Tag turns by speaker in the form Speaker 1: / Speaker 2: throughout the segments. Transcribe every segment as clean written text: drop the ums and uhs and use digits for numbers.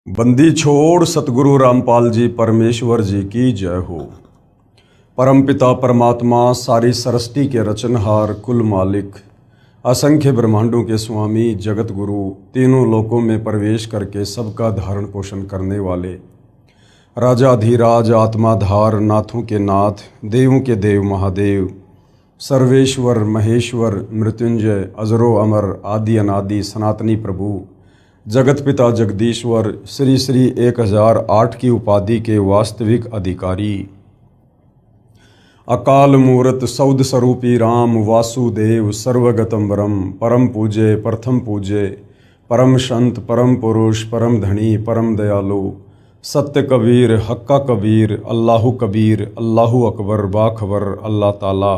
Speaker 1: बंदी छोड़ सतगुरु रामपाल जी परमेश्वर जी की जय हो। परमपिता परमात्मा सारी सृष्टि के रचनहार कुल मालिक असंख्य ब्रह्मांडों के स्वामी जगत गुरु तीनों लोकों में प्रवेश करके सबका धारण पोषण करने वाले राजाधिराज आत्माधार नाथों के नाथ देवों के देव महादेव सर्वेश्वर महेश्वर मृत्युंजय अजरो अमर आदि अनादि सनातनी प्रभु जगत पिता जगदीश्वर श्री श्री 1008 की उपाधि के वास्तविक अधिकारी अकाल मूर्त सौद स्वरूपी राम वासुदेव सर्वगतम परम पूजे प्रथम पूजे परम संत परम पुरुष परम धनी परम दयालु सत्य कबीर हक्का कबीर अल्लाहु कबीर अल्लाहु अकबर बाखबर अल्लाह ताला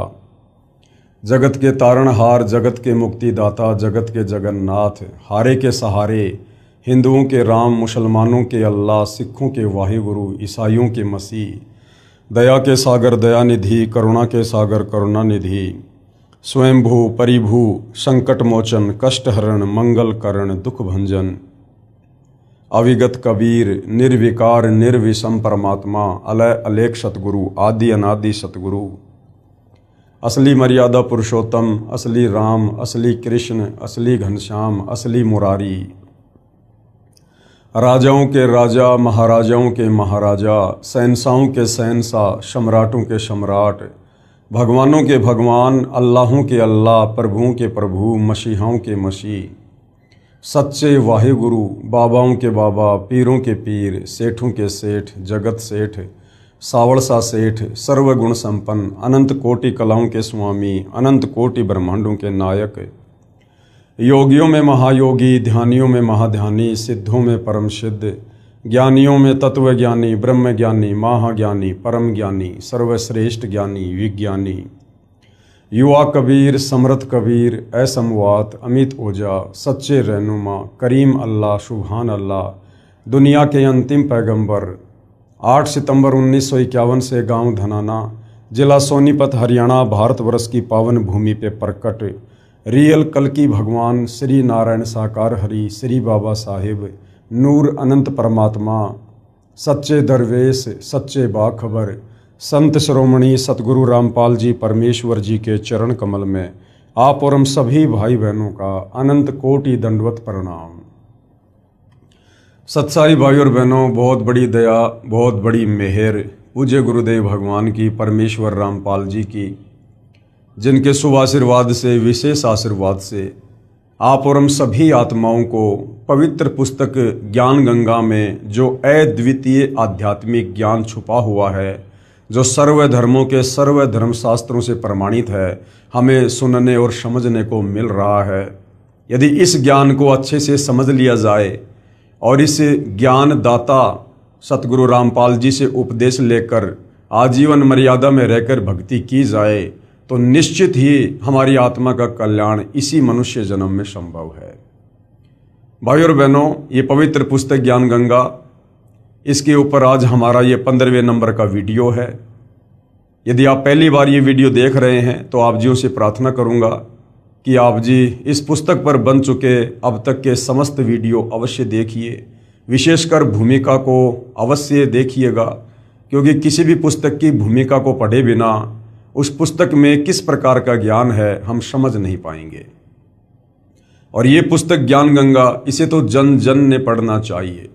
Speaker 1: जगत के तारणहार जगत के मुक्तिदाता जगत के जगन्नाथ हारे के सहारे हिंदुओं के राम मुसलमानों के अल्लाह सिखों के वाहिगुरु ईसाइयों के मसीह दया के सागर दयानिधि करुणा के सागर करुणानिधि स्वयंभू परिभू संकट मोचन कष्टहरण मंगल करण दुख भंजन अविगत कबीर निर्विकार निर्विषम परमात्मा अलय अलेख सतगुरु आदि अनादि सतगुरु असली मर्यादा पुरुषोत्तम असली राम असली कृष्ण असली घनश्याम असली मुरारी राजाओं के राजा महाराजाओं के महाराजा शहंशाहों के शहंशाह सम्राटों के सम्राट भगवानों के भगवान अल्लाहों के अल्लाह प्रभुओं के प्रभु मसीहाओं के मसीह सच्चे वाहिगुरु बाबाओं के बाबा पीरों के पीर सेठों के सेठ जगत सेठ सावड़सा सेठ सर्वगुण संपन्न अनंत कोटि कलाओं के स्वामी अनंत कोटि ब्रह्मांडों के नायक योगियों में महायोगी ध्यानियों में महाध्यानी सिद्धों में परम सिद्ध ज्ञानियों में तत्वज्ञानी ब्रह्म ज्ञानी महाज्ञानी परम ज्ञानी सर्वश्रेष्ठ ज्ञानी विज्ञानी युवा कबीर समर्थ कबीर असमवात अमित ओझा सच्चे रहनुमा करीम अल्लाह सुभान अल्लाह दुनिया के अंतिम पैगंबर 8 सितंबर 1951 से गांव धनाना जिला सोनीपत हरियाणा भारतवर्ष की पावन भूमि पे प्रकट रियल कल्कि भगवान श्री नारायण साकार हरि श्री बाबा साहिब नूर अनंत परमात्मा सच्चे दरवेश सच्चे बाखबर संत श्रोमणी सतगुरु रामपाल जी परमेश्वर जी के चरण कमल में आप और हम सभी भाई बहनों का अनंत कोटि दंडवत प्रणाम। सत्साई भाई और बहनों, बहुत बड़ी दया बहुत बड़ी मेहर पूज्य गुरुदेव भगवान की परमेश्वर रामपाल जी की, जिनके शुभ आशीर्वाद से विशेष आशीर्वाद से आप और हम सभी आत्माओं को पवित्र पुस्तक ज्ञान गंगा में जो अद्वितीय आध्यात्मिक ज्ञान छुपा हुआ है, जो सर्व धर्मों के सर्व धर्म शास्त्रों से प्रमाणित है, हमें सुनने और समझने को मिल रहा है। यदि इस ज्ञान को अच्छे से समझ लिया जाए और इस ज्ञान दाता सतगुरु रामपाल जी से उपदेश लेकर आजीवन मर्यादा में रहकर भक्ति की जाए तो निश्चित ही हमारी आत्मा का कल्याण इसी मनुष्य जन्म में संभव है। भाई और बहनों, ये पवित्र पुस्तक ज्ञान गंगा, इसके ऊपर आज हमारा ये 15वें नंबर का वीडियो है। यदि आप पहली बार ये वीडियो देख रहे हैं तो आप जी से प्रार्थना करूँगा कि आप जी इस पुस्तक पर बन चुके अब तक के समस्त वीडियो अवश्य देखिए, विशेषकर भूमिका को अवश्य देखिएगा, क्योंकि किसी भी पुस्तक की भूमिका को पढ़े बिना उस पुस्तक में किस प्रकार का ज्ञान है हम समझ नहीं पाएंगे। और ये पुस्तक ज्ञान गंगा, इसे तो जन जन ने पढ़ना चाहिए।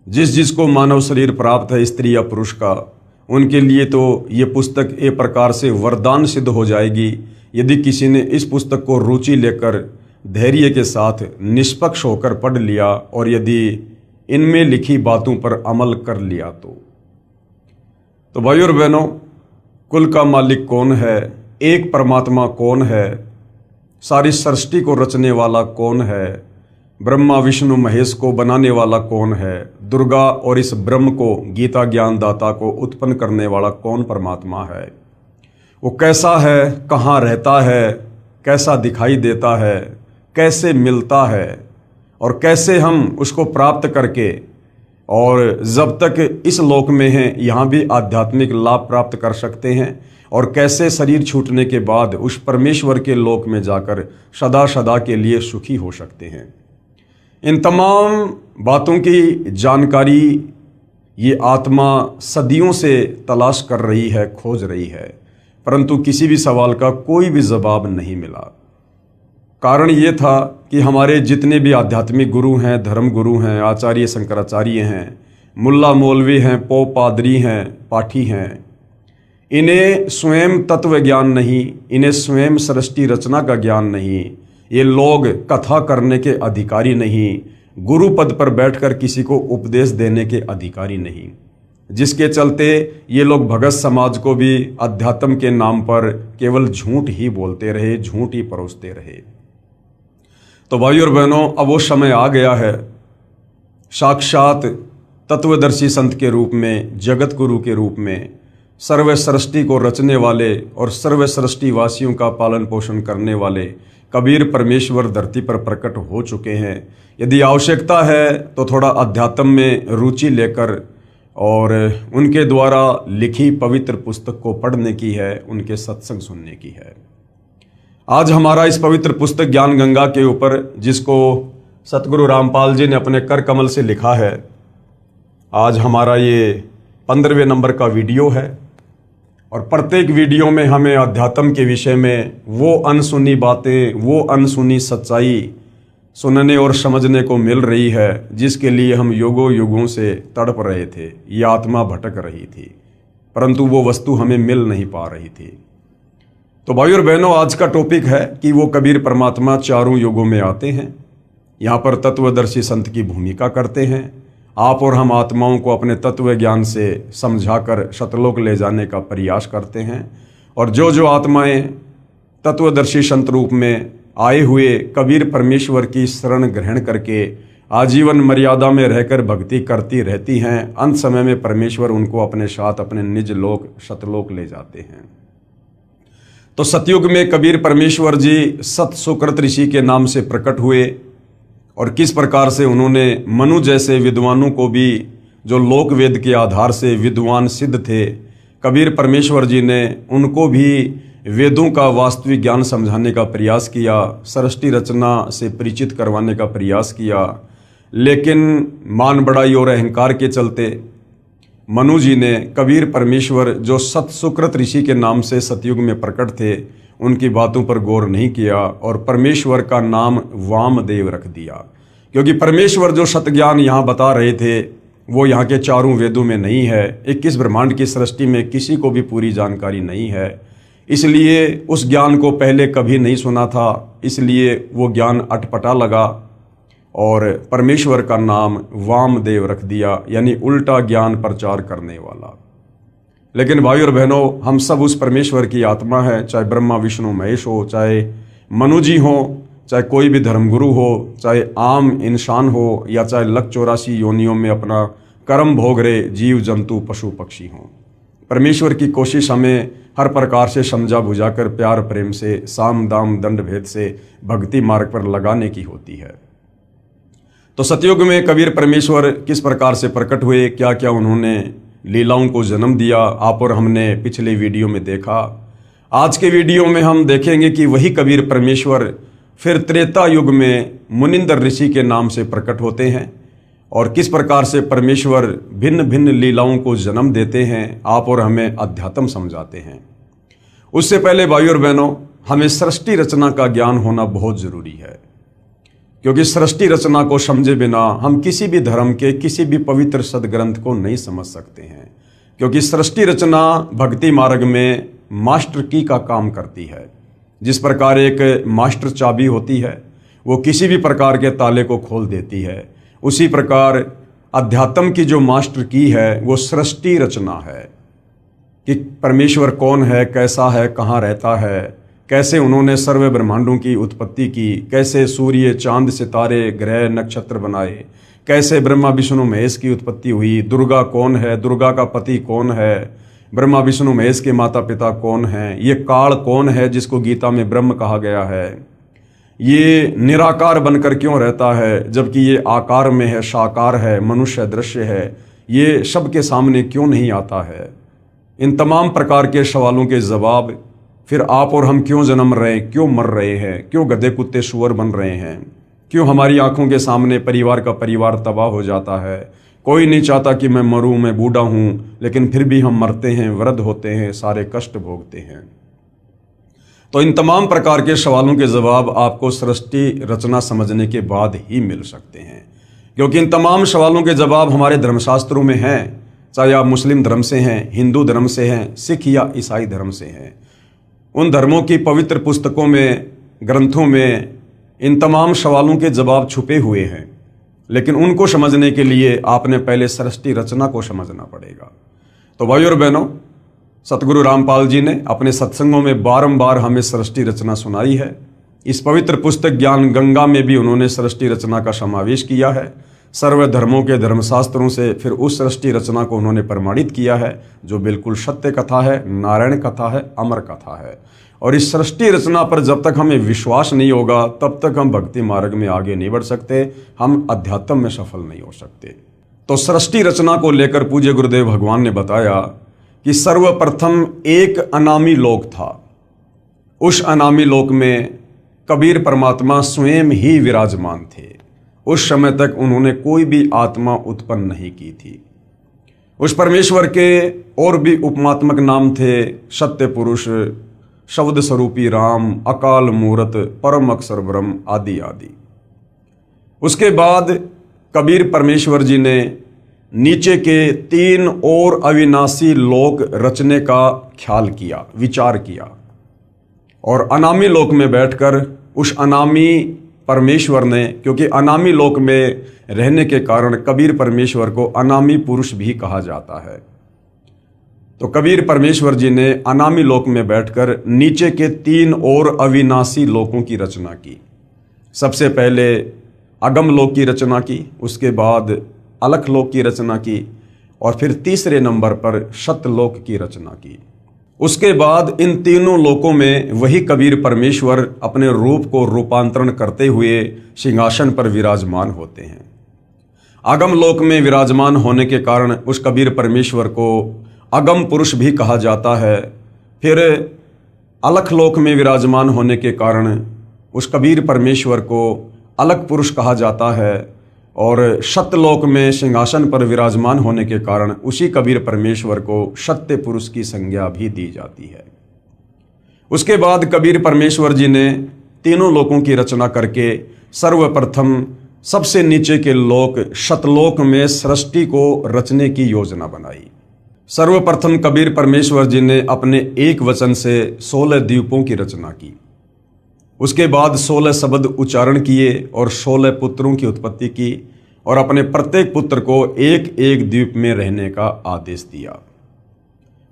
Speaker 1: जिसको मानव शरीर प्राप्त है स्त्री या पुरुष का, उनके लिए तो ये पुस्तक एक प्रकार से वरदान सिद्ध हो जाएगी यदि किसी ने इस पुस्तक को रुचि लेकर धैर्य के साथ निष्पक्ष होकर पढ़ लिया और यदि इनमें लिखी बातों पर अमल कर लिया तो भाई और बहनों, कुल का मालिक कौन है, एक परमात्मा कौन है, सारी सृष्टि को रचने वाला कौन है, ब्रह्मा विष्णु महेश को बनाने वाला कौन है, दुर्गा और इस ब्रह्म को गीता ज्ञानदाता को उत्पन्न करने वाला कौन परमात्मा है, वो कैसा है, कहाँ रहता है, कैसा दिखाई देता है, कैसे मिलता है और कैसे हम उसको प्राप्त करके और जब तक इस लोक में हैं यहाँ भी आध्यात्मिक लाभ प्राप्त कर सकते हैं और कैसे शरीर छूटने के बाद उस परमेश्वर के लोक में जाकर सदा सदा के लिए सुखी हो सकते हैं। इन तमाम बातों की जानकारी ये आत्मा सदियों से तलाश कर रही है, खोज रही है, परंतु किसी भी सवाल का कोई भी जवाब नहीं मिला। कारण ये था कि हमारे जितने भी आध्यात्मिक गुरु हैं, धर्म गुरु हैं, आचार्य शंकराचार्य हैं, मुल्ला मौलवी हैं, पोप पादरी हैं, पाठी हैं, इन्हें स्वयं तत्व ज्ञान नहीं, इन्हें स्वयं सृष्टि रचना का ज्ञान नहीं, ये लोग कथा करने के अधिकारी नहीं, गुरु पद पर बैठकर किसी को उपदेश देने के अधिकारी नहीं, जिसके चलते ये लोग भगत समाज को भी अध्यात्म के नाम पर केवल झूठ ही बोलते रहे, झूठ ही परोसते रहे। तो भाइयों और बहनों, अब वो समय आ गया है, साक्षात तत्वदर्शी संत के रूप में, जगत गुरु के रूप में, सर्व सृष्टि को रचने वाले और सर्व सृष्टि वासियों का पालन पोषण करने वाले कबीर परमेश्वर धरती पर प्रकट हो चुके हैं। यदि आवश्यकता है तो थोड़ा अध्यात्म में रुचि लेकर और उनके द्वारा लिखी पवित्र पुस्तक को पढ़ने की है, उनके सत्संग सुनने की है। आज हमारा इस पवित्र पुस्तक ज्ञान गंगा के ऊपर, जिसको सतगुरु रामपाल जी ने अपने कर कमल से लिखा है, आज हमारा ये 15वें नंबर का वीडियो है। और प्रत्येक वीडियो में हमें अध्यात्म के विषय में वो अनसुनी बातें, वो अनसुनी सच्चाई सुनने और समझने को मिल रही है, जिसके लिए हम युगों युगों से तड़प रहे थे। ये आत्मा भटक रही थी, परंतु वो वस्तु हमें मिल नहीं पा रही थी। तो भाइयों और बहनों, आज का टॉपिक है कि वो कबीर परमात्मा चारों युगों में आते हैं, यहाँ पर तत्वदर्शी संत की भूमिका करते हैं। आप और हम आत्माओं को अपने तत्व ज्ञान से समझाकर सतलोक ले जाने का प्रयास करते हैं। और जो जो आत्माएं तत्वदर्शी संत रूप में आए हुए कबीर परमेश्वर की शरण ग्रहण करके आजीवन मर्यादा में रहकर भक्ति करती रहती हैं, अंत समय में परमेश्वर उनको अपने साथ अपने निज लोक सतलोक ले जाते हैं। तो सतयुग में कबीर परमेश्वर जी सत सुकृत ऋषि के नाम से प्रकट हुए और किस प्रकार से उन्होंने मनु जैसे विद्वानों को भी, जो लोक वेद के आधार से विद्वान सिद्ध थे, कबीर परमेश्वर जी ने उनको भी वेदों का वास्तविक ज्ञान समझाने का प्रयास किया, सृष्टि रचना से परिचित करवाने का प्रयास किया। लेकिन मान बढ़ाई और अहंकार के चलते मनु जी ने कबीर परमेश्वर, जो सत सुकृत ऋषि के नाम से सतयुग में प्रकट थे, उनकी बातों पर गौर नहीं किया और परमेश्वर का नाम वामदेव रख दिया। क्योंकि परमेश्वर जो सत ज्ञान यहाँ बता रहे थे, वो यहाँ के चारों वेदों में नहीं है। 21 ब्रह्मांड की सृष्टि में किसी को भी पूरी जानकारी नहीं है, इसलिए उस ज्ञान को पहले कभी नहीं सुना था, इसलिए वो ज्ञान अटपटा लगा और परमेश्वर का नाम वामदेव रख दिया, यानी उल्टा ज्ञान प्रचार करने वाला। लेकिन भाई और बहनों, हम सब उस परमेश्वर की आत्मा है, चाहे ब्रह्मा विष्णु महेश हो, चाहे मनु जी हो, चाहे कोई भी धर्मगुरु हो, चाहे आम इंसान हो, या चाहे 184 योनियों में अपना कर्म भोग रहे जीव जंतु पशु पक्षी हों। परमेश्वर की कोशिश हमें हर प्रकार से समझा बुझाकर प्यार प्रेम से, साम दाम दंड भेद से भक्ति मार्ग पर लगाने की होती है। तो सतयुग में कबीर परमेश्वर किस प्रकार से प्रकट हुए, क्या क्या उन्होंने लीलाओं को जन्म दिया, आप और हमने पिछले वीडियो में देखा। आज के वीडियो में हम देखेंगे कि वही कबीर परमेश्वर फिर त्रेता युग में मुनिंदर ऋषि के नाम से प्रकट होते हैं और किस प्रकार से परमेश्वर भिन्न भिन्न लीलाओं को जन्म देते हैं, आप और हमें अध्यात्म समझाते हैं। उससे पहले भाइयों और बहनों, हमें सृष्टि रचना का ज्ञान होना बहुत जरूरी है, क्योंकि सृष्टि रचना को समझे बिना हम किसी भी धर्म के किसी भी पवित्र सदग्रंथ को नहीं समझ सकते हैं। क्योंकि सृष्टि रचना भक्ति मार्ग में मास्टर की का काम करती है। जिस प्रकार एक मास्टर चाबी होती है, वो किसी भी प्रकार के ताले को खोल देती है, उसी प्रकार अध्यात्म की जो मास्टर की है वो सृष्टि रचना है कि परमेश्वर कौन है, कैसा है, कहाँ रहता है, कैसे उन्होंने सर्व ब्रह्मांडों की उत्पत्ति की, कैसे सूर्य चांद सितारे ग्रह नक्षत्र बनाए, कैसे ब्रह्मा विष्णु महेश की उत्पत्ति हुई, दुर्गा कौन है, दुर्गा का पति कौन है, ब्रह्मा विष्णु महेश के माता पिता कौन हैं, ये काल कौन है जिसको गीता में ब्रह्म कहा गया है, ये निराकार बनकर क्यों रहता है जबकि ये आकार में है, साकार है, मनुष्य दृश्य है, ये सबके सामने क्यों नहीं आता है। इन तमाम प्रकार के सवालों के जवाब, फिर आप और हम क्यों जन्म रहे हैं, क्यों मर रहे हैं, क्यों गधे कुत्ते सुअर बन रहे हैं, क्यों हमारी आंखों के सामने परिवार का परिवार तबाह हो जाता है। कोई नहीं चाहता कि मैं मरूं, मैं बूढ़ा हूं, लेकिन फिर भी हम मरते हैं, वृद्ध होते हैं, सारे कष्ट भोगते हैं। तो इन तमाम प्रकार के सवालों के जवाब आपको सृष्टि रचना समझने के बाद ही मिल सकते हैं, क्योंकि इन तमाम सवालों के जवाब हमारे धर्मशास्त्रों में हैं। चाहे आप मुस्लिम धर्म से हैं, हिंदू धर्म से हैं, सिख या ईसाई धर्म से हैं, उन धर्मों की पवित्र पुस्तकों में, ग्रंथों में इन तमाम सवालों के जवाब छुपे हुए हैं। लेकिन उनको समझने के लिए आपने पहले सृष्टि रचना को समझना पड़ेगा। तो भाइयों और बहनों, सतगुरु रामपाल जी ने अपने सत्संगों में बारंबार हमें सृष्टि रचना सुनाई है। इस पवित्र पुस्तक ज्ञान गंगा में भी उन्होंने सृष्टि रचना का समावेश किया है। सर्व धर्मों के धर्मशास्त्रों से फिर उस सृष्टि रचना को उन्होंने प्रमाणित किया है, जो बिल्कुल सत्य कथा है, नारायण कथा है, अमर कथा है। और इस सृष्टि रचना पर जब तक हमें विश्वास नहीं होगा, तब तक हम भक्ति मार्ग में आगे नहीं बढ़ सकते, हम अध्यात्म में सफल नहीं हो सकते। तो सृष्टि रचना को लेकर पूज्य गुरुदेव भगवान ने बताया कि सर्वप्रथम एक अनामी लोक था। उस अनामी लोक में कबीर परमात्मा स्वयं ही विराजमान थे। उस समय तक उन्होंने कोई भी आत्मा उत्पन्न नहीं की थी। उस परमेश्वर के और भी उपमात्मक नाम थे, सत्य पुरुष, शब्द स्वरूपी राम, अकाल मूरत, परम अक्षर ब्रह्म आदि आदि। उसके बाद कबीर परमेश्वर जी ने नीचे के 3 और अविनाशी लोक रचने का ख्याल किया, विचार किया, और अनामी लोक में बैठकर उस अनामी परमेश्वर ने, क्योंकि अनामी लोक में रहने के कारण कबीर परमेश्वर को अनामी पुरुष भी कहा जाता है, तो कबीर परमेश्वर जी ने अनामी लोक में बैठकर नीचे के 3 और अविनाशी लोकों की रचना की। सबसे पहले अगम लोक की रचना की, उसके बाद अलख लोक की रचना की, और फिर तीसरे नंबर पर सतलोक की रचना की। उसके बाद इन तीनों लोकों में वही कबीर परमेश्वर अपने रूप को रूपांतरण करते हुए सिंहासन पर विराजमान होते हैं। अगम लोक में विराजमान होने के कारण उस कबीर परमेश्वर को अगम पुरुष भी कहा जाता है। फिर अलख लोक में विराजमान होने के कारण उस कबीर परमेश्वर को अलख पुरुष कहा जाता है, और सत्यलोक में सिंहासन पर विराजमान होने के कारण उसी कबीर परमेश्वर को सत्य पुरुष की संज्ञा भी दी जाती है। उसके बाद कबीर परमेश्वर जी ने तीनों लोकों की रचना करके सर्वप्रथम सबसे नीचे के लोक सतलोक में सृष्टि को रचने की योजना बनाई। सर्वप्रथम कबीर परमेश्वर जी ने अपने एक वचन से 16 द्वीपों की रचना की। उसके बाद 16 शब्द उच्चारण किए और 16 पुत्रों की उत्पत्ति की, और अपने प्रत्येक पुत्र को एक एक द्वीप में रहने का आदेश दिया।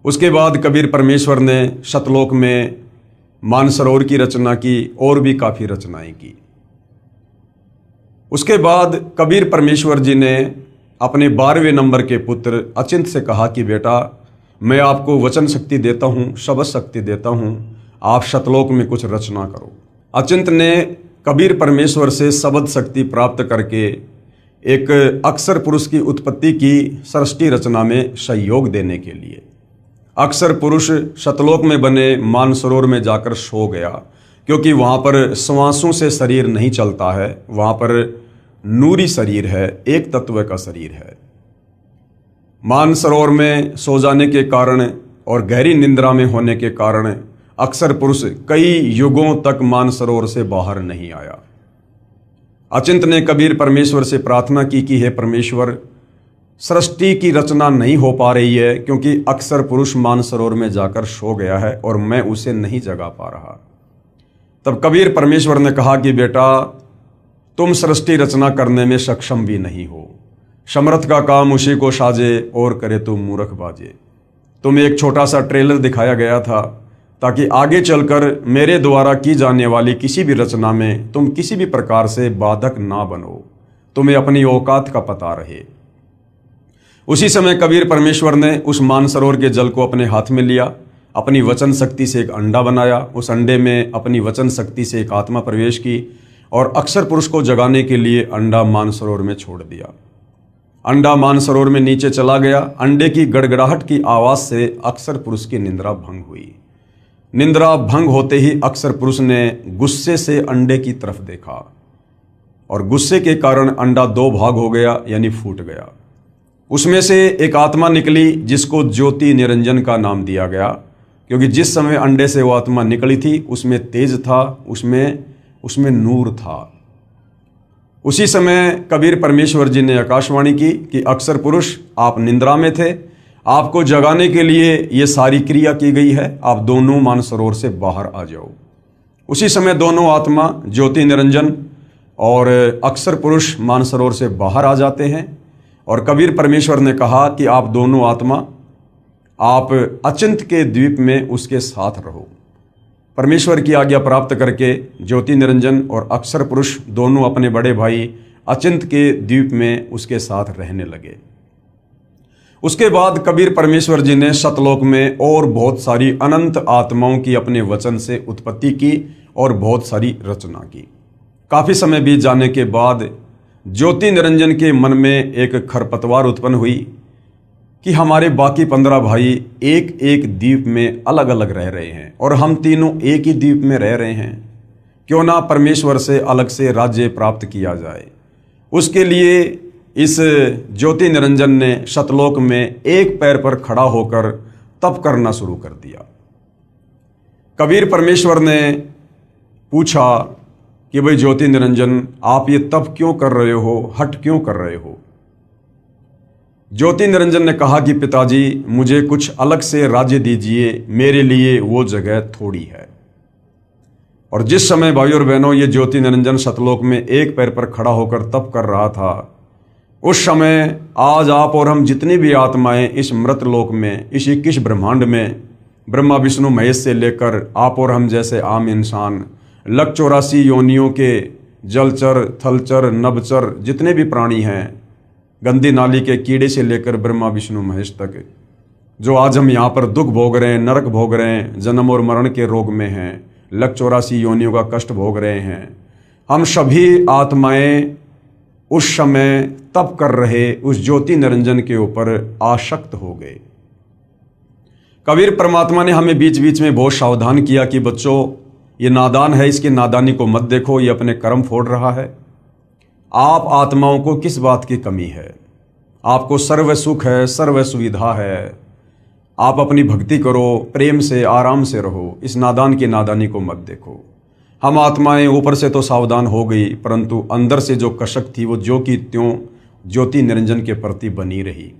Speaker 1: उसके बाद कबीर परमेश्वर ने सतलोक में मानसरोवर की रचना की और भी काफ़ी रचनाएं की। उसके बाद कबीर परमेश्वर जी ने अपने 12वें नंबर के पुत्र अचिंत से कहा कि बेटा, मैं आपको वचन शक्ति देता हूँ, शब्द शक्ति देता हूँ, आप सतलोक में कुछ रचना करो। अचिंत ने कबीर परमेश्वर से शब्द शक्ति प्राप्त करके एक अक्षर पुरुष की उत्पत्ति की सृष्टि रचना में सहयोग देने के लिए। अक्षर पुरुष सतलोक में बने मानसरोवर में जाकर सो गया, क्योंकि वहाँ पर श्वासों से शरीर नहीं चलता है, वहाँ पर नूरी शरीर है, एक तत्व का शरीर है। मानसरोवर में सो जाने के कारण और गहरी निंद्रा में होने के कारण अक्षर पुरुष कई युगों तक मानसरोवर से बाहर नहीं आया। अचिंत ने कबीर परमेश्वर से प्रार्थना की कि हे परमेश्वर, सृष्टि की रचना नहीं हो पा रही है, क्योंकि अक्षर पुरुष मानसरोवर में जाकर सो गया है और मैं उसे नहीं जगा पा रहा। तब कबीर परमेश्वर ने कहा कि बेटा, तुम सृष्टि रचना करने में सक्षम भी नहीं हो, समर्थ का काम उसी को साजे और करे तो मूर्ख बाजे। तुम्हें एक छोटा सा ट्रेलर दिखाया गया था ताकि आगे चलकर मेरे द्वारा की जाने वाली किसी भी रचना में तुम किसी भी प्रकार से बाधक ना बनो, तुम्हें अपनी औकात का पता रहे। उसी समय कबीर परमेश्वर ने उस मानसरोवर के जल को अपने हाथ में लिया, अपनी वचन शक्ति से एक अंडा बनाया, उस अंडे में अपनी वचन शक्ति से एक आत्मा प्रवेश की और अक्षर पुरुष को जगाने के लिए अंडा मानसरोवर में छोड़ दिया। अंडा मानसरोवर में नीचे चला गया। अंडे की गड़गड़ाहट की आवाज से अक्षर पुरुष की निंद्रा भंग हुई। निंद्रा भंग होते ही अक्षर पुरुष ने गुस्से से अंडे की तरफ देखा और गुस्से के कारण अंडा दो भाग हो गया, यानी फूट गया। उसमें से एक आत्मा निकली जिसको ज्योति निरंजन का नाम दिया गया, क्योंकि जिस समय अंडे से वो आत्मा निकली थी उसमें तेज था, उसमें नूर था। उसी समय कबीर परमेश्वर जी ने आकाशवाणी की कि अक्सर पुरुष आप निंद्रा में थे, आपको जगाने के लिए ये सारी क्रिया की गई है, आप दोनों मानसरोवर से बाहर आ जाओ। उसी समय दोनों आत्मा ज्योति निरंजन और अक्सर पुरुष मानसरोवर से बाहर आ जाते हैं और कबीर परमेश्वर ने कहा कि आप दोनों आत्मा आप अचिंत के द्वीप में उसके साथ रहो। परमेश्वर की आज्ञा प्राप्त करके ज्योति निरंजन और अक्सर पुरुष दोनों अपने बड़े भाई अचिंत के द्वीप में उसके साथ रहने लगे। उसके बाद कबीर परमेश्वर जी ने सतलोक में और बहुत सारी अनंत आत्माओं की अपने वचन से उत्पत्ति की और बहुत सारी रचना की। काफी समय बीत जाने के बाद ज्योति निरंजन के मन में एक खरपतवार उत्पन्न हुई कि हमारे बाकी 15 भाई एक एक द्वीप में अलग अलग रह रहे हैं और हम तीनों एक ही द्वीप में रह रहे हैं, क्यों ना परमेश्वर से अलग से राज्य प्राप्त किया जाए। उसके लिए इस ज्योति निरंजन ने सतलोक में एक पैर पर खड़ा होकर तप करना शुरू कर दिया। कबीर परमेश्वर ने पूछा कि भाई ज्योति निरंजन, आप ये तप क्यों कर रहे हो, हट क्यों कर रहे हो? ज्योति निरंजन ने कहा कि पिताजी, मुझे कुछ अलग से राज्य दीजिए, मेरे लिए वो जगह थोड़ी है। और जिस समय भाई और बहनों ये ज्योति निरंजन सतलोक में एक पैर पर खड़ा होकर तप कर रहा था, उस समय आज आप और हम जितनी भी आत्माएं इस मृत लोक में, इस 21 ब्रह्मांड में, ब्रह्मा विष्णु महेश से लेकर आप और हम जैसे आम इंसान, 184 योनियों के जलचर, थलचर, नभचर जितने भी प्राणी हैं, गंदी नाली के कीड़े से लेकर ब्रह्मा विष्णु महेश तक, जो आज हम यहाँ पर दुख भोग रहे हैं, नरक भोग रहे हैं, जन्म और मरण के रोग में हैं, 184 योनियों का कष्ट भोग रहे हैं, हम सभी आत्माएं उस समय तप कर रहे उस ज्योति निरंजन के ऊपर आसक्त हो गए। कबीर परमात्मा ने हमें बीच बीच में बहुत सावधान किया कि बच्चों, ये नादान है, इसकी नादानी को मत देखो, ये अपने कर्म फोड़ रहा है। आप आत्माओं को किस बात की कमी है? आपको सर्व सुख है, सर्व सुविधा है, आप अपनी भक्ति करो, प्रेम से आराम से रहो, इस नादान की नादानी को मत देखो। हम आत्माएं ऊपर से तो सावधान हो गई, परंतु अंदर से जो कशक थी वो जो की त्यों ज्योति निरंजन के प्रति बनी रही।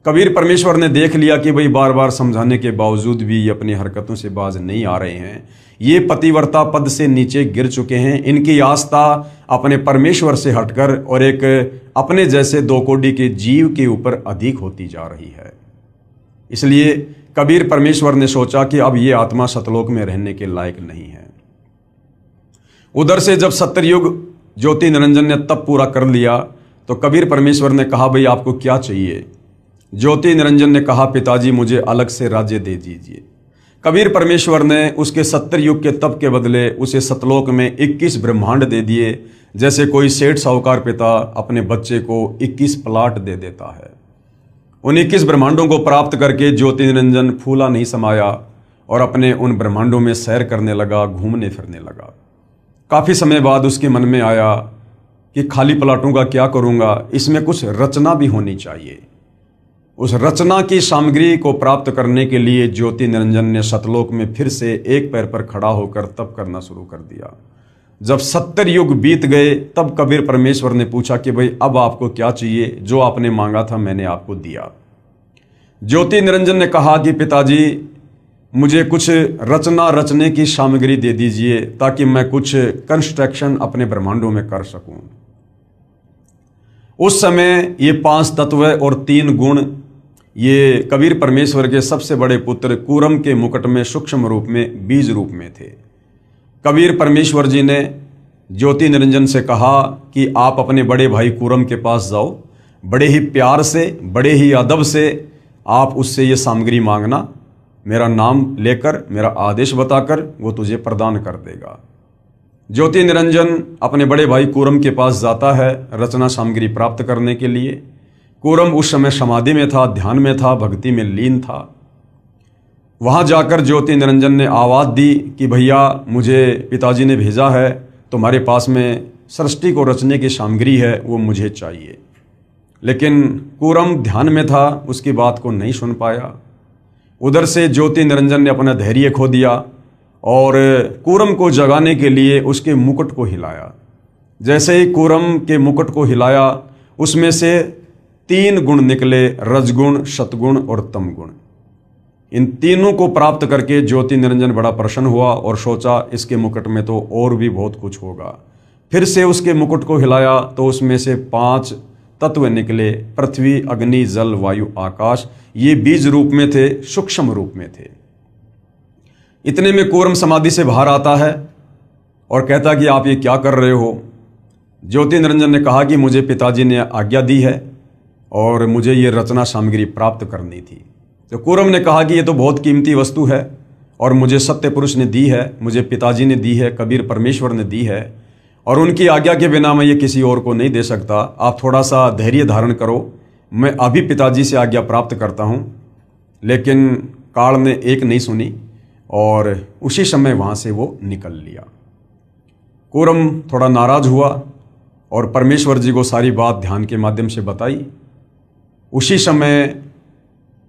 Speaker 1: कबीर परमेश्वर ने देख लिया कि भाई बार बार समझाने के बावजूद भी ये अपनी हरकतों से बाज नहीं आ रहे हैं, ये पतिव्रता पद से नीचे गिर चुके हैं, इनकी आस्था अपने परमेश्वर से हटकर और एक अपने जैसे दो कोड़ी के जीव के ऊपर अधिक होती जा रही है। इसलिए कबीर परमेश्वर ने सोचा कि अब ये आत्मा सतलोक में रहने के लायक नहीं है। उधर से जब सत्तरयुग ज्योति निरंजन ने तप पूरा कर लिया तो कबीर परमेश्वर ने कहा, भाई आपको क्या चाहिए? ज्योति निरंजन ने कहा, पिताजी मुझे अलग से राज्य दे दीजिए। कबीर परमेश्वर ने उसके 70 युग के तप के बदले उसे सतलोक में 21 ब्रह्मांड दे दिए, जैसे कोई सेठ साहूकार पिता अपने बच्चे को 21 प्लाट दे देता है। उन 21 ब्रह्मांडों को प्राप्त करके ज्योति निरंजन फूला नहीं समाया और अपने उन ब्रह्मांडों में सैर करने लगा, घूमने फिरने लगा। काफ़ी समय बाद उसके मन में आया कि खाली प्लाटों का क्या करूँगा, इसमें कुछ रचना भी होनी चाहिए। उस रचना की सामग्री को प्राप्त करने के लिए ज्योति निरंजन ने सतलोक में फिर से एक पैर पर खड़ा होकर तप करना शुरू कर दिया। जब 70 युग बीत गए तब कबीर परमेश्वर ने पूछा कि भाई अब आपको क्या चाहिए? जो आपने मांगा था मैंने आपको दिया। ज्योति निरंजन ने कहा कि पिताजी मुझे कुछ रचना रचने की सामग्री दे दीजिए ताकि मैं कुछ कंस्ट्रक्शन अपने ब्रह्मांडों में कर सकूं। उस समय ये 5 तत्व और 3 गुण ये कबीर परमेश्वर के सबसे बड़े पुत्र कूरम के मुकुट में सूक्ष्म रूप में बीज रूप में थे। कबीर परमेश्वर जी ने ज्योति निरंजन से कहा कि आप अपने बड़े भाई कूरम के पास जाओ, बड़े ही प्यार से, बड़े ही अदब से आप उससे ये सामग्री मांगना, मेरा नाम लेकर, मेरा आदेश बताकर वो तुझे प्रदान कर देगा। ज्योति निरंजन अपने बड़े भाई कूरम के पास जाता है रचना सामग्री प्राप्त करने के लिए। कूरम उस समय समाधि में था, ध्यान में था, भक्ति में लीन था। वहाँ जाकर ज्योति निरंजन ने आवाज़ दी कि भैया मुझे पिताजी ने भेजा है, तुम्हारे पास में सृष्टि को रचने की सामग्री है वो मुझे चाहिए। लेकिन कूरम ध्यान में था, उसकी बात को नहीं सुन पाया। उधर से ज्योति निरंजन ने अपना धैर्य खो दिया और कूरम को जगाने के लिए उसके मुकुट को हिलाया। जैसे ही कूरम के मुकुट को हिलाया, उसमें से 3 गुण निकले, रजगुण, सतगुण और तमगुण। इन तीनों को प्राप्त करके ज्योति निरंजन बड़ा प्रसन्न हुआ और सोचा इसके मुकुट में तो और भी बहुत कुछ होगा। फिर से उसके मुकुट को हिलाया तो उसमें से 5 तत्व निकले, पृथ्वी, अग्नि, जल, वायु, आकाश। ये बीज रूप में थे, सूक्ष्म रूप में थे। इतने में कूरम समाधि से बाहर आता है और कहता कि आप ये क्या कर रहे हो। ज्योति निरंजन ने कहा कि मुझे पिताजी ने आज्ञा दी है और मुझे ये रचना सामग्री प्राप्त करनी थी। तो कूरम ने कहा कि ये तो बहुत कीमती वस्तु है और मुझे सत्य पुरुष ने दी है, मुझे पिताजी ने दी है, कबीर परमेश्वर ने दी है और उनकी आज्ञा के बिना मैं ये किसी और को नहीं दे सकता। आप थोड़ा सा धैर्य धारण करो, मैं अभी पिताजी से आज्ञा प्राप्त करता हूँ। लेकिन काल ने एक नहीं सुनी और उसी समय वहाँ से वो निकल लिया। कूरम थोड़ा नाराज हुआ और परमेश्वर जी को सारी बात ध्यान के माध्यम से बताई। उसी समय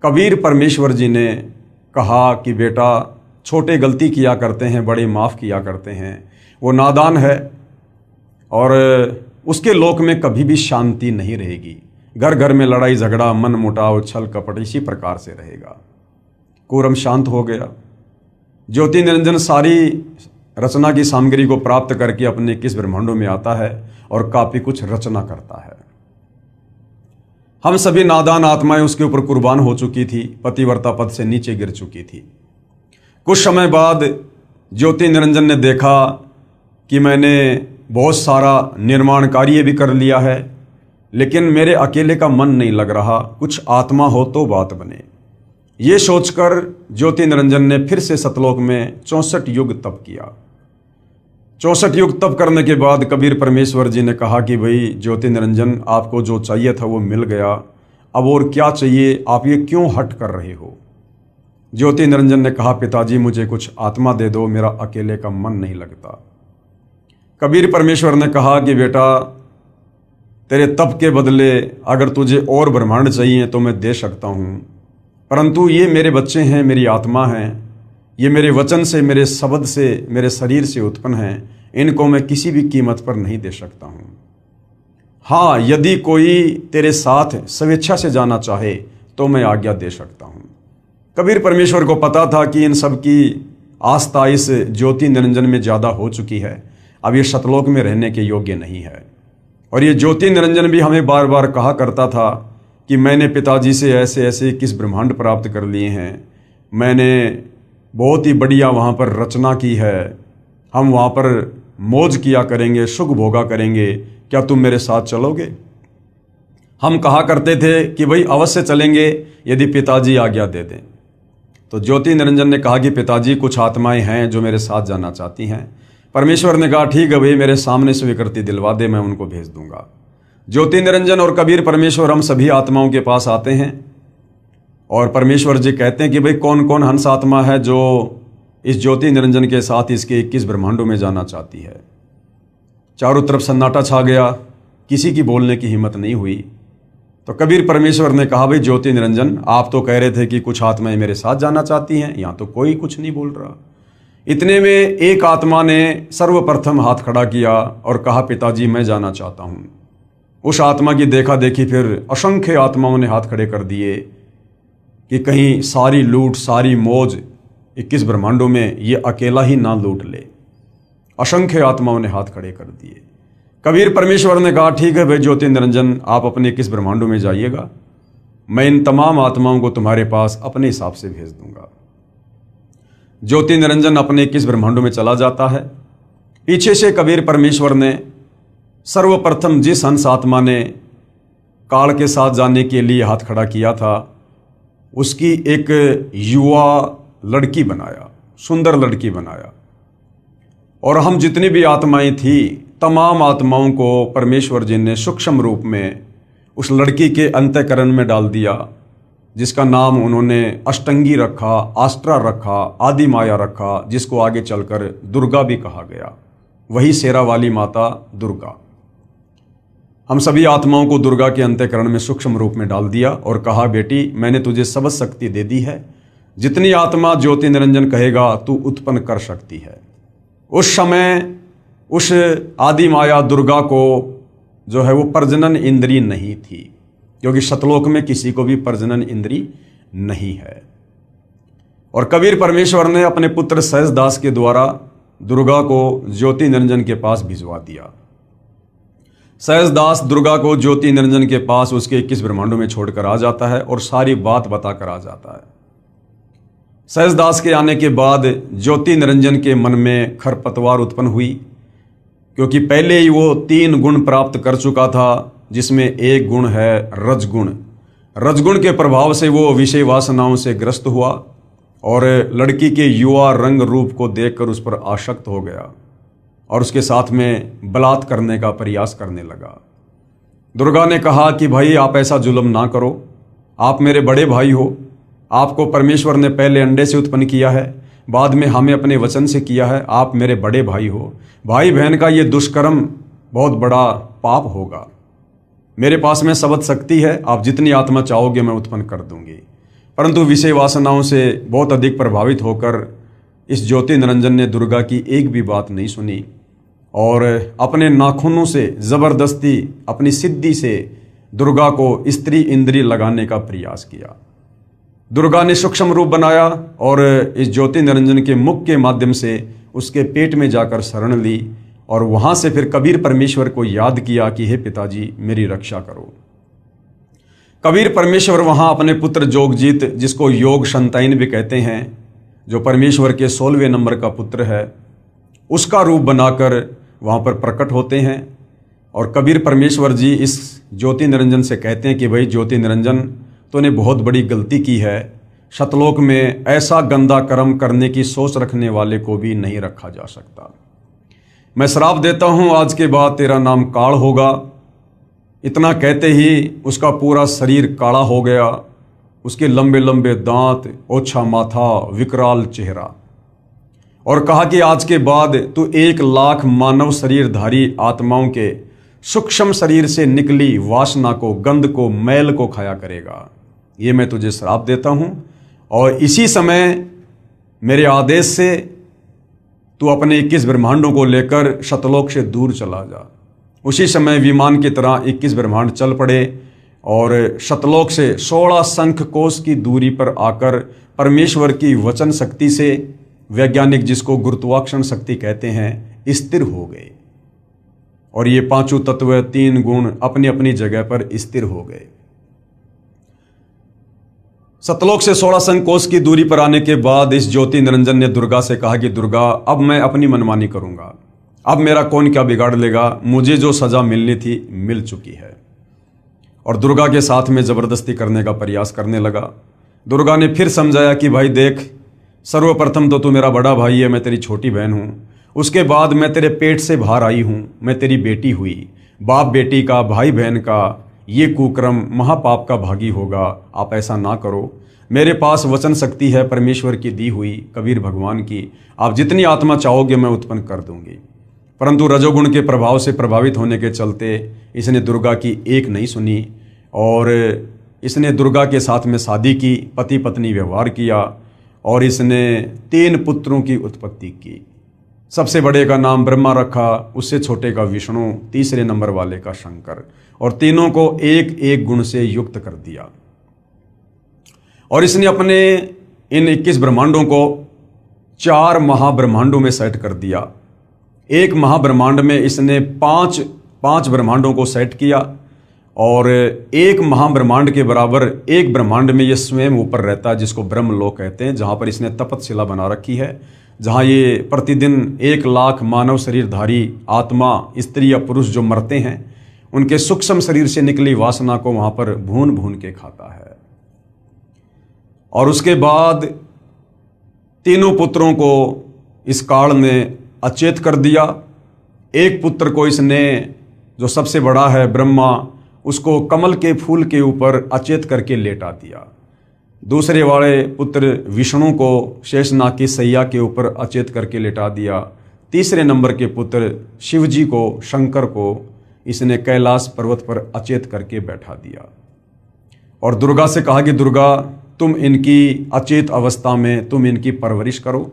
Speaker 1: कबीर परमेश्वर जी ने कहा कि बेटा, छोटे गलती किया करते हैं, बड़े माफ़ किया करते हैं। वो नादान है और उसके लोक में कभी भी शांति नहीं रहेगी। घर घर में लड़ाई झगड़ा, मन मुटाव, छल कपट इसी प्रकार से रहेगा। कूरम शांत हो गया। ज्योति निरंजन सारी रचना की सामग्री को प्राप्त करके अपने 21 ब्रह्मांडों में आता है और काफ़ी कुछ रचना करता है। हम सभी नादान आत्माएं उसके ऊपर कुर्बान हो चुकी थी, पतिव्रता पद से नीचे गिर चुकी थी। कुछ समय बाद ज्योति निरंजन ने देखा कि मैंने बहुत सारा निर्माण कार्य भी कर लिया है, लेकिन मेरे अकेले का मन नहीं लग रहा, कुछ आत्मा हो तो बात बने। ये सोचकर ज्योति निरंजन ने फिर से सतलोक में 64 युग तप किया। 64 युग तप करने के बाद कबीर परमेश्वर जी ने कहा कि भाई ज्योति निरंजन, आपको जो चाहिए था वो मिल गया, अब और क्या चाहिए, आप ये क्यों हट कर रहे हो। ज्योति निरंजन ने कहा पिताजी मुझे कुछ आत्मा दे दो, मेरा अकेले का मन नहीं लगता। कबीर परमेश्वर ने कहा कि बेटा, तेरे तप के बदले अगर तुझे और ब्रह्मांड चाहिए तो मैं दे सकता हूँ, परंतु ये मेरे बच्चे हैं, मेरी आत्मा हैं, ये मेरे वचन से, मेरे शब्द से, मेरे शरीर से उत्पन्न हैं, इनको मैं किसी भी कीमत पर नहीं दे सकता हूँ। हाँ, यदि कोई तेरे साथ स्वेच्छा से जाना चाहे तो मैं आज्ञा दे सकता हूँ। कबीर परमेश्वर को पता था कि इन सब की आस्था इस ज्योति निरंजन में ज़्यादा हो चुकी है, अब ये सतलोक में रहने के योग्य नहीं है। और ये ज्योति निरंजन भी हमें बार बार कहा करता था कि मैंने पिताजी से ऐसे ऐसे 21 ब्रह्मांड प्राप्त कर लिए हैं, मैंने बहुत ही बढ़िया वहाँ पर रचना की है, हम वहाँ पर मौज किया करेंगे, सुख भोगा करेंगे, क्या तुम मेरे साथ चलोगे। हम कहा करते थे कि भाई अवश्य चलेंगे यदि पिताजी आज्ञा दे दें। तो ज्योति निरंजन ने कहा कि पिताजी कुछ आत्माएं हैं जो मेरे साथ जाना चाहती हैं। परमेश्वर ने कहा ठीक है भाई, मेरे सामने स्वीकृति दिलवा दे, मैं उनको भेज दूंगा। ज्योति निरंजन और कबीर परमेश्वर हम सभी आत्माओं के पास आते हैं और परमेश्वर जी कहते हैं कि भाई कौन कौन हंस आत्मा है जो इस ज्योति निरंजन के साथ इसके 21 ब्रह्मांडों में जाना चाहती है। चारों तरफ सन्नाटा छा गया, किसी की बोलने की हिम्मत नहीं हुई। तो कबीर परमेश्वर ने कहा भाई ज्योति निरंजन, आप तो कह रहे थे कि कुछ आत्माएं मेरे साथ जाना चाहती हैं, यहाँ तो कोई कुछ नहीं बोल रहा। इतने में एक आत्मा ने सर्वप्रथम हाथ खड़ा किया और कहा पिताजी मैं जाना चाहता हूँ। उस आत्मा की देखा देखी फिर असंख्य आत्माओं ने हाथ खड़े कर दिए कि कहीं सारी लूट, सारी मौज 21 ब्रह्मांडों में ये अकेला ही ना लूट ले। असंख्य आत्माओं ने हाथ खड़े कर दिए। कबीर परमेश्वर ने कहा ठीक है भाई ज्योति निरंजन, आप अपने 21 ब्रह्मांडों में जाइएगा, मैं इन तमाम आत्माओं को तुम्हारे पास अपने हिसाब से भेज दूंगा। ज्योति निरंजन अपने 21 ब्रह्मांडों में चला जाता है। पीछे से कबीर परमेश्वर ने सर्वप्रथम जिस हंस आत्मा ने काल के साथ जाने के लिए हाथ खड़ा किया था, उसकी एक युवा लड़की बनाया, सुंदर लड़की बनाया। और हम जितनी भी आत्माएं थी, तमाम आत्माओं को परमेश्वर जी ने सूक्ष्म रूप में उस लड़की के अंतःकरण में डाल दिया, जिसका नाम उन्होंने अष्टंगी रखा, आस्ट्रा रखा, आदि माया रखा, जिसको आगे चलकर दुर्गा भी कहा गया। वही शेरा वाली माता दुर्गा। हम सभी आत्माओं को दुर्गा के अंतःकरण में सूक्ष्म रूप में डाल दिया और कहा, बेटी मैंने तुझे सबद शक्ति दे दी है, जितनी आत्मा ज्योति निरंजन कहेगा तू उत्पन्न कर सकती है। उस समय उस आदि माया दुर्गा को जो है वो प्रजनन इंद्री नहीं थी, क्योंकि सतलोक में किसी को भी प्रजनन इंद्री नहीं है। और कबीर परमेश्वर ने अपने पुत्र सहजदास के द्वारा दुर्गा को ज्योति निरंजन के पास भिजवा दिया। सहजदास दुर्गा को ज्योति निरंजन के पास उसके 21 ब्रह्मांडों में छोड़कर आ जाता है और सारी बात बताकर आ जाता है। सहजदास के आने के बाद ज्योति निरंजन के मन में खरपतवार उत्पन्न हुई, क्योंकि पहले ही वो 3 गुण प्राप्त कर चुका था, जिसमें एक गुण है रजगुण। रजगुण के प्रभाव से वो विषय वासनाओं से ग्रस्त हुआ और लड़की के युवा रंग रूप को देखकर उस पर आसक्त हो गया और उसके साथ में बलात् करने का प्रयास करने लगा। दुर्गा ने कहा कि भाई आप ऐसा जुल्म ना करो, आप मेरे बड़े भाई हो, आपको परमेश्वर ने पहले अंडे से उत्पन्न किया है, बाद में हमें अपने वचन से किया है, आप मेरे बड़े भाई हो, भाई बहन का ये दुष्कर्म बहुत बड़ा पाप होगा। मेरे पास में सबद शक्ति है, आप जितनी आत्मा चाहोगे मैं उत्पन्न कर दूंगी। परंतु विषय वासनाओं से बहुत अधिक प्रभावित होकर इस ज्योति निरंजन ने दुर्गा की एक भी बात नहीं सुनी और अपने नाखूनों से जबरदस्ती अपनी सिद्धि से दुर्गा को स्त्री इंद्री लगाने का प्रयास किया। दुर्गा ने सूक्ष्म रूप बनाया और इस ज्योति निरंजन के मुख के माध्यम से उसके पेट में जाकर शरण ली और वहां से फिर कबीर परमेश्वर को याद किया कि हे पिताजी मेरी रक्षा करो। कबीर परमेश्वर वहां अपने पुत्र जोगजीत, जिसको योग संताइन भी कहते हैं, जो परमेश्वर के 16वें नंबर का पुत्र है, उसका रूप बनाकर वहां पर प्रकट होते हैं। और कबीर परमेश्वर जी इस ज्योति निरंजन से कहते हैं कि भाई ज्योति निरंजन, तूने बहुत बड़ी गलती की है, सतलोक में ऐसा गंदा कर्म करने की सोच रखने वाले को भी नहीं रखा जा सकता। मैं श्राप देता हूं आज के बाद तेरा नाम काल होगा। इतना कहते ही उसका पूरा शरीर काला हो गया, उसके लंबे लंबे दांत, ओछा माथा, विकराल चेहरा, और कहा कि आज के बाद तू 1 लाख मानव शरीरधारी आत्माओं के सूक्ष्म शरीर से निकली वासना को, गंध को, मैल को खाया करेगा। ये मैं तुझे श्राप देता हूं और इसी समय मेरे आदेश से तू अपने 21 ब्रह्मांडों को लेकर सतलोक से दूर चला जा। उसी समय विमान की तरह 21 ब्रह्मांड चल पड़े और सतलोक से 16 शंख कोश की दूरी पर आकर परमेश्वर की वचन शक्ति से, वैज्ञानिक जिसको गुरुत्वाकर्षण शक्ति कहते हैं, स्थिर हो गए और ये 5 तत्व, 3 गुण अपनी अपनी जगह पर स्थिर हो गए। सतलोक से 16 शंख कोश की दूरी पर आने के बाद इस ज्योति निरंजन ने दुर्गा से कहा कि दुर्गा, अब मैं अपनी मनमानी करूंगा, अब मेरा कौन क्या बिगाड़ लेगा, मुझे जो सजा मिलनी थी मिल चुकी है। और दुर्गा के साथ में जबरदस्ती करने का प्रयास करने लगा। दुर्गा ने फिर समझाया कि भाई देख, सर्वप्रथम तो तू मेरा बड़ा भाई है, मैं तेरी छोटी बहन हूं, उसके बाद मैं तेरे पेट से बाहर आई हूं, मैं तेरी बेटी हुई, बाप बेटी का, भाई बहन का ये कुक्रम महापाप का भागी होगा, आप ऐसा ना करो। मेरे पास वचन शक्ति है परमेश्वर की दी हुई, कबीर भगवान की, आप जितनी आत्मा चाहोगे मैं उत्पन्न कर दूंगी। परंतु रजोगुण के प्रभाव से प्रभावित होने के चलते इसने दुर्गा की एक नहीं सुनी और इसने दुर्गा के साथ में शादी की, पति पत्नी व्यवहार किया और इसने 3 पुत्रों की उत्पत्ति की। सबसे बड़े का नाम ब्रह्मा रखा, उससे छोटे का विष्णु, तीसरे नंबर वाले का शंकर, और तीनों को एक एक गुण से युक्त कर दिया। और इसने अपने इन 21 ब्रह्मांडों को 4 महाब्रह्मांडों में सेट कर दिया। एक महाब्रह्मांड में इसने 5 ब्रह्मांडों को सेट किया और एक महाब्रह्मांड के बराबर एक ब्रह्मांड में ये स्वयं ऊपर रहता है, जिसको ब्रह्मलोक कहते हैं, जहाँ पर इसने तपतशिला बना रखी है, जहाँ ये प्रतिदिन 1 लाख मानव शरीरधारी आत्मा, स्त्री या पुरुष जो मरते हैं, उनके सूक्ष्म शरीर से निकली वासना को वहाँ पर भून भून के खाता है। और उसके बाद तीनों पुत्रों को इस काल ने अचेत कर दिया। एक पुत्र को इसने, जो सबसे बड़ा है ब्रह्मा, उसको कमल के फूल के ऊपर अचेत करके लेटा दिया। दूसरे वाले पुत्र विष्णु को शेषनाग की सैया के ऊपर अचेत करके लेटा दिया। तीसरे नंबर के पुत्र शिवजी को, शंकर को इसने कैलाश पर्वत पर अचेत करके बैठा दिया और दुर्गा से कहा कि दुर्गा, तुम इनकी अचेत अवस्था में तुम इनकी परवरिश करो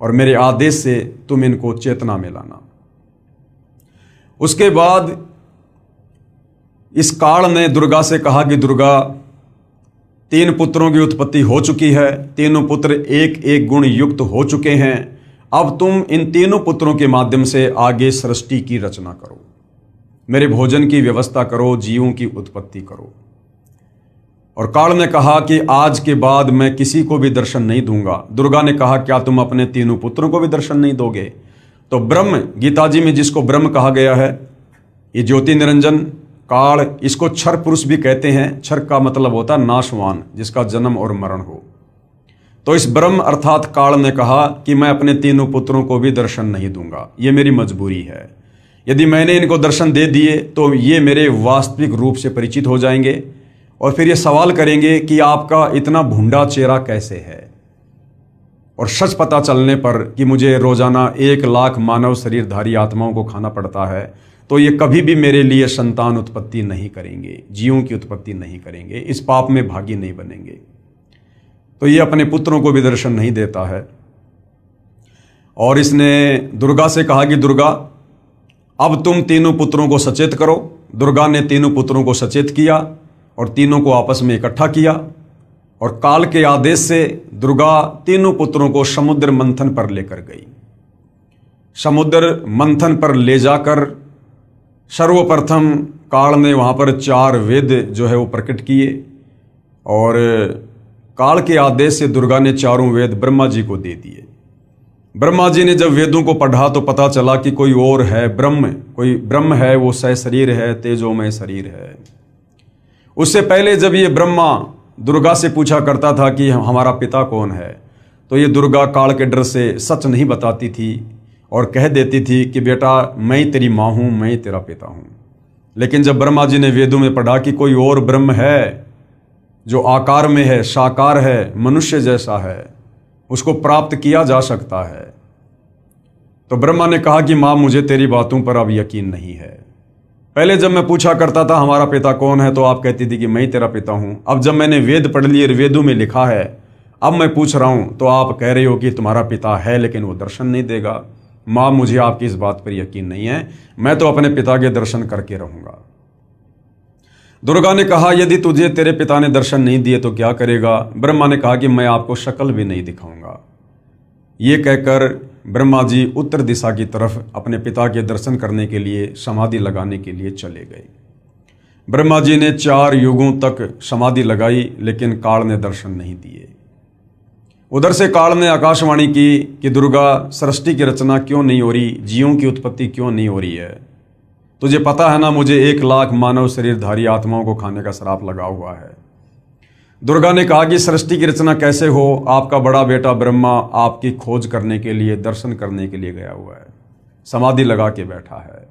Speaker 1: और मेरे आदेश से तुम इनको चेतना में लाना। उसके बाद इस काल ने दुर्गा से कहा कि दुर्गा, 3 पुत्रों की उत्पत्ति हो चुकी है, तीनों पुत्र एक एक गुण युक्त हो चुके हैं। अब तुम इन तीनों पुत्रों के माध्यम से आगे सृष्टि की रचना करो, मेरे भोजन की व्यवस्था करो, जीवों की उत्पत्ति करो। और काल ने कहा कि आज के बाद मैं किसी को भी दर्शन नहीं दूंगा। दुर्गा ने कहा, क्या तुम अपने तीनों पुत्रों को भी दर्शन नहीं दोगे? तो ब्रह्म, गीता जी में जिसको ब्रह्म कहा गया है, ये ज्योति निरंजन काल, इसको क्षर पुरुष भी कहते हैं। क्षर का मतलब होता है नाशवान, जिसका जन्म और मरण हो। तो इस ब्रह्म अर्थात काल ने कहा कि मैं अपने तीनों पुत्रों को भी दर्शन नहीं दूंगा, ये मेरी मजबूरी है। यदि मैंने इनको दर्शन दे दिए तो ये मेरे वास्तविक रूप से परिचित हो जाएंगे और फिर ये सवाल करेंगे कि आपका इतना भूंडा चेहरा कैसे है। और सच पता चलने पर कि मुझे रोजाना 1 लाख मानव शरीरधारी आत्माओं को खाना पड़ता है, तो ये कभी भी मेरे लिए संतान उत्पत्ति नहीं करेंगे, जीवों की उत्पत्ति नहीं करेंगे, इस पाप में भागी नहीं बनेंगे। तो ये अपने पुत्रों को भी दर्शन नहीं देता है। और इसने दुर्गा से कहा कि दुर्गा, अब तुम तीनों पुत्रों को सचेत करो। दुर्गा ने तीनों पुत्रों को सचेत किया और तीनों को आपस में इकट्ठा किया और काल के आदेश से दुर्गा तीनों पुत्रों को समुद्र मंथन पर लेकर गई। समुद्र मंथन पर ले जाकर सर्वप्रथम काल ने वहां पर 4 वेद जो है वो प्रकट किए और काल के आदेश से दुर्गा ने 4 वेद ब्रह्मा जी को दे दिए। ब्रह्मा जी ने जब वेदों को पढ़ा तो पता चला कि कोई और है ब्रह्म, कोई ब्रह्म है, वो सहशरीर है, तेजोमय शरीर है। उससे पहले जब ये ब्रह्मा दुर्गा से पूछा करता था कि हमारा पिता कौन है, तो ये दुर्गा काल के डर से सच नहीं बताती थी और कह देती थी कि बेटा मैं ही तेरी माँ हूँ, मैं ही तेरा पिता हूँ। लेकिन जब ब्रह्मा जी ने वेदों में पढ़ा कि कोई और ब्रह्म है जो आकार में है, साकार है, मनुष्य जैसा है, उसको प्राप्त किया जा सकता है, तो ब्रह्मा ने कहा कि माँ मुझे तेरी बातों पर अब यकीन नहीं है। पहले जब मैं पूछा करता था हमारा पिता कौन है, तो आप कहती थी कि मैं ही तेरा पिता हूँ। अब जब मैंने वेद पढ़ लिए, वेदों में लिखा है, अब मैं पूछ रहा हूँ तो आप कह रही हो कि तुम्हारा पिता है लेकिन वो दर्शन नहीं देगा। माँ मुझे आपकी इस बात पर यकीन नहीं है, मैं तो अपने पिता के दर्शन करके रहूंगा। दुर्गा ने कहा यदि तुझे तेरे पिता ने दर्शन नहीं दिए तो क्या करेगा? ब्रह्मा ने कहा कि मैं आपको शक्ल भी नहीं दिखाऊंगा। ये कहकर ब्रह्मा जी उत्तर दिशा की तरफ अपने पिता के दर्शन करने के लिए समाधि लगाने के लिए चले गए। ब्रह्मा जी ने 4 युगों तक समाधि लगाई लेकिन काल ने दर्शन नहीं दिए। उधर से काल ने आकाशवाणी की कि दुर्गा, सृष्टि की रचना क्यों नहीं हो रही, जीवों की उत्पत्ति क्यों नहीं हो रही है? तुझे पता है ना मुझे 1 लाख मानव शरीरधारी आत्माओं को खाने का श्राप लगा हुआ है। दुर्गा ने कहा कि सृष्टि की रचना कैसे हो? आपका बड़ा बेटा ब्रह्मा आपकी खोज करने के लिए, दर्शन करने के लिए गया हुआ है, समाधि लगा के बैठा है।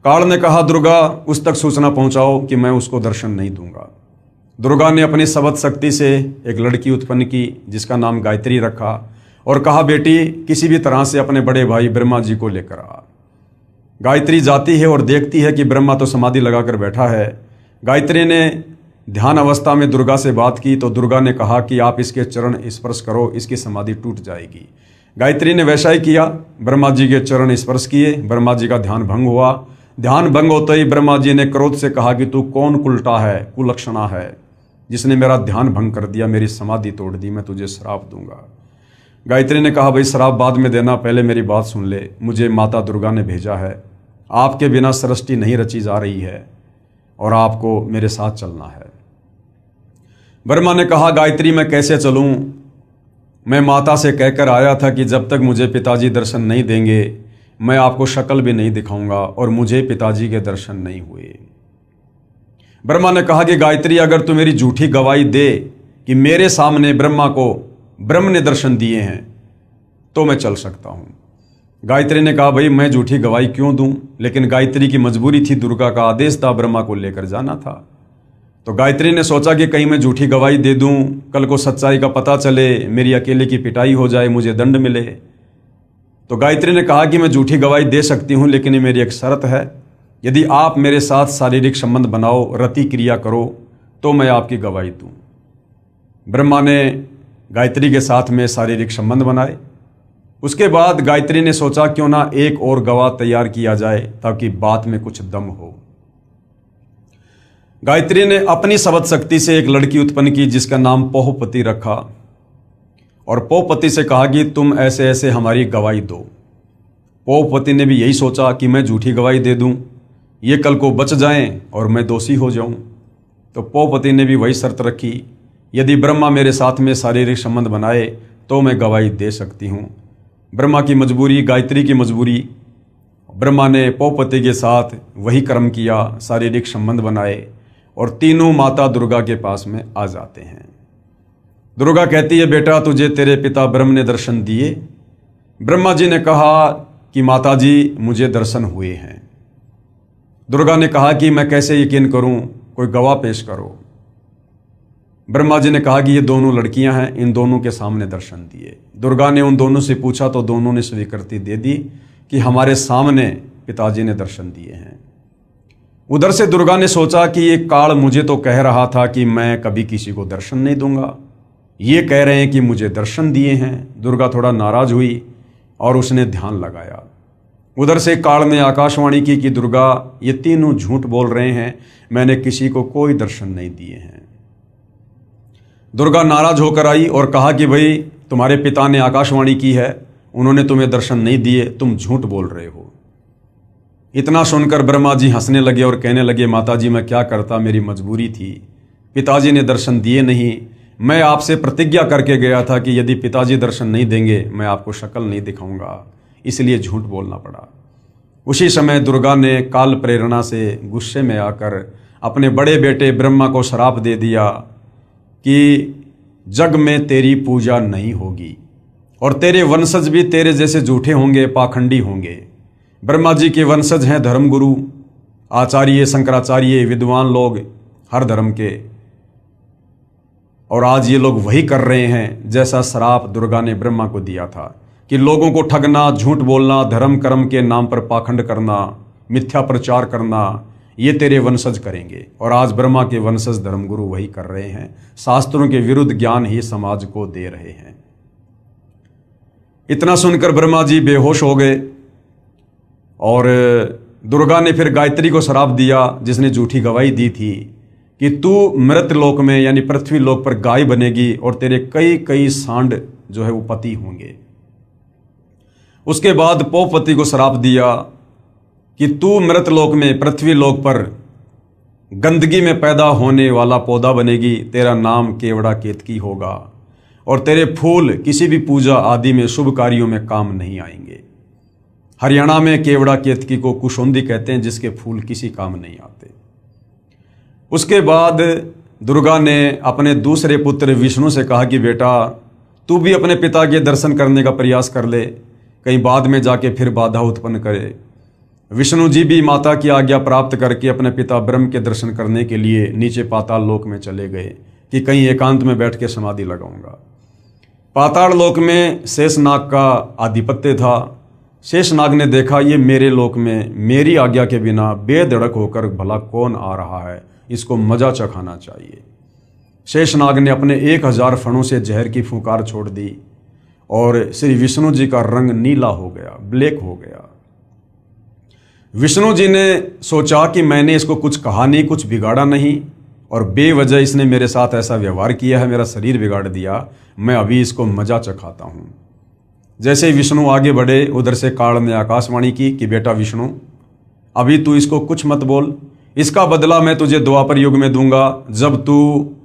Speaker 1: काल ने कहा दुर्गा उस तक सूचना पहुंचाओ कि मैं उसको दर्शन नहीं दूंगा। दुर्गा ने अपनी सबद शक्ति से एक लड़की उत्पन्न की जिसका नाम गायत्री रखा और कहा बेटी किसी भी तरह से अपने बड़े भाई ब्रह्मा जी को लेकर आ। गायत्री जाती है और देखती है कि ब्रह्मा तो समाधि लगाकर बैठा है। गायत्री ने ध्यान अवस्था में दुर्गा से बात की तो दुर्गा ने कहा कि आप इसके चरण स्पर्श करो, इसकी समाधि टूट जाएगी। गायत्री ने वैसा ही किया, ब्रह्मा जी के चरण स्पर्श किए, ब्रह्मा जी का ध्यान भंग हुआ। ध्यान भंग होते ही ब्रह्मा जी ने क्रोध से कहा कि तू कौन कुलटा है, कुलक्षणा है, जिसने मेरा ध्यान भंग कर दिया, मेरी समाधि तोड़ दी, मैं तुझे श्राप दूंगा। गायत्री ने कहा भाई श्राप बाद में देना, पहले मेरी बात सुन ले, मुझे माता दुर्गा ने भेजा है, आपके बिना सृष्टि नहीं रची जा रही है और आपको मेरे साथ चलना है। ब्रह्मा ने कहा गायत्री मैं कैसे चलूं? मैं माता से कहकर आया था कि जब तक मुझे पिताजी दर्शन नहीं देंगे मैं आपको शक्ल भी नहीं दिखाऊंगा और मुझे पिताजी के दर्शन नहीं हुए। ब्रह्मा ने कहा कि गायत्री अगर तू मेरी झूठी गवाही दे कि मेरे सामने ब्रह्मा को ब्रह्म ने दर्शन दिए हैं तो मैं चल सकता हूं। गायत्री ने कहा भाई मैं झूठी गवाही क्यों दूं? लेकिन गायत्री की मजबूरी थी, दुर्गा का आदेश था, ब्रह्मा को लेकर जाना था। तो गायत्री ने सोचा कि कहीं मैं झूठी गवाही दे दूं, कल को सच्चाई का पता चले, मेरी अकेले की पिटाई हो जाए, मुझे दंड मिले। तो गायत्री ने कहा कि मैं झूठी गवाही दे सकती हूँ, लेकिन ये मेरी एक शर्त है, यदि आप मेरे साथ शारीरिक संबंध बनाओ, रति क्रिया करो, तो मैं आपकी गवाही दूँ। ब्रह्मा ने गायत्री के साथ में शारीरिक संबंध बनाए। उसके बाद गायत्री ने सोचा क्यों ना एक और गवाह तैयार किया जाए ताकि बात में कुछ दम हो। गायत्री ने अपनी शब्द शक्ति से एक लड़की उत्पन्न की जिसका नाम पोहपति रखा और पोहपति से कहा कि तुम ऐसे ऐसे हमारी गवाही दो। पोहपति ने भी यही सोचा कि मैं झूठी गवाही दे दूं, ये कल को बच जाएं और मैं दोषी हो जाऊं। तो पोहपति ने भी वही शर्त रखी, यदि ब्रह्मा मेरे साथ में शारीरिक संबंध बनाए तो मैं गवाही दे सकती हूँ। ब्रह्मा की मजबूरी, गायत्री की मजबूरी, ब्रह्मा ने पोहपति के साथ वही कर्म किया, शारीरिक संबंध बनाए और तीनों माता दुर्गा के पास में आ जाते हैं। दुर्गा कहती है, बेटा तुझे तेरे पिता ब्रह्म ने दर्शन दिए। ब्रह्मा जी ने कहा कि माता जी मुझे दर्शन हुए हैं। दुर्गा ने कहा कि मैं कैसे यकीन करूं, कोई गवाह पेश करो। ब्रह्मा जी ने कहा कि ये दोनों लड़कियां हैं, इन दोनों के सामने दर्शन दिए। दुर्गा ने उन दोनों से पूछा तो दोनों ने स्वीकृति दे दी कि हमारे सामने पिताजी ने दर्शन दिए हैं। उधर से दुर्गा ने सोचा कि ये काल मुझे तो कह रहा था कि मैं कभी किसी को दर्शन नहीं दूंगा, ये कह रहे हैं कि मुझे दर्शन दिए हैं। दुर्गा थोड़ा नाराज हुई और उसने ध्यान लगाया। उधर से काल ने आकाशवाणी की कि दुर्गा ये तीनों झूठ बोल रहे हैं, मैंने किसी को कोई दर्शन नहीं दिए हैं। दुर्गा नाराज होकर आई और कहा कि भाई तुम्हारे पिता ने आकाशवाणी की है, उन्होंने तुम्हें दर्शन नहीं दिए, तुम झूठ बोल रहे हो। इतना सुनकर ब्रह्मा जी हंसने लगे और कहने लगे, माता जी मैं क्या करता, मेरी मजबूरी थी, पिताजी ने दर्शन दिए नहीं। मैं आपसे प्रतिज्ञा करके गया था कि यदि पिताजी दर्शन नहीं देंगे मैं आपको शक्ल नहीं दिखाऊंगा, इसलिए झूठ बोलना पड़ा। उसी समय दुर्गा ने काल प्रेरणा से गुस्से में आकर अपने बड़े बेटे ब्रह्मा को श्राप दे दिया कि जग में तेरी पूजा नहीं होगी और तेरे वंशज भी तेरे जैसे झूठे होंगे, पाखंडी होंगे। ब्रह्मा जी के वंशज हैं धर्मगुरु, आचार्य, शंकराचार्य, विद्वान लोग हर धर्म के, और आज ये लोग वही कर रहे हैं जैसा श्राप दुर्गा ने ब्रह्मा को दिया था कि लोगों को ठगना, झूठ बोलना, धर्म कर्म के नाम पर पाखंड करना, मिथ्या प्रचार करना, ये तेरे वंशज करेंगे। और आज ब्रह्मा के वंशज धर्मगुरु वही कर रहे हैं, शास्त्रों के विरुद्ध ज्ञान ही समाज को दे रहे हैं। इतना सुनकर ब्रह्मा जी बेहोश हो गए और दुर्गा ने फिर गायत्री को श्राप दिया जिसने झूठी गवाही दी थी कि तू मृत लोक में यानी पृथ्वी लोक पर गाय बनेगी और तेरे कई कई सांड जो है वो पति होंगे। उसके बाद पोहपति को श्राप दिया कि तू मृत लोक में पृथ्वी लोक पर गंदगी में पैदा होने वाला पौधा बनेगी, तेरा नाम केवड़ा केतकी होगा और तेरे फूल किसी भी पूजा आदि में शुभ कार्यों में काम नहीं आएंगे। हरियाणा में केवड़ा केतकी को कुशोंदी कहते हैं, जिसके फूल किसी काम नहीं आते। उसके बाद दुर्गा ने अपने दूसरे पुत्र विष्णु से कहा कि बेटा तू भी अपने पिता के दर्शन करने का प्रयास कर ले, कहीं बाद में जाके फिर बाधा उत्पन्न करे। विष्णु जी भी माता की आज्ञा प्राप्त करके अपने पिता ब्रह्म के दर्शन करने के लिए नीचे पाताल लोक में चले गए कि कहीं एकांत में बैठ के समाधि लगाऊंगा। पाताल लोक में शेषनाग का आधिपत्य था। शेषनाग ने देखा ये मेरे लोक में मेरी आज्ञा के बिना बेधड़क होकर भला कौन आ रहा है, इसको मजा चखाना चाहिए। शेषनाग ने अपने 1000 फणों से जहर की फुंकार छोड़ दी और श्री विष्णु जी का रंग नीला हो गया, ब्लैक हो गया। विष्णु जी ने सोचा कि मैंने इसको कुछ कहा नहीं, कुछ बिगाड़ा नहीं और बेवजह इसने मेरे साथ ऐसा व्यवहार किया है, मेरा शरीर बिगाड़ दिया, मैं अभी इसको मजा चखाता हूँ। जैसे ही विष्णु आगे बढ़े उधर से काल ने आकाशवाणी की कि बेटा विष्णु अभी तू इसको कुछ मत बोल, इसका बदला मैं तुझे द्वापर युग में दूंगा, जब तू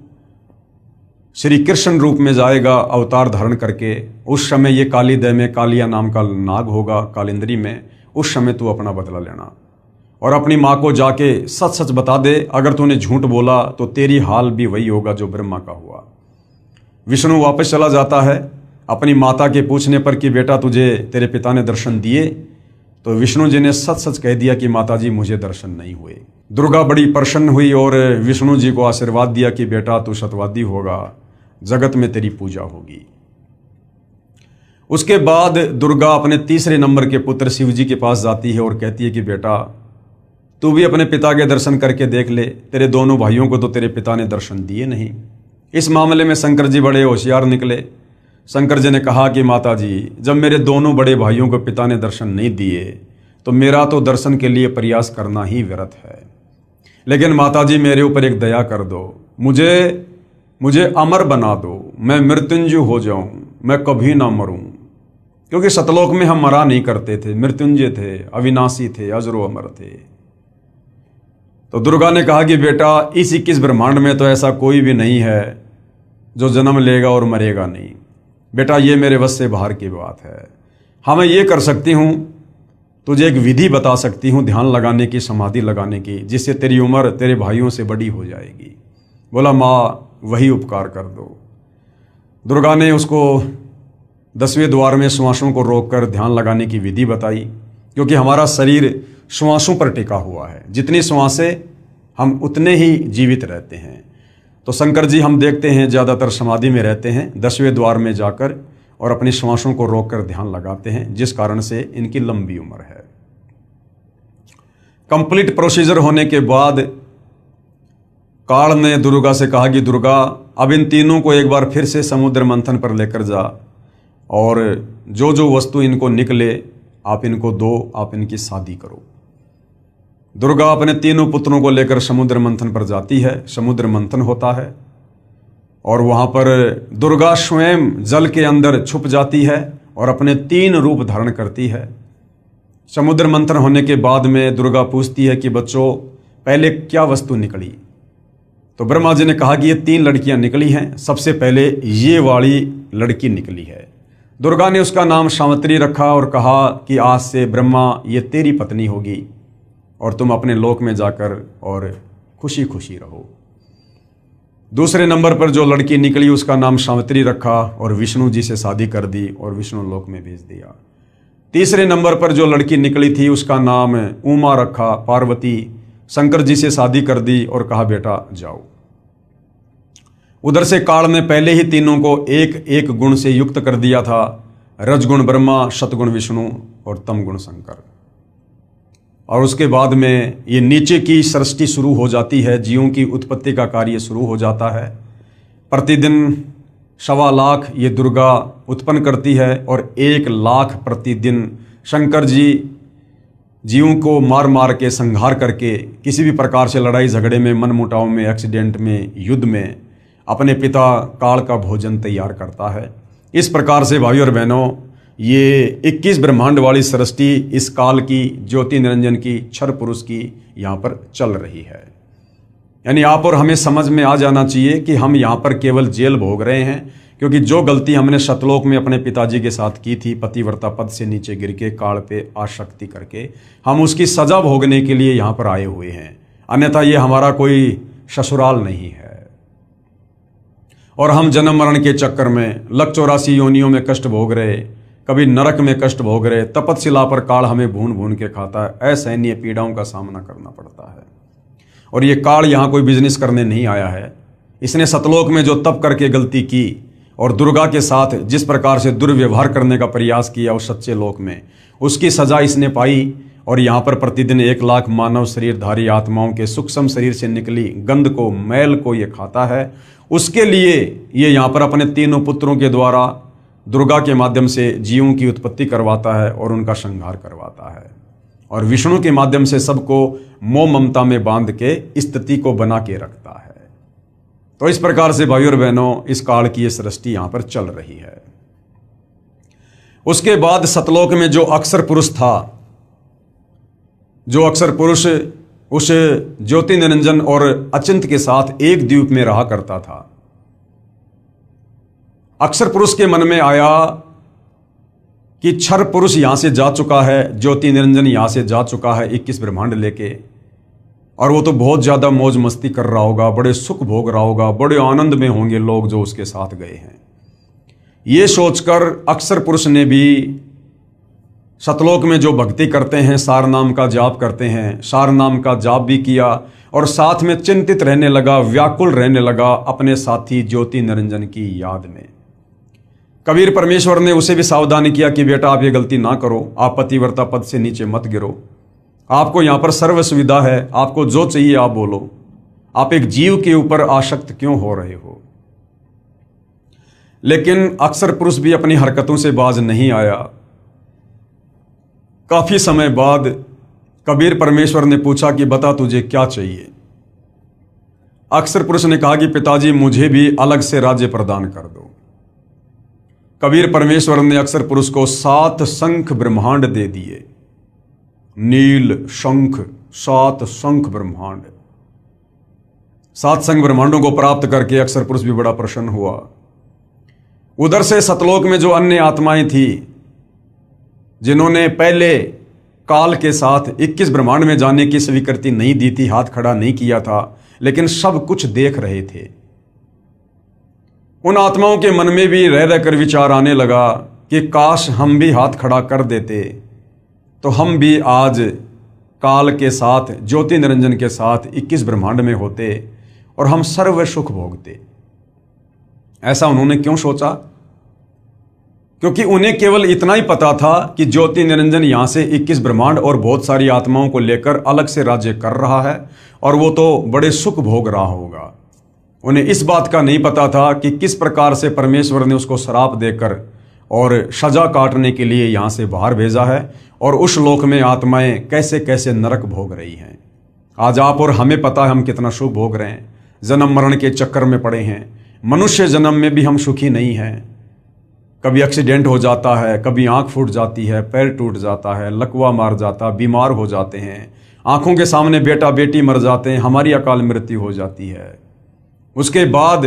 Speaker 1: श्री कृष्ण रूप में जाएगा अवतार धारण करके। उस समय ये कालीदय में कालिया नाम का नाग होगा कालिंद्री में, उस समय तू अपना बदला लेना और अपनी माँ को जाके सच सच बता दे, अगर तूने झूठ बोला तो तेरी हाल भी वही होगा जो ब्रह्मा का हुआ। विष्णु वापस चला जाता है। अपनी माता के पूछने पर कि बेटा तुझे तेरे पिता ने दर्शन दिए, तो विष्णु जी ने सच सच कह दिया कि माता जी मुझे दर्शन नहीं हुए। दुर्गा बड़ी प्रसन्न हुई और विष्णु जी को आशीर्वाद दिया कि बेटा तू सत्यवादी होगा, जगत में तेरी पूजा होगी। उसके बाद दुर्गा अपने तीसरे नंबर के पुत्र शिव जी के पास जाती है और कहती है कि बेटा तू भी अपने पिता के दर्शन करके देख ले, तेरे दोनों भाइयों को तो तेरे पिता ने दर्शन दिए नहीं। इस मामले में शंकर जी बड़े होशियार निकले। शंकर जी ने कहा कि माता जी, जब मेरे दोनों बड़े भाइयों को पिता ने दर्शन नहीं दिए तो मेरा तो दर्शन के लिए प्रयास करना ही व्यर्थ है। लेकिन माता जी मेरे ऊपर एक दया कर दो, मुझे अमर बना दो, मैं मृत्युंजय हो जाऊं, मैं कभी ना मरूं। क्योंकि सतलोक में हम मरा नहीं करते थे, मृत्युंजय थे, अविनाशी थे, अजरो अमर थे। तो दुर्गा ने कहा कि बेटा इस 21 ब्रह्मांड में तो ऐसा कोई भी नहीं है जो जन्म लेगा और मरेगा नहीं। बेटा ये मेरे वश से बाहर की बात है। हाँ मैं ये कर सकती हूँ, तुझे एक विधि बता सकती हूँ ध्यान लगाने की, समाधि लगाने की, जिससे तेरी उम्र तेरे भाइयों से बड़ी हो जाएगी। बोला माँ वही उपकार कर दो। दुर्गा ने उसको 10वें द्वार में श्वासों को रोककर ध्यान लगाने की विधि बताई, क्योंकि हमारा शरीर श्वासों पर टिका हुआ है। जितनी श्वासें हम उतने ही जीवित रहते हैं। तो शंकर जी हम देखते हैं ज़्यादातर समाधि में रहते हैं, 10वें द्वार में जाकर और अपनी श्वासों को रोककर ध्यान लगाते हैं, जिस कारण से इनकी लंबी उम्र है। कंप्लीट प्रोसीजर होने के बाद काल ने दुर्गा से कहा कि दुर्गा अब इन तीनों को एक बार फिर से समुद्र मंथन पर लेकर जा और जो जो वस्तु इनको निकले आप इनको दो, आप इनकी शादी करो। दुर्गा अपने तीनों पुत्रों को लेकर समुद्र मंथन पर जाती है। समुद्र मंथन होता है और वहाँ पर दुर्गा स्वयं जल के अंदर छुप जाती है और अपने 3 रूप धारण करती है। समुद्र मंथन होने के बाद में दुर्गा पूछती है कि बच्चों पहले क्या वस्तु निकली। तो ब्रह्मा जी ने कहा कि ये 3 लड़कियां निकली हैं। सबसे पहले ये वाली लड़की निकली है। दुर्गा ने उसका नाम सावित्री रखा और कहा कि आज से ब्रह्मा ये तेरी पत्नी होगी और तुम अपने लोक में जाकर और खुशी खुशी रहो। दूसरे नंबर पर जो लड़की निकली उसका नाम सावित्री रखा और विष्णु जी से शादी कर दी और विष्णु लोक में भेज दिया। तीसरे नंबर पर जो लड़की निकली थी उसका नाम उमा रखा, पार्वती शंकर जी से शादी कर दी और कहा बेटा जाओ। उधर से काल ने पहले ही तीनों को एक एक गुण से युक्त कर दिया था, रजगुण ब्रह्मा, शतगुण विष्णु और तमगुण शंकर। और उसके बाद में ये नीचे की सृष्टि शुरू हो जाती है, जीवों की उत्पत्ति का कार्य शुरू हो जाता है। प्रतिदिन 1.25 लाख ये दुर्गा उत्पन्न करती है और 1 लाख प्रतिदिन शंकर जी जीवों को मार मार के संहार करके किसी भी प्रकार से लड़ाई झगड़े में, मनमुटाव में, एक्सीडेंट में, युद्ध में अपने पिता काल का भोजन तैयार करता है। इस प्रकार से भाइयों और बहनों ये 21 ब्रह्मांड वाली सृष्टि इस काल की, ज्योति निरंजन की, क्षर पुरुष की यहाँ पर चल रही है। यानी आप और हमें समझ में आ जाना चाहिए कि हम यहाँ पर केवल जेल भोग रहे हैं, क्योंकि जो गलती हमने सतलोक में अपने पिताजी के साथ की थी, पतिव्रता पद से नीचे गिर के काल पे आसक्ति करके, हम उसकी सजा भोगने के लिए यहाँ पर आए हुए हैं। अन्यथा ये हमारा कोई ससुराल नहीं है। और हम जन्म मरण के चक्कर में 184 योनियों में कष्ट भोग रहे, कभी नरक में कष्ट भोग रहे, तपतशिला पर काल हमें भून भून के खाता है। असहनीय पीड़ाओं का सामना करना पड़ता है। और ये काल यहाँ कोई बिजनेस करने नहीं आया है। इसने सतलोक में जो तप करके गलती की और दुर्गा के साथ जिस प्रकार से दुर्व्यवहार करने का प्रयास किया उस सच्चे लोक में, उसकी सजा इसने पाई। और यहाँ पर प्रतिदिन 1 लाख मानव शरीरधारी आत्माओं के सूक्ष्म शरीर से निकली गंध को, मैल को ये खाता है। उसके लिए ये यहाँ पर अपने तीनों पुत्रों के द्वारा दुर्गा के माध्यम से जीवों की उत्पत्ति करवाता है और उनका संहार करवाता है। और विष्णु के माध्यम से सबको मोह ममता में बांध के स्थिति को बना के रखता है। तो इस प्रकार से भाइयों और बहनों इस काल की ये सृष्टि यहाँ पर चल रही है। उसके बाद सतलोक में जो अक्षर पुरुष था, जो अक्षर पुरुष उस ज्योति निरंजन और अचिंत के साथ एक द्वीप में रहा करता था, अक्षर पुरुष के मन में आया कि क्षर पुरुष यहां से जा चुका है, ज्योति निरंजन यहां से जा चुका है 21 ब्रह्मांड लेके, और वो तो बहुत ज्यादा मौज मस्ती कर रहा होगा, बड़े सुख भोग रहा होगा, बड़े आनंद में होंगे लोग जो उसके साथ गए हैं। ये सोचकर अक्षर पुरुष ने भी सतलोक में जो भक्ति करते हैं, सार नाम का जाप करते हैं, सार नाम का जाप भी किया और साथ में चिंतित रहने लगा, व्याकुल रहने लगा अपने साथी ज्योति निरंजन की याद में। कबीर परमेश्वर ने उसे भी सावधान किया कि बेटा आप ये गलती ना करो, आप पतिव्रता पद से नीचे मत गिरो, आपको यहां पर सर्व सुविधा है, आपको जो चाहिए आप बोलो, आप एक जीव के ऊपर आसक्त क्यों हो रहे हो। लेकिन अक्सर पुरुष भी अपनी हरकतों से बाज नहीं आया। काफी समय बाद कबीर परमेश्वर ने पूछा कि बता तुझे क्या चाहिए। अक्सर पुरुष ने कहा कि पिताजी मुझे भी अलग से राज्य प्रदान कर दो। कबीर परमेश्वर ने अक्सर पुरुष को 7 शंख ब्रह्मांड दे दिए। नील शंख, 7 शंख ब्रह्मांड, 7 शंख ब्रह्मांडों को प्राप्त करके अक्सर पुरुष भी बड़ा प्रसन्न हुआ। उधर से सतलोक में जो अन्य आत्माएं थी जिन्होंने पहले काल के साथ 21 ब्रह्मांड में जाने की स्वीकृति नहीं दी थी, हाथ खड़ा नहीं किया था, लेकिन सब कुछ देख रहे थे, उन आत्माओं के मन में भी रह रहकर विचार आने लगा कि काश हम भी हाथ खड़ा कर देते तो हम भी आज काल के साथ, ज्योति निरंजन के साथ 21 ब्रह्मांड में होते और हम सर्व सुख भोगते। ऐसा उन्होंने क्यों सोचा? क्योंकि उन्हें केवल इतना ही पता था कि ज्योति निरंजन यहां से 21 ब्रह्मांड और बहुत सारी आत्माओं को लेकर अलग से राज्य कर रहा है और वो तो बड़े सुख भोग रहा होगा। उन्हें इस बात का नहीं पता था कि किस प्रकार से परमेश्वर ने उसको श्राप देकर और सजा काटने के लिए यहां से बाहर भेजा है और उस लोक में आत्माएं कैसे कैसे नरक भोग रही हैं। आज आप और हमें पता है हम कितना सुख भोग रहे हैं, जन्म मरण के चक्कर में पड़े हैं। मनुष्य जन्म में भी हम सुखी नहीं हैं। कभी एक्सीडेंट हो जाता है, कभी आंख फूट जाती है, पैर टूट जाता है, लकवा मार जाता, बीमार हो जाते हैं, आंखों के सामने बेटा बेटी मर जाते हैं, हमारी अकाल मृत्यु हो जाती है। उसके बाद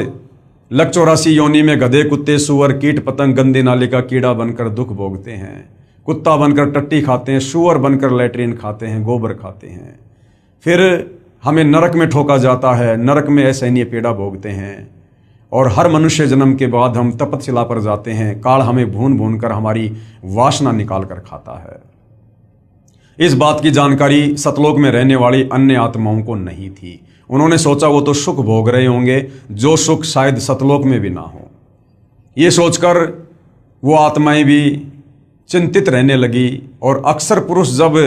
Speaker 1: लक 84 योनि में गधे, कुत्ते, सुअर, कीट पतंग, गंदे नाले का कीड़ा बनकर दुख भोगते हैं। कुत्ता बनकर टट्टी खाते हैं, सुअर बनकर लैट्रिन खाते हैं, गोबर खाते हैं। फिर हमें नरक में ठोका जाता है, नरक में असहनीय पीड़ा भोगते हैं और हर मनुष्य जन्म के बाद हम तपतशिला पर जाते हैं। काल हमें भून भून कर हमारी वासना निकाल कर खाता है। इस बात की जानकारी सतलोक में रहने वाली अन्य आत्माओं को नहीं थी। उन्होंने सोचा वो तो सुख भोग रहे होंगे, जो सुख शायद सतलोक में भी ना हो। ये सोचकर वो आत्माएं भी चिंतित रहने लगी और अक्सर पुरुष जब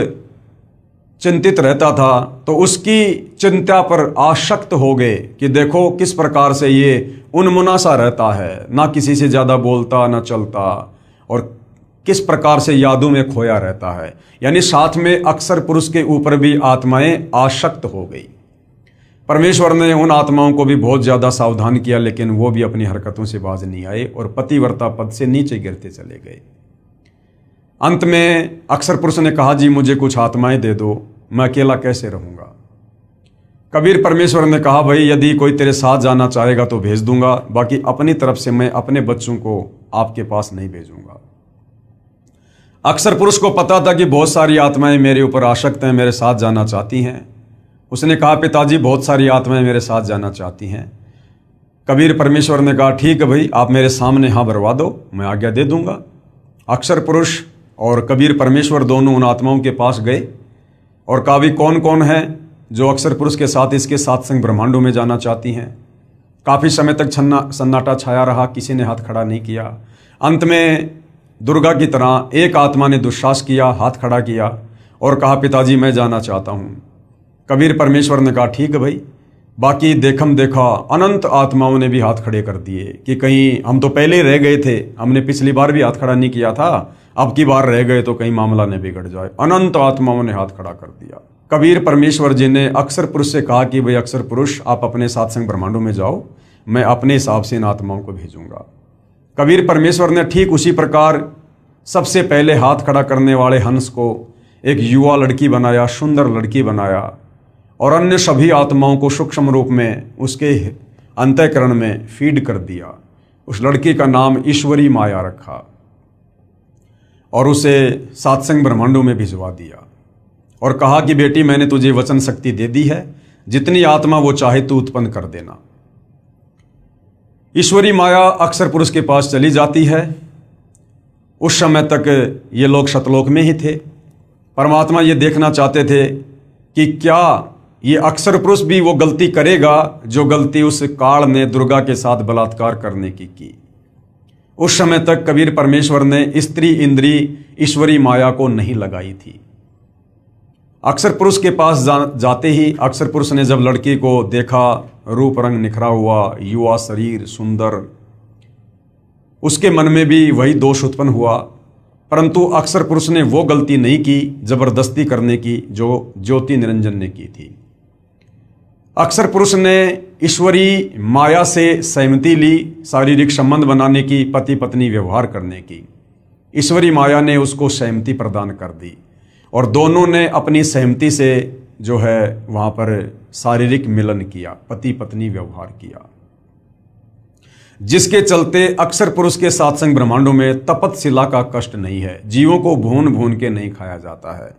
Speaker 1: चिंतित रहता था तो उसकी चिंता पर आसक्त हो गए कि देखो किस प्रकार से ये उन्मुनासा रहता है, ना किसी से ज़्यादा बोलता ना चलता और किस प्रकार से यादों में खोया रहता है। यानी साथ में अक्सर पुरुष के ऊपर भी आत्माएं आसक्त हो गई। परमेश्वर ने उन आत्माओं को भी बहुत ज़्यादा सावधान किया, लेकिन वो भी अपनी हरकतों से बाज नहीं आए और पतिव्रता पद से नीचे गिरते चले गए। अंत में अक्सर पुरुष ने कहा जी मुझे कुछ आत्माएं दे दो, मैं अकेला कैसे रहूंगा। कबीर परमेश्वर ने कहा भाई यदि कोई तेरे साथ जाना चाहेगा तो भेज दूंगा, बाकी अपनी तरफ से मैं अपने बच्चों को आपके पास नहीं भेजूंगा। अक्सर पुरुष को पता था कि बहुत सारी आत्माएं मेरे ऊपर आसक्त हैं, मेरे साथ जाना चाहती हैं। उसने कहा पिताजी बहुत सारी आत्माएं मेरे साथ जाना चाहती हैं। कबीर परमेश्वर ने कहा ठीक है भाई, आप मेरे सामने हाँ भरवा दो, मैं आज्ञा दे दूंगा। अक्सर पुरुष और कबीर परमेश्वर दोनों उन आत्माओं के पास गए और कहा भी कौन कौन है जो अक्सर पुरुष के साथ इसके 7 संग ब्रह्मांडों में जाना चाहती हैं। काफ़ी समय तक सन्नाटा छाया रहा, किसी ने हाथ खड़ा नहीं किया। अंत में दुर्गा की तरह एक आत्मा ने दुस्साहस किया, हाथ खड़ा किया और कहा पिताजी मैं जाना चाहता हूँ। कबीर परमेश्वर ने कहा ठीक है भाई। बाकी देखम देखा अनंत आत्माओं ने भी हाथ खड़े कर दिए कि कहीं हम तो पहले ही रह गए थे, हमने पिछली बार भी हाथ खड़ा नहीं किया था, अब की बार रह गए तो कहीं मामला न बिगड़ जाए। अनंत आत्माओं ने हाथ खड़ा कर दिया। कबीर परमेश्वर जी ने अक्सर पुरुष से कहा कि भाई अक्सर पुरुष आप अपने 7 संग ब्रह्मांडों में जाओ, मैं अपने हिसाब से इन आत्माओं को भेजूंगा। कबीर परमेश्वर ने ठीक उसी प्रकार सबसे पहले हाथ खड़ा करने वाले हंस को एक युवा लड़की बनाया, सुंदर लड़की बनाया और अन्य सभी आत्माओं को सूक्ष्म रूप में उसके अंतःकरण में फीड कर दिया। उस लड़की का नाम ईश्वरी माया रखा और उसे 7 संग ब्रह्मांडों में भिजवा दिया और कहा कि बेटी मैंने तुझे वचन शक्ति दे दी है, जितनी आत्मा वो चाहे तू उत्पन्न कर देना। ईश्वरी माया अक्सर पुरुष के पास चली जाती है। उस समय तक ये लोग सतलोक में ही थे। परमात्मा ये देखना चाहते थे कि क्या ये अक्सर पुरुष भी वो गलती करेगा जो गलती उस काल ने दुर्गा के साथ बलात्कार करने की। उस समय तक कबीर परमेश्वर ने स्त्री इंद्री ईश्वरी माया को नहीं लगाई थी। अक्षर पुरुष के पास जाते ही अक्षर पुरुष ने जब लड़की को देखा, रूप रंग निखरा हुआ, युवा शरीर, सुंदर, उसके मन में भी वही दोष उत्पन्न हुआ। परंतु अक्षर पुरुष ने वो गलती नहीं की जबरदस्ती करने की जो ज्योति निरंजन ने की थी। अक्षर पुरुष ने ईश्वरी माया से सहमति ली, शारीरिक संबंध बनाने की, पति पत्नी व्यवहार करने की। ईश्वरी माया ने उसको सहमति प्रदान कर दी और दोनों ने अपनी सहमति से जो है वहाँ पर शारीरिक मिलन किया, पति पत्नी व्यवहार किया, जिसके चलते अक्षर पुरुष के सात्संग ब्रह्मांडों में तपतशिला का कष्ट नहीं है। जीवों को भून भून के नहीं खाया जाता है।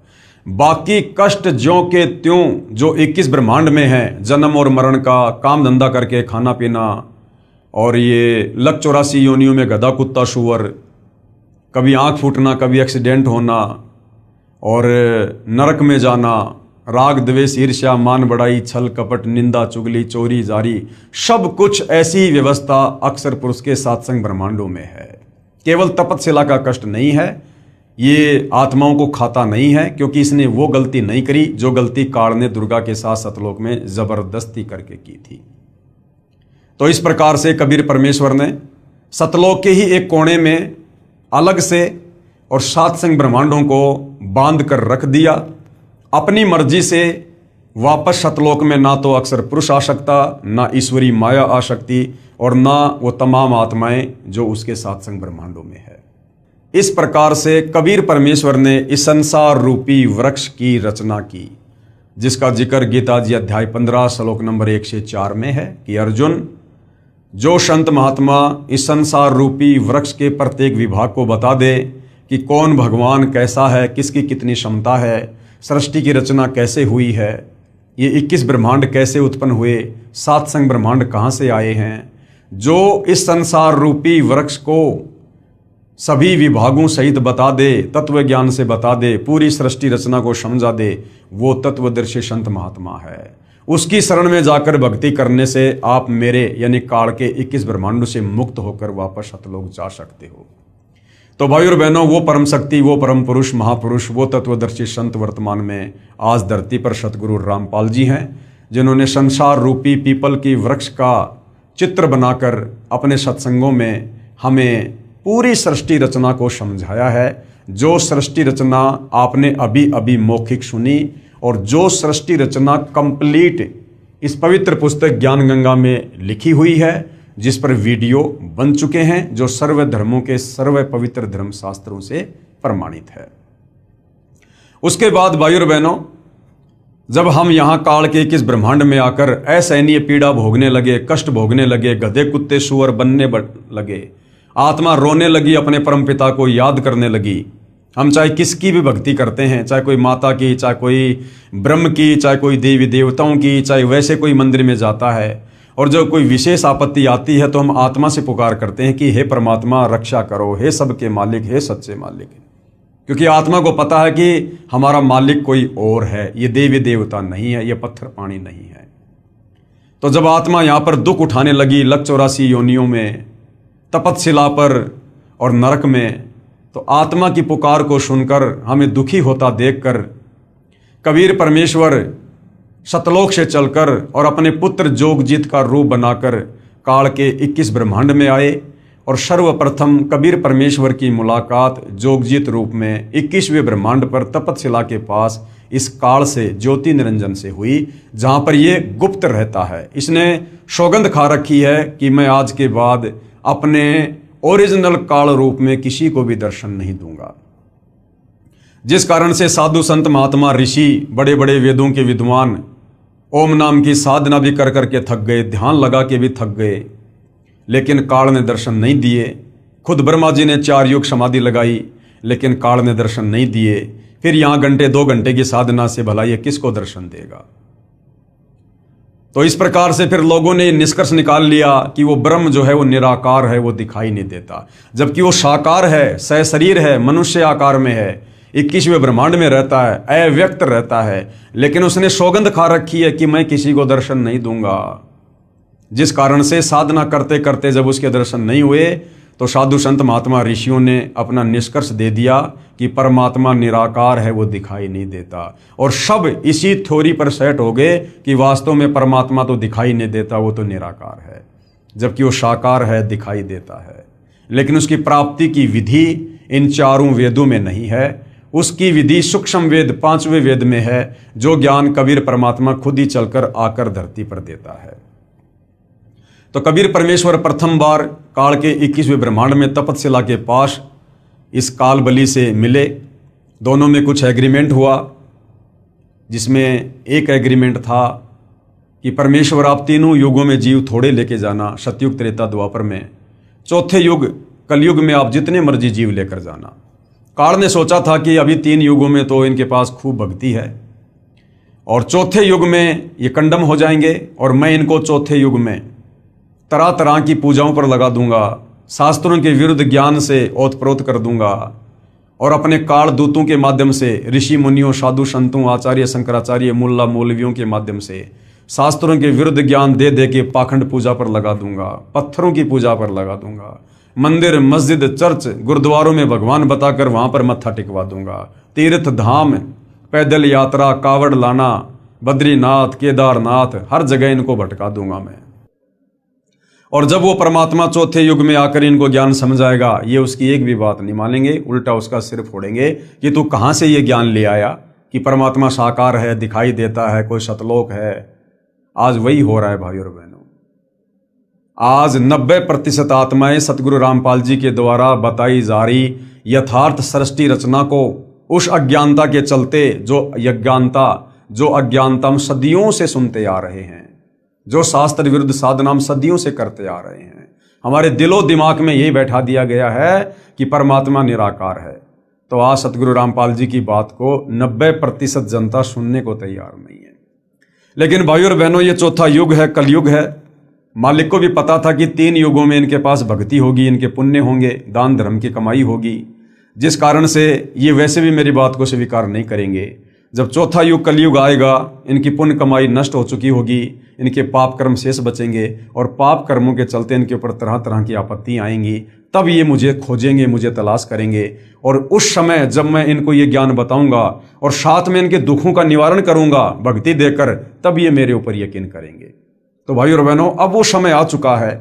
Speaker 1: बाकी कष्ट ज्यों के त्यों जो 21 ब्रह्मांड में है, जन्म और मरण का, काम धंधा करके खाना पीना, और ये लक 84 योनियों में गधा कुत्ता शुअर, कभी आंख फूटना, कभी एक्सीडेंट होना, और नरक में जाना, राग द्वेष ईर्ष्या मान बढ़ाई, छल कपट निंदा चुगली चोरी जारी, सब कुछ ऐसी व्यवस्था अक्षर पुरुष के सात्संग ब्रह्मांडों में है। केवल तपतशिला का कष्ट नहीं है, ये आत्माओं को खाता नहीं है, क्योंकि इसने वो गलती नहीं करी जो गलती काल ने दुर्गा के साथ सतलोक में जबरदस्ती करके की थी। तो इस प्रकार से कबीर परमेश्वर ने सतलोक के ही एक कोने में अलग से और सात्संग ब्रह्मांडों को बांध कर रख दिया। अपनी मर्जी से वापस सतलोक में ना तो अक्षर पुरुष आ सकता, ना ईश्वरी माया आ सकती, और ना वो तमाम आत्माएं जो उसके सात्संग ब्रह्मांडों में है। इस प्रकार से कबीर परमेश्वर ने इस संसार रूपी वृक्ष की रचना की, जिसका जिक्र गीता जी अध्याय 15 श्लोक नंबर 1 से 4 में है कि अर्जुन, जो संत महात्मा इस संसार रूपी वृक्ष के प्रत्येक विभाग को बता दे कि कौन भगवान कैसा है, किसकी कितनी क्षमता है, सृष्टि की रचना कैसे हुई है, ये 21 ब्रह्मांड कैसे उत्पन्न हुए, सात्संग ब्रह्मांड कहाँ से आए हैं, जो इस संसार रूपी वृक्ष को सभी विभागों सहित बता दे, तत्व ज्ञान से बता दे, पूरी सृष्टि रचना को समझा दे, वो तत्वदर्शी संत महात्मा है। उसकी शरण में जाकर भक्ति करने से आप मेरे यानी काल के 21 ब्रह्मांडों से मुक्त होकर वापस सतलोक जा सकते हो। तो भाई और बहनों, वो परम शक्ति, वो परम पुरुष, महापुरुष, वो तत्वदर्शी संत वर्तमान में आज धरती पर सतगुरु रामपाल जी हैं, जिन्होंने संसार रूपी पीपल की वृक्ष का चित्र बनाकर अपने सत्संगों में हमें पूरी सृष्टि रचना को समझाया है। जो सृष्टि रचना आपने अभी अभी मौखिक सुनी, और जो सृष्टि रचना कंप्लीट इस पवित्र पुस्तक ज्ञान गंगा में लिखी हुई है, जिस पर वीडियो बन चुके हैं, जो सर्व धर्मों के सर्व पवित्र धर्म शास्त्रों से प्रमाणित है। उसके बाद भाइयों और बहनों, जब हम यहाँ काल के 21 ब्रह्मांड में आकर असहनीय पीड़ा भोगने लगे, कष्ट भोगने लगे, गधे कुत्ते सुअर बनने लगे, आत्मा रोने लगी, अपने परमपिता को याद करने लगी। हम चाहे किसकी भी भक्ति करते हैं, चाहे कोई माता की, चाहे कोई ब्रह्म की, चाहे कोई देवी देवताओं की, चाहे वैसे कोई मंदिर में जाता है, और जब कोई विशेष आपत्ति आती है तो हम आत्मा से पुकार करते हैं कि हे परमात्मा रक्षा करो, हे सबके मालिक, हे सच्चे मालिक। क्योंकि आत्मा को पता है कि हमारा मालिक कोई और है, ये देवी देवता नहीं है, ये पत्थर पानी नहीं है। तो जब आत्मा यहाँ पर दुख उठाने लगी लक 84 योनियों में, तपतशिला पर और नरक में, तो आत्मा की पुकार को सुनकर हमें दुखी होता देखकर कबीर परमेश्वर सतलोक से चलकर और अपने पुत्र जोगजीत का रूप बनाकर काल के 21 ब्रह्मांड में आए, और सर्वप्रथम कबीर परमेश्वर की मुलाकात जोगजीत रूप में 21वें ब्रह्मांड पर तपतशिला के पास इस काल से ज्योति निरंजन से हुई, जहाँ पर ये गुप्त रहता है। इसने सौगंध खा रखी है कि मैं आज के बाद अपने ओरिजिनल काल रूप में किसी को भी दर्शन नहीं दूंगा। जिस कारण से साधु संत महात्मा ऋषि, बड़े बड़े वेदों के विद्वान ओम नाम की साधना भी कर करके थक गए, ध्यान लगा के भी थक गए, लेकिन काल ने दर्शन नहीं दिए। खुद ब्रह्मा जी ने 4 युग समाधि लगाई, लेकिन काल ने दर्शन नहीं दिए। फिर यहाँ घंटे 2 घंटे की साधना से भला ये किसको दर्शन देगा। तो इस प्रकार से फिर लोगों ने निष्कर्ष निकाल लिया कि वो ब्रह्म जो है वो निराकार है, वो दिखाई नहीं देता, जबकि वो साकार है, सशरीर है, मनुष्य आकार में है, 21वें ब्रह्मांड में रहता है, अव्यक्त रहता है, लेकिन उसने सौगंध खा रखी है कि मैं किसी को दर्शन नहीं दूंगा। जिस कारण से साधना करते करते जब उसके दर्शन नहीं हुए तो साधु संत महात्मा ऋषियों ने अपना निष्कर्ष दे दिया कि परमात्मा निराकार है, वो दिखाई नहीं देता। और सब इसी थ्योरी पर सेट हो गए कि वास्तव में परमात्मा तो दिखाई नहीं देता, वो तो निराकार है, जबकि वो साकार है, दिखाई देता है। लेकिन उसकी प्राप्ति की विधि इन चारों वेदों में नहीं है। उसकी विधि सूक्ष्म वेद 5वें वेद में है, जो ज्ञान कबीर परमात्मा खुद ही चलकर आकर धरती पर देता है। तो कबीर परमेश्वर प्रथम बार काल के 21वें ब्रह्मांड में तपतशिला के पास इस काल बलि से मिले। दोनों में कुछ एग्रीमेंट हुआ, जिसमें एक एग्रीमेंट था कि परमेश्वर आप तीनों युगों में जीव थोड़े लेके जाना, सतयुग त्रेता द्वापर में, चौथे युग कलयुग में आप जितने मर्जी जीव लेकर जाना। काल ने सोचा था कि अभी 3 युगों में तो इनके पास खूब भक्ति है और चौथे युग में ये कंडम हो जाएंगे, और मैं इनको चौथे युग में तरह तरह की पूजाओं पर लगा दूंगा, शास्त्रों के विरुद्ध ज्ञान से ओतप्रोत कर दूंगा, और अपने काल दूतों के माध्यम से ऋषि मुनियों, साधु संतों, आचार्य शंकराचार्य, मुल्ला मौलवियों के माध्यम से शास्त्रों के विरुद्ध ज्ञान दे दे के पाखंड पूजा पर लगा दूंगा, पत्थरों की पूजा पर लगा दूंगा, मंदिर, मस्जिद, चर्च, गुरुद्वारों में भगवान बताकर वहां पर मत्था टिकवा दूंगा, तीर्थ धाम, पैदल यात्रा, कावड़ लाना, बद्रीनाथ, केदारनाथ, हर जगह इनको भटका दूंगा मैं। और जब वो परमात्मा चौथे युग में आकर इनको ज्ञान समझाएगा, ये उसकी एक भी बात नहीं मानेंगे, उल्टा उसका सिर फोड़ेंगे कि तू कहां से ये ज्ञान ले आया कि परमात्मा साकार है, दिखाई देता है, कोई सतलोक है। आज वही हो रहा है भाई और बहनों। आज 90% आत्माएं सतगुरु रामपाल जी के द्वारा बताई जा रही यथार्थ सृष्टि रचना को उस अज्ञानता के चलते, जो अज्ञानता हम सदियों से सुनते आ रहे हैं, जो शास्त्र विरुद्ध साधना हम सदियों से करते आ रहे हैं, हमारे दिलो दिमाग में यही बैठा दिया गया है कि परमात्मा निराकार है। तो आज सतगुरु रामपाल जी की बात को 90% जनता सुनने को तैयार नहीं है। लेकिन भाइयों और बहनों, ये चौथा युग है, कलयुग है। मालिक को भी पता था कि 3 युगों में इनके पास भक्ति होगी, इनके पुण्य होंगे, दान धर्म की कमाई होगी, जिस कारण से ये वैसे भी मेरी बात को स्वीकार नहीं करेंगे। जब चौथा युग कलयुग आएगा, इनकी पुण्य कमाई नष्ट हो चुकी होगी, इनके पाप कर्म शेष बचेंगे, और पाप कर्मों के चलते इनके ऊपर तरह तरह की आपत्ति आएंगी। तब ये मुझे खोजेंगे, मुझे तलाश करेंगे, और उस समय जब मैं इनको ये ज्ञान बताऊंगा और साथ में इनके दुखों का निवारण करूंगा भक्ति देकर, तब ये मेरे ऊपर यकीन करेंगे। तो भाइयों और बहनों, अब वो समय आ चुका है।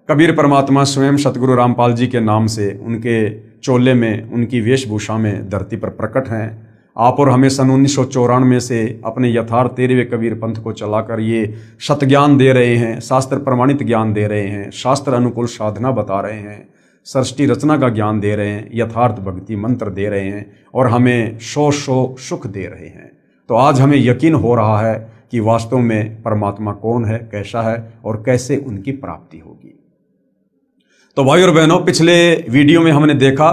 Speaker 1: कबीर परमात्मा स्वयं सतगुरु रामपाल जी के नाम से, उनके चोले में, उनकी वेशभूषा में धरती पर प्रकट हैं। आप और हमें सन 1994 से अपने यथार्थ 13वें कबीर पंथ को चलाकर ये सतज्ञान दे रहे हैं, शास्त्र प्रमाणित ज्ञान दे रहे हैं, शास्त्र अनुकूल साधना बता रहे हैं, सृष्टि रचना का ज्ञान दे रहे हैं, यथार्थ भक्ति मंत्र दे रहे हैं, और हमें सो सुख दे रहे हैं। तो आज हमें यकीन हो रहा है कि वास्तव में परमात्मा कौन है, कैसा है, और कैसे उनकी प्राप्ति होगी। तो भाई और बहनों, पिछले वीडियो में हमने देखा,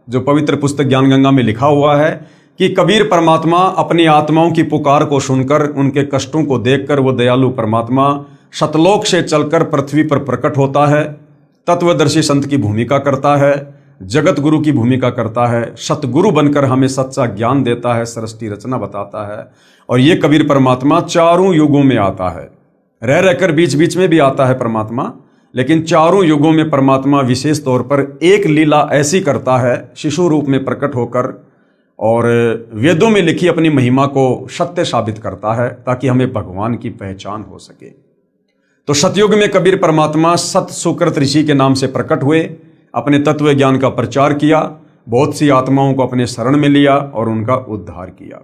Speaker 1: जो पवित्र पुस्तक ज्ञान गंगा में लिखा हुआ है, कि कबीर परमात्मा अपनी आत्माओं की पुकार को सुनकर, उनके कष्टों को देखकर, वो दयालु परमात्मा सतलोक से चलकर पृथ्वी पर प्रकट होता है, तत्वदर्शी संत की भूमिका करता है, जगत गुरु की भूमिका करता है, सतगुरु बनकर हमें सच्चा ज्ञान देता है, सृष्टि रचना बताता है। और ये कबीर परमात्मा चारों युगों में आता है, रह रहकर बीच बीच में भी आता है परमात्मा, लेकिन चारों युगों में परमात्मा विशेष तौर पर एक लीला ऐसी करता है, शिशु रूप में प्रकट होकर, और वेदों में लिखी अपनी महिमा को सत्य साबित करता है, ताकि हमें भगवान की पहचान हो सके। तो सतयुग में कबीर परमात्मा सत सुकृत ऋषि के नाम से प्रकट हुए, अपने तत्व ज्ञान का प्रचार किया, बहुत सी आत्माओं को अपने शरण में लिया और उनका उद्धार किया।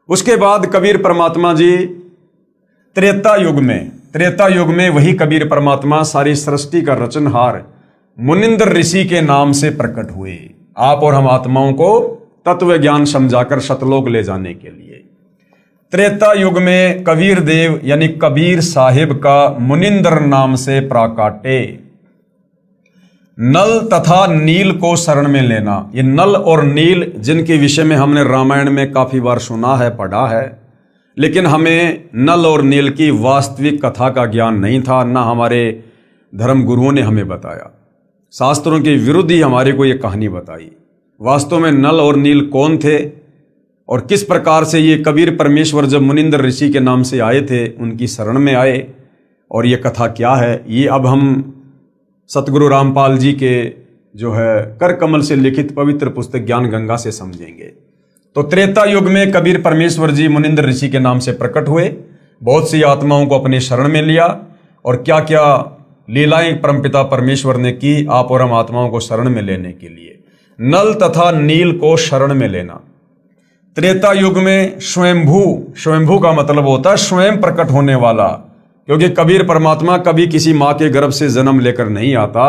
Speaker 1: उसके बाद कबीर परमात्मा जी त्रेता युग में वही कबीर परमात्मा सारी सृष्टि का रचनहार मुनिंदर ऋषि के नाम से प्रकट हुए, आप और हम आत्माओं को तत्व ज्ञान समझाकर सतलोक ले जाने के लिए। त्रेता युग में कबीर देव यानी कबीर साहिब का मुनिंदर नाम से प्राकाटे। नल तथा नील को शरण में लेना, ये नल और नील जिनके विषय में हमने रामायण में काफी बार सुना है, पढ़ा है, लेकिन हमें नल और नील की वास्तविक कथा का ज्ञान नहीं था, ना हमारे धर्म गुरुओं ने हमें बताया। शास्त्रों के विरुद्ध ही हमारे को ये कहानी बताई। वास्तव में नल और नील कौन थे और किस प्रकार से ये कबीर परमेश्वर जब मुनिंदर ऋषि के नाम से आए थे, उनकी शरण में आए, और ये कथा क्या है, ये अब हम सतगुरु रामपाल जी के जो है कर कमल से लिखित पवित्र पुस्तक ज्ञान गंगा से समझेंगे। तो त्रेता युग में कबीर परमेश्वर जी मुनिंद्र ऋषि के नाम से प्रकट हुए, बहुत सी आत्माओं को अपने शरण में लिया और क्या क्या लीलाएं परमपिता परमेश्वर ने की आप और हम आत्माओं को शरण में लेने के लिए। नल तथा नील को शरण में लेना। त्रेता युग में स्वयंभू का मतलब होता है स्वयं प्रकट होने वाला, क्योंकि कबीर परमात्मा कभी किसी माँ के गर्भ से जन्म लेकर नहीं आता।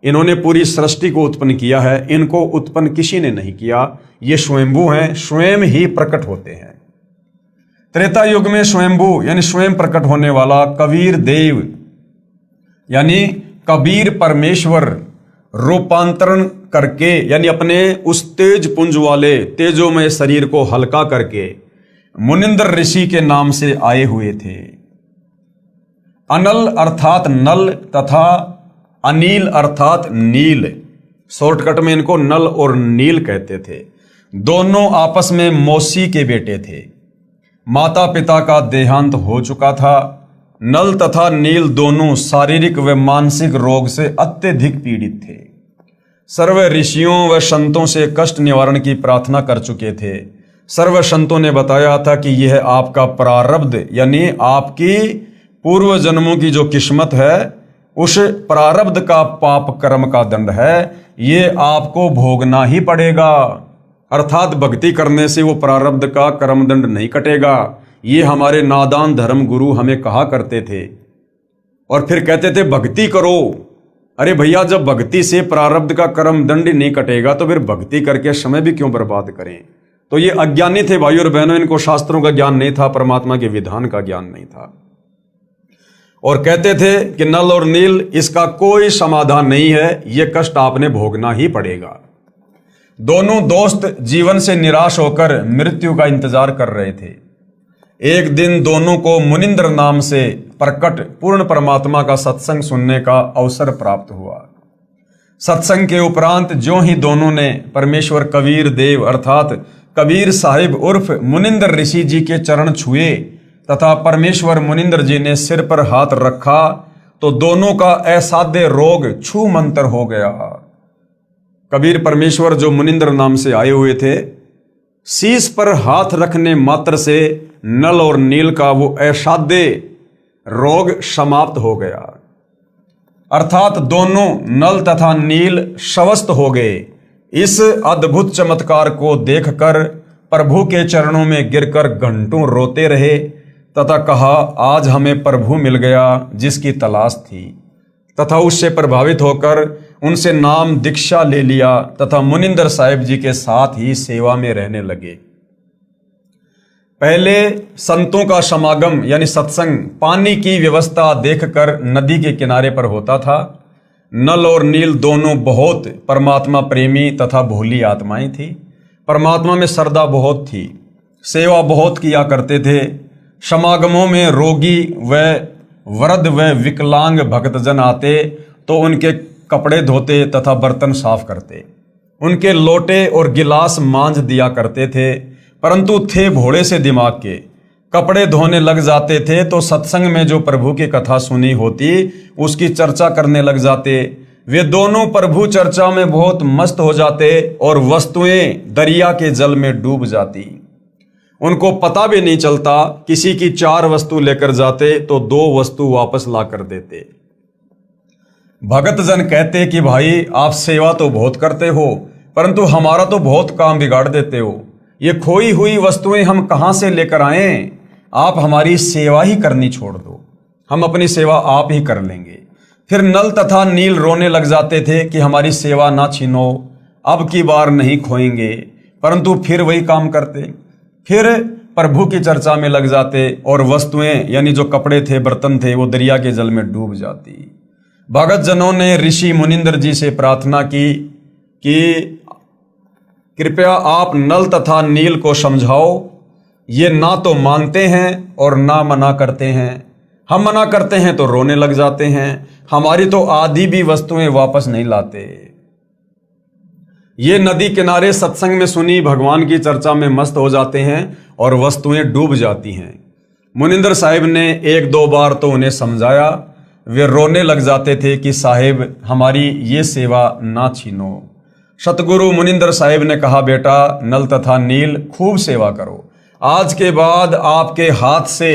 Speaker 1: इन्होंने पूरी सृष्टि को उत्पन्न किया है, इनको उत्पन्न किसी ने नहीं किया। ये स्वयंभू हैं, स्वयं ही प्रकट होते हैं। त्रेता युग में स्वयंभू यानी स्वयं प्रकट होने वाला कबीर देव यानी कबीर परमेश्वर रूपांतरण करके यानी अपने उस तेज पुंज वाले तेजोमय शरीर को हल्का करके मुनिंद्र ऋषि के नाम से आए हुए थे। अनल अर्थात नल तथा अनील अर्थात नील, शॉर्टकट में इनको नल और नील कहते थे। दोनों आपस में मौसी के बेटे थे। माता पिता का देहांत हो चुका था। नल तथा नील दोनों शारीरिक व मानसिक रोग से अत्यधिक पीड़ित थे। सर्व ऋषियों व संतों से कष्ट निवारण की प्रार्थना कर चुके थे। सर्व संतों ने बताया था कि यह आपका प्रारब्ध यानी आपकी पूर्व जन्मों की जो किस्मत है, उस प्रारब्ध का पाप कर्म का दंड है, ये आपको भोगना ही पड़ेगा। अर्थात भक्ति करने से वो प्रारब्ध का कर्म दंड नहीं कटेगा। ये हमारे नादान धर्म गुरु हमें कहा करते थे और फिर कहते थे भक्ति करो। अरे भैया, जब भक्ति से प्रारब्ध का कर्म दंड नहीं कटेगा तो फिर भक्ति करके समय भी क्यों बर्बाद करें। तो ये अज्ञानी थे भाइयों और बहनों, इनको शास्त्रों का ज्ञान नहीं था, परमात्मा के विधान का ज्ञान नहीं था। और कहते थे कि नल और नील इसका कोई समाधान नहीं है, ये कष्ट आपने भोगना ही पड़ेगा। दोनों दोस्त जीवन से निराश होकर मृत्यु का इंतजार कर रहे थे। एक दिन दोनों को मुनिंद्र नाम से प्रकट पूर्ण परमात्मा का सत्संग सुनने का अवसर प्राप्त हुआ। सत्संग के उपरांत ज्यों ही दोनों ने परमेश्वर कबीर देव अर्थात कबीर साहिब उर्फ मुनिंद्र ऋषि जी के चरण छुए तथा परमेश्वर मुनिंद्र जी ने सिर पर हाथ रखा तो दोनों का असाध्य रोग छू मंतर हो गया। कबीर परमेश्वर जो मुनिंद्र नाम से आए हुए थे, शीश पर हाथ रखने मात्र से नल और नील का वो असाध्य रोग समाप्त हो गया। अर्थात दोनों नल तथा नील स्वस्थ हो गए। इस अद्भुत चमत्कार को देखकर प्रभु के चरणों में गिरकर घंटों रोते रहे तथा कहा, आज हमें प्रभु मिल गया जिसकी तलाश थी। तथा उससे प्रभावित होकर उनसे नाम दीक्षा ले लिया तथा मुनिंद्र साहिब जी के साथ ही सेवा में रहने लगे। पहले संतों का समागम यानी सत्संग पानी की व्यवस्था देखकर नदी के किनारे पर होता था। नल और नील दोनों बहुत परमात्मा प्रेमी तथा भोली आत्माएं थी। परमात्मा में श्रद्धा बहुत थी, सेवा बहुत किया करते थे। समागमों में रोगी व वृद्ध व विकलांग भक्तजन आते तो उनके कपड़े धोते तथा बर्तन साफ करते, उनके लोटे और गिलास मांझ दिया करते थे। परंतु थे भोले से दिमाग के, कपड़े धोने लग जाते थे तो सत्संग में जो प्रभु की कथा सुनी होती उसकी चर्चा करने लग जाते। वे दोनों प्रभु चर्चा में बहुत मस्त हो जाते और वस्तुएं दरिया के जल में डूब जाती। उनको पता भी नहीं चलता, किसी की 4 वस्तु लेकर जाते तो 2 वस्तु वापस ला कर देते। भगत जन कहते कि भाई आप सेवा तो बहुत करते हो परंतु हमारा तो बहुत काम बिगाड़ देते हो, ये खोई हुई वस्तुएं हम कहां से लेकर आएं? आप हमारी सेवा ही करनी छोड़ दो, हम अपनी सेवा आप ही कर लेंगे। फिर नल तथा नील रोने लग जाते थे कि हमारी सेवा ना छीनो, अब की बार नहीं खोएंगे, परंतु फिर वही काम करते। फिर प्रभु की चर्चा में लग जाते और वस्तुएं यानी जो कपड़े थे बर्तन थे वो दरिया के जल में डूब जाती। भगत जनों ने ऋषि मुनिंद्र जी से प्रार्थना की कि कृपया आप नल तथा नील को समझाओ, ये ना तो मानते हैं और ना मना करते हैं। हम मना करते हैं तो रोने लग जाते हैं, हमारी तो आधी भी वस्तुएं वापस नहीं लाते। ये नदी किनारे सत्संग में सुनी भगवान की चर्चा में मस्त हो जाते हैं और वस्तुएं डूब जाती हैं। मुनिंद्र साहिब ने 1-2 बार तो उन्हें समझाया वे रोने लग जाते थे कि साहिब हमारी ये सेवा ना छीनो। सतगुरु मुनिंदर साहिब ने कहा, बेटा नल तथा नील खूब सेवा करो, आज के बाद आपके हाथ से,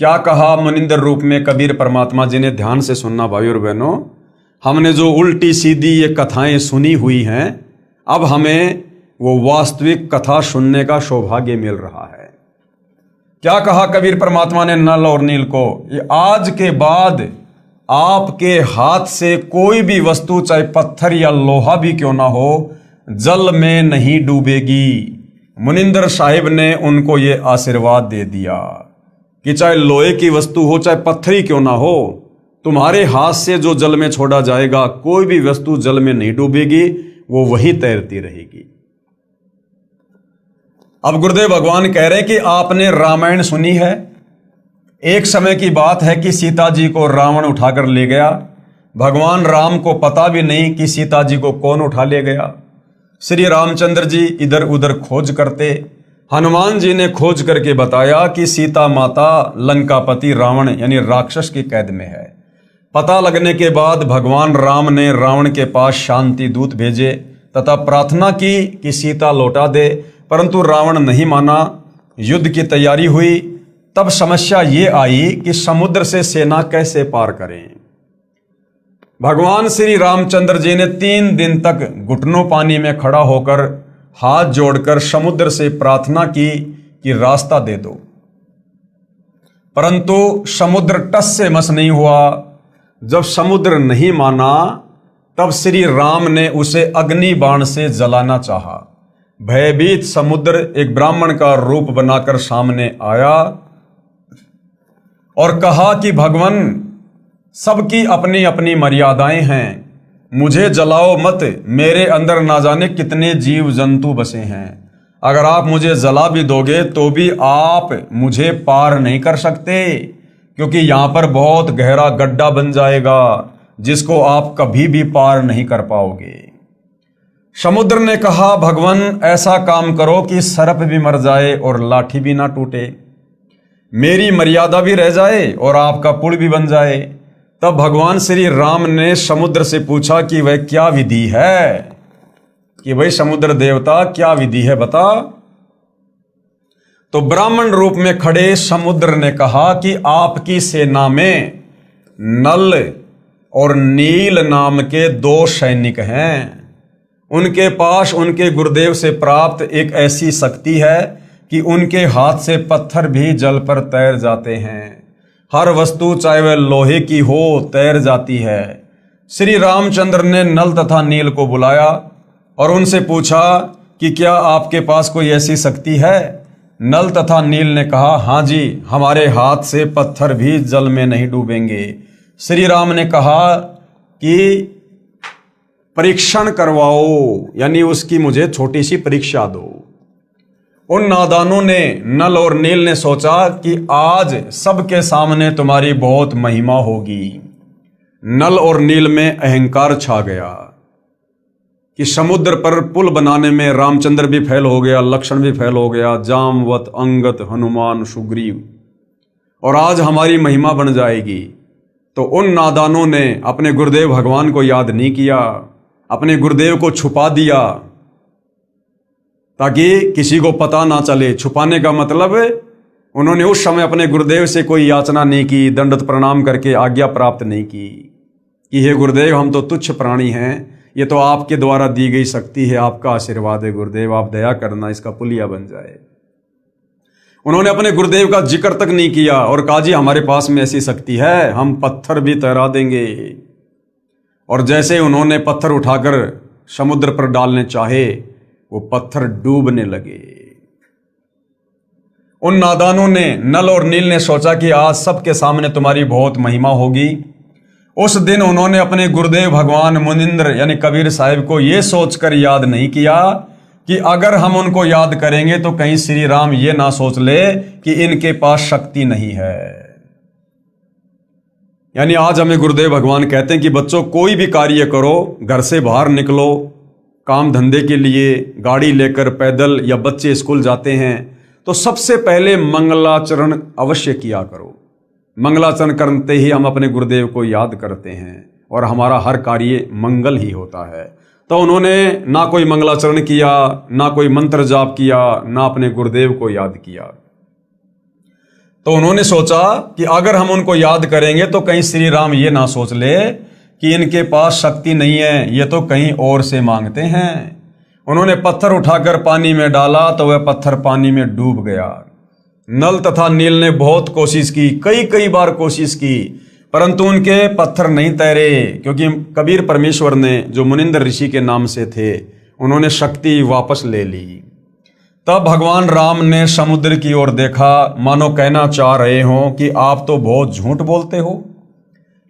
Speaker 1: क्या कहा मुनिंदर रूप में कबीर परमात्मा जी ने, ध्यान से सुनना भाई और बहनों, हमने जो उल्टी सीधी ये कथाएं सुनी हुई हैं, अब हमें वो वास्तविक कथा सुनने का सौभाग्य मिल रहा है। क्या कहा कबीर परमात्मा ने नल और नील को, ये आज के बाद आपके हाथ से कोई भी वस्तु, चाहे पत्थर या लोहा भी क्यों ना हो, जल में नहीं डूबेगी। मुनिंदर साहिब ने उनको ये आशीर्वाद दे दिया कि चाहे लोहे की वस्तु हो, चाहे पत्थरी क्यों ना हो, तुम्हारे हाथ से जो जल में छोड़ा जाएगा, कोई भी वस्तु जल में नहीं डूबेगी, वो वहीं तैरती रहेगी। अब गुरुदेव भगवान कह रहे हैं कि आपने रामायण सुनी है। एक समय की बात है कि सीता जी को रावण उठाकर ले गया। भगवान राम को पता भी नहीं कि सीता जी को कौन उठा ले गया। श्री रामचंद्र जी इधर उधर खोज करते, हनुमान जी ने खोज करके बताया कि सीता माता लंकापति रावण यानी राक्षस की कैद में है। पता लगने के बाद भगवान राम ने रावण के पास शांति दूत भेजे तथा प्रार्थना की कि सीता लौटा दे, परंतु रावण नहीं माना। युद्ध की तैयारी हुई। तब समस्या ये आई कि समुद्र से सेना कैसे पार करें। भगवान श्री रामचंद्र जी ने 3 दिन तक घुटनों पानी में खड़ा होकर हाथ जोड़कर समुद्र से प्रार्थना की कि रास्ता दे दो, परंतु समुद्र टस से मस नहीं हुआ। जब समुद्र नहीं माना, तब श्री राम ने उसे अग्नि बाण से जलाना चाहा। भयभीत समुद्र एक ब्राह्मण का रूप बनाकर सामने आया और कहा कि भगवान, सबकी अपनी अपनी मर्यादाएं हैं, मुझे जलाओ मत, मेरे अंदर ना जाने कितने जीव जंतु बसे हैं। अगर आप मुझे जला भी दोगे तो भी आप मुझे पार नहीं कर सकते, क्योंकि यहां पर बहुत गहरा गड्ढा बन जाएगा जिसको आप कभी भी पार नहीं कर पाओगे। समुद्र ने कहा, भगवान ऐसा काम करो कि सर्प भी मर जाए और लाठी भी ना टूटे, मेरी मर्यादा भी रह जाए और आपका पुल भी बन जाए। तब भगवान श्री राम ने समुद्र से पूछा कि वह क्या विधि है, कि भाई समुद्र देवता क्या विधि है बता। तो ब्राह्मण रूप में खड़े समुद्र ने कहा कि आपकी सेना में नल और नील नाम के 2 सैनिक हैं। उनके पास उनके गुरुदेव से प्राप्त एक ऐसी शक्ति है कि उनके हाथ से पत्थर भी जल पर तैर जाते हैं। हर वस्तु चाहे वह लोहे की हो तैर जाती है। श्री रामचंद्र ने नल तथा नील को बुलाया और उनसे पूछा कि क्या आपके पास कोई ऐसी शक्ति है। नल तथा नील ने कहा, हाँ जी, हमारे हाथ से पत्थर भी जल में नहीं डूबेंगे। श्री राम ने कहा कि परीक्षण करवाओ, यानी उसकी मुझे छोटी सी परीक्षा दो। उन नादानों ने, नल और नील ने सोचा कि आज सबके सामने तुम्हारी बहुत महिमा होगी। नल और नील में अहंकार छा गया कि समुद्र पर पुल बनाने में रामचंद्र भी फेल हो गया, लक्ष्मण भी फेल हो गया, जामवत, अंगत, हनुमान, सुग्रीव, और आज हमारी महिमा बन जाएगी। तो उन नादानों ने अपने गुरुदेव भगवान को याद नहीं किया, अपने गुरुदेव को छुपा दिया ताकि किसी को पता ना चले। छुपाने का मतलब उन्होंने उस समय अपने गुरुदेव से कोई याचना नहीं की, दंडवत प्रणाम करके आज्ञा प्राप्त नहीं की कि हे गुरुदेव, हम तो तुच्छ प्राणी हैं, ये तो आपके द्वारा दी गई शक्ति है, आपका आशीर्वाद है गुरुदेव, आप दया करना, इसका पुलिया बन जाए। उन्होंने अपने गुरुदेव का जिक्र तक नहीं किया और कहा, जी हमारे पास में ऐसी शक्ति है, हम पत्थर भी तैरा देंगे। और जैसे उन्होंने पत्थर उठाकर समुद्र पर डालने चाहे, वो पत्थर डूबने लगे। उन नादानों ने, नल और नील ने सोचा कि आज सबके सामने तुम्हारी बहुत महिमा होगी। उस दिन उन्होंने अपने गुरुदेव भगवान मुनिंद्र यानी कबीर साहिब को यह सोचकर याद नहीं किया कि अगर हम उनको याद करेंगे तो कहीं श्री राम ये ना सोच ले कि इनके पास शक्ति नहीं है। यानी आज हमें गुरुदेव भगवान कहते हैं कि बच्चों, कोई भी कार्य करो, घर से बाहर निकलो काम धंधे के लिए, गाड़ी लेकर, पैदल, या बच्चे स्कूल जाते हैं तो सबसे पहले मंगलाचरण अवश्य किया करो। मंगलाचरण करते ही हम अपने गुरुदेव को याद करते हैं और हमारा हर कार्य मंगल ही होता है। तो उन्होंने ना कोई मंगलाचरण किया, ना कोई मंत्र जाप किया, ना अपने गुरुदेव को याद किया। तो उन्होंने सोचा कि अगर हम उनको याद करेंगे तो कहीं श्री राम ये ना सोच ले कि इनके पास शक्ति नहीं है, ये तो कहीं और से मांगते हैं। उन्होंने पत्थर उठाकर पानी में डाला तो वह पत्थर पानी में डूब गया। नल तथा नील ने बहुत कोशिश की, कई बार कोशिश की, परंतु उनके पत्थर नहीं तैरे, क्योंकि कबीर परमेश्वर ने, जो मुनिंद्र ऋषि के नाम से थे, उन्होंने शक्ति वापस ले ली। तब भगवान राम ने समुद्र की ओर देखा, मानो कहना चाह रहे हो कि आप तो बहुत झूठ बोलते हो,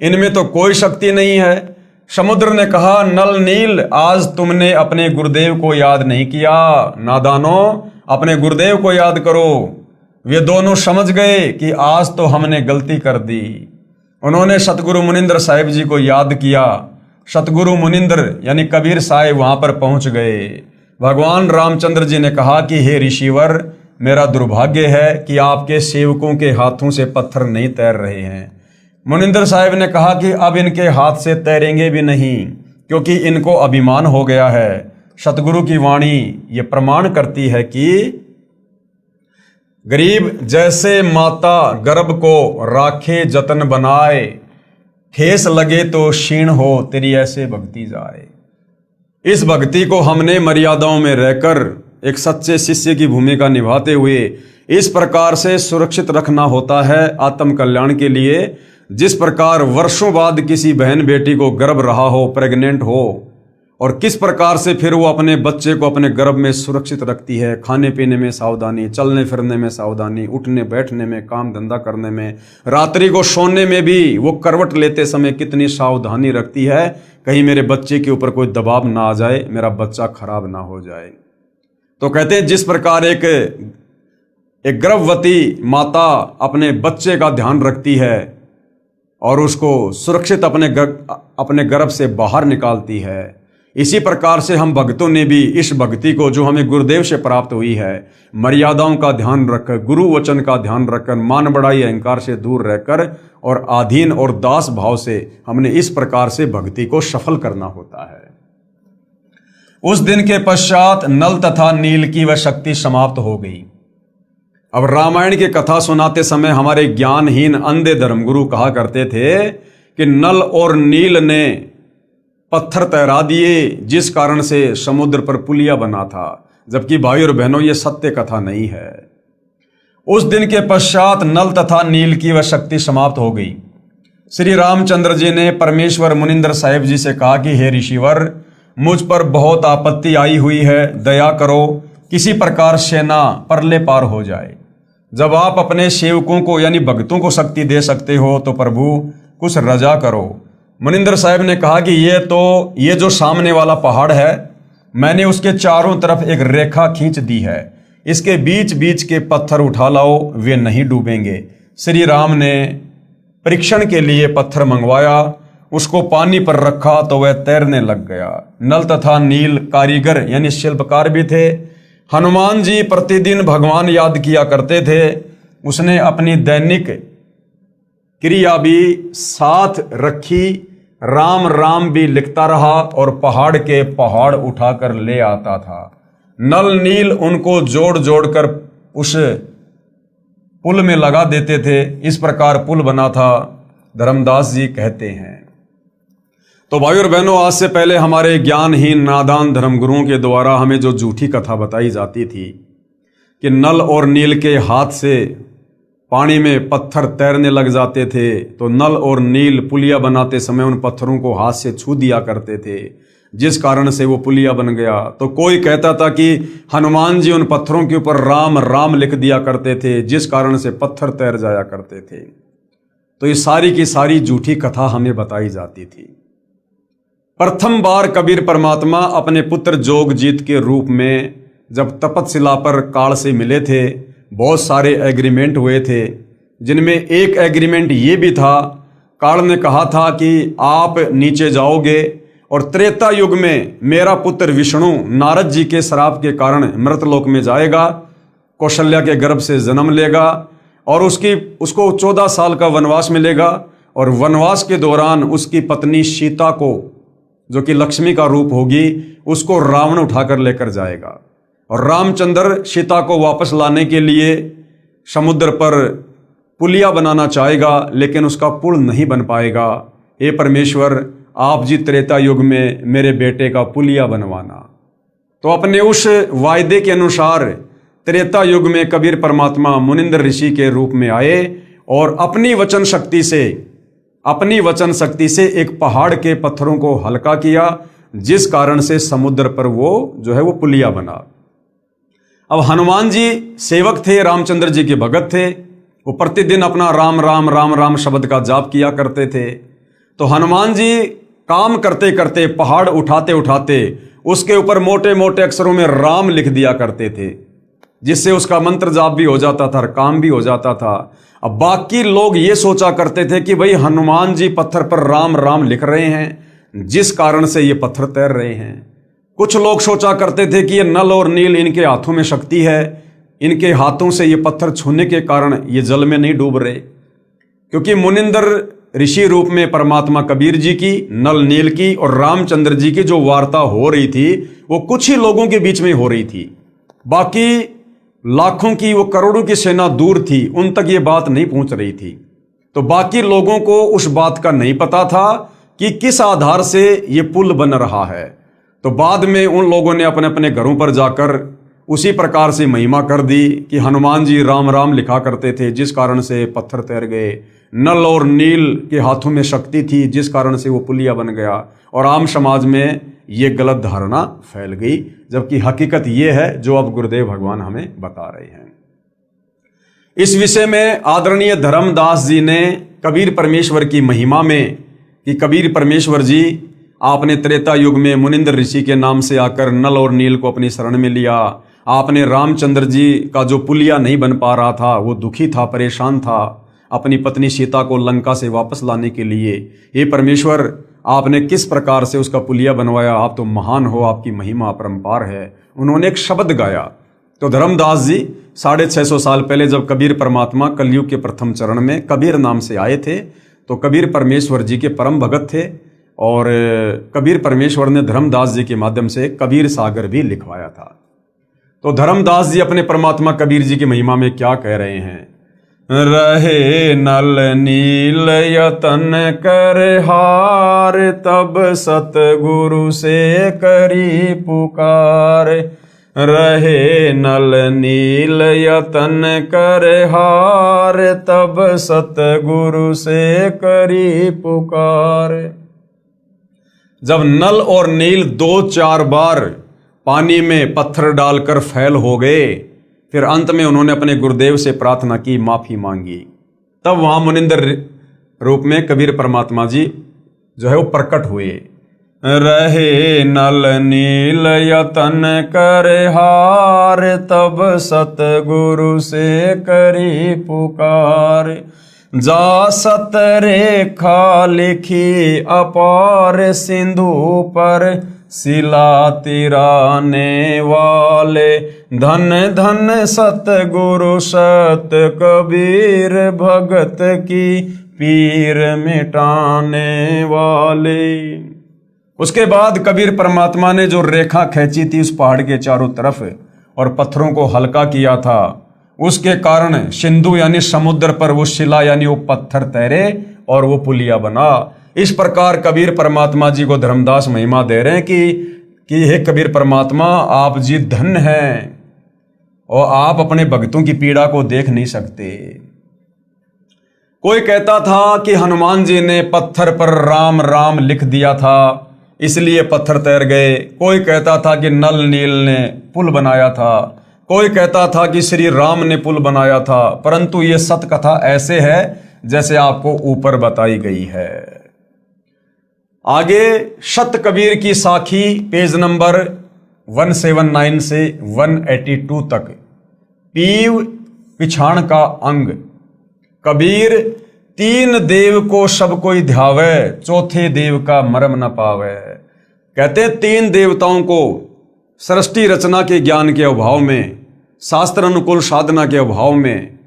Speaker 1: इनमें तो कोई शक्ति नहीं है। समुद्र ने कहा, नल नील, आज तुमने अपने गुरुदेव को याद नहीं किया। नादानों, अपने गुरुदेव को याद करो। वे दोनों समझ गए कि आज तो हमने गलती कर दी। उन्होंने सतगुरु मुनिंद्र साहिब जी को याद किया। सतगुरु मुनिंद्र यानी कबीर साहिब वहां पर पहुंच गए। भगवान रामचंद्र जी ने कहा कि हे ऋषिवर, मेरा दुर्भाग्य है कि आपके सेवकों के हाथों से पत्थर नहीं तैर रहे हैं। मुनिंद्र साहिब ने कहा कि अब इनके हाथ से तैरेंगे भी नहीं, क्योंकि इनको अभिमान हो गया है। सतगुरु की वाणी ये प्रमाण करती है कि गरीब जैसे माता गर्भ को राखे जतन बनाए, ठेस लगे तो क्षीण हो तेरी ऐसे भक्ति जाए। इस भक्ति को हमने मर्यादाओं में रहकर एक सच्चे शिष्य की भूमिका निभाते हुए इस प्रकार से सुरक्षित रखना होता है आत्म कल्याण के लिए, जिस प्रकार वर्षों बाद किसी बहन बेटी को गर्भ रहा हो, प्रेग्नेंट हो, और किस प्रकार से फिर वो अपने बच्चे को अपने गर्भ में सुरक्षित रखती है। खाने पीने में सावधानी, चलने फिरने में सावधानी, उठने बैठने में, काम धंधा करने में, रात्रि को सोने में भी वो करवट लेते समय कितनी सावधानी रखती है, कहीं मेरे बच्चे के ऊपर कोई दबाव ना आ जाए, मेरा बच्चा खराब ना हो जाए। तो कहते हैं जिस प्रकार एक गर्भवती माता अपने बच्चे का ध्यान रखती है और उसको सुरक्षित अपने गर्भ से बाहर निकालती है, इसी प्रकार से हम भक्तों ने भी इस भक्ति को जो हमें गुरुदेव से प्राप्त हुई है, मर्यादाओं का ध्यान रखकर, गुरु वचन का ध्यान रखकर, मान बड़ाई अहंकार से दूर रहकर और आधीन और दास भाव से हमने इस प्रकार से भक्ति को सफल करना होता है। उस दिन के पश्चात नल तथा नील की वह शक्ति समाप्त हो गई। अब रामायण की कथा सुनाते समय हमारे ज्ञानहीन अंधे धर्मगुरु कहा करते थे कि नल और नील ने पत्थर तैरा दिए, जिस कारण से समुद्र पर पुलिया बना था, जबकि भाई और बहनों ये सत्य कथा नहीं है। उस दिन के पश्चात नल तथा नील की वह शक्ति समाप्त हो गई। श्री रामचंद्र जी ने परमेश्वर मुनिंद्र साहिब जी से कहा कि हे ऋषिवर, मुझ पर बहुत आपत्ति आई हुई है, दया करो, किसी प्रकार से ना परले पार हो जाए। जब आप अपने सेवकों को यानी भक्तों को शक्ति दे सकते हो तो प्रभु कुछ रजा करो। मुनिंद्र साहिब ने कहा कि ये जो सामने वाला पहाड़ है, मैंने उसके चारों तरफ एक रेखा खींच दी है, इसके बीच बीच के पत्थर उठा लाओ, वे नहीं डूबेंगे। श्री राम ने परीक्षण के लिए पत्थर मंगवाया, उसको पानी पर रखा तो वह तैरने लग गया। नल तथा नील कारीगर यानी शिल्पकार भी थे। हनुमान जी प्रतिदिन भगवान याद किया करते थे। उसने अपनी दैनिक क्रिया भी साथ रखी, राम राम भी लिखता रहा और पहाड़ के पहाड़ उठाकर ले आता था। नल नील उनको जोड़ जोड़कर उस पुल में लगा देते थे। इस प्रकार पुल बना था, धर्मदास जी कहते हैं। तो भाई और बहनों, आज से पहले हमारे ज्ञानहीन नादान धर्मगुरुओं के द्वारा हमें जो झूठी कथा बताई जाती थी कि नल और नील के हाथ से पानी में पत्थर तैरने लग जाते थे, तो नल और नील पुलिया बनाते समय उन पत्थरों को हाथ से छू दिया करते थे, जिस कारण से वो पुलिया बन गया। तो कोई कहता था कि हनुमान जी उन पत्थरों के ऊपर राम राम लिख दिया करते थे, जिस कारण से पत्थर तैर जाया करते थे। तो ये सारी की सारी झूठी कथा हमें बताई जाती थी। प्रथम बार कबीर परमात्मा अपने पुत्र जोगजीत के रूप में जब तपतशिला पर काल से मिले थे, बहुत सारे एग्रीमेंट हुए थे, जिनमें एक एग्रीमेंट ये भी था, काल ने कहा था कि आप नीचे जाओगे और त्रेता युग में मेरा पुत्र विष्णु नारद जी के श्राप के कारण मृतलोक में जाएगा, कौशल्या के गर्भ से जन्म लेगा और उसको 14 साल का वनवास मिलेगा, और वनवास के दौरान उसकी पत्नी सीता को, जो कि लक्ष्मी का रूप होगी, उसको रावण उठाकर लेकर जाएगा। और रामचंद्र सीता को वापस लाने के लिए समुद्र पर पुलिया बनाना चाहेगा, लेकिन उसका पुल नहीं बन पाएगा। हे परमेश्वर, आप जी त्रेता युग में मेरे बेटे का पुलिया बनवाना। तो अपने उस वायदे के अनुसार त्रेता युग में कबीर परमात्मा मुनिंद्र ऋषि के रूप में आए और अपनी वचन शक्ति से एक पहाड़ के पत्थरों को हल्का किया, जिस कारण से समुद्र पर वो पुलिया बना। अब हनुमान जी सेवक थे, रामचंद्र जी के भगत थे। वो प्रतिदिन अपना राम राम राम राम शब्द का जाप किया करते थे। तो हनुमान जी काम करते करते, पहाड़ उठाते उठाते उसके ऊपर मोटे मोटे अक्षरों में राम लिख दिया करते थे, जिससे उसका मंत्र जाप भी हो जाता था और काम भी हो जाता था। अब बाकी लोग ये सोचा करते थे कि भाई हनुमान जी पत्थर पर राम राम लिख रहे हैं, जिस कारण से ये पत्थर तैर रहे हैं। कुछ लोग सोचा करते थे कि ये नल और नील इनके हाथों में शक्ति है, इनके हाथों से ये पत्थर छूने के कारण ये जल में नहीं डूब रहे। क्योंकि मुनिंद्र ऋषि रूप में परमात्मा कबीर जी की, नल नील की और रामचंद्र जी की जो वार्ता हो रही थी, वो कुछ ही लोगों के बीच में हो रही थी। बाकी लाखों की, वो करोड़ों की सेना दूर थी, उन तक ये बात नहीं पहुंच रही थी। तो बाकी लोगों को उस बात का नहीं पता था कि किस आधार से ये पुल बन रहा है। तो बाद में उन लोगों ने अपने अपने घरों पर जाकर उसी प्रकार से महिमा कर दी कि हनुमान जी राम राम लिखा करते थे, जिस कारण से पत्थर तैर गए। नल और नील के हाथों में शक्ति थी, जिस कारण से वो पुलिया बन गया। और आम समाज में ये गलत धारणा फैल गई, जबकि हकीकत ये है जो अब गुरुदेव भगवान हमें बता रहे हैं। इस विषय में आदरणीय धर्मदास जी ने कबीर परमेश्वर की महिमा में कि कबीर परमेश्वर जी आपने त्रेता युग में मुनिंद्र ऋषि के नाम से आकर नल और नील को अपनी शरण में लिया। आपने रामचंद्र जी का जो पुलिया नहीं बन पा रहा था, वो दुखी था, परेशान था, अपनी पत्नी सीता को लंका से वापस लाने के लिए। हे परमेश्वर, आपने किस प्रकार से उसका पुलिया बनवाया, आप तो महान हो, आपकी महिमा अपरंपार है। उन्होंने एक शब्द गाया। तो धर्मदास जी 650 साल पहले जब कबीर परमात्मा कलयुग के प्रथम चरण में कबीर नाम से आए थे, तो कबीर परमेश्वर जी के परम भगत थे, और कबीर परमेश्वर ने धर्मदास जी के माध्यम से कबीर सागर भी लिखवाया था। तो धर्मदास जी अपने परमात्मा कबीर जी की महिमा में क्या कह रहे हैं? रहे नल नील यतन कर हार, तब सतगुरु से करी पुकार। रहे नल नील यतन कर हार, तब सतगुरु से करी पुकार। जब नल और नील 2-4 बार पानी में पत्थर डालकर फैल हो गए, फिर अंत में उन्होंने अपने गुरुदेव से प्रार्थना की, माफी मांगी। तब वहां मुनिंद्र रूप में कबीर परमात्मा जी जो है वो प्रकट हुए। रहे नल नील यतन कर हार, तब सतगुरु से करी पुकार। जा सत रेखा लिखी अपार, सिंधु पर शिला तिराने वाले। धन धन सतगुरु सत कबीर, भगत की पीर मिटाने वाले। उसके बाद कबीर परमात्मा ने जो रेखा खींची थी उस पहाड़ के चारों तरफ और पत्थरों को हल्का किया था, उसके कारण सिंधु यानी समुद्र पर वो शिला यानी वो पत्थर तैरे और वो पुलिया बना। इस प्रकार कबीर परमात्मा जी को धर्मदास महिमा दे रहे हैं कि हे कबीर परमात्मा, आप जी धन्य हैं और आप अपने भक्तों की पीड़ा को देख नहीं सकते। कोई कहता था कि हनुमान जी ने पत्थर पर राम राम लिख दिया था, इसलिए पत्थर तैर गए। कोई कहता था कि नल नील ने पुल बनाया था। कोई कहता था कि श्री राम ने पुल बनाया था। परंतु ये सत कथा ऐसे है जैसे आपको ऊपर बताई गई है। आगे सत कबीर की साखी पेज नंबर 179 से 182 तक। पीव पिछाण का अंग। कबीर तीन देव को सब कोई ध्यावे, चौथे देव का मरम न पावे। कहते हैं तीन देवताओं को सृष्टि रचना के ज्ञान के अभाव में, शास्त्र अनुकूल साधना के अभाव में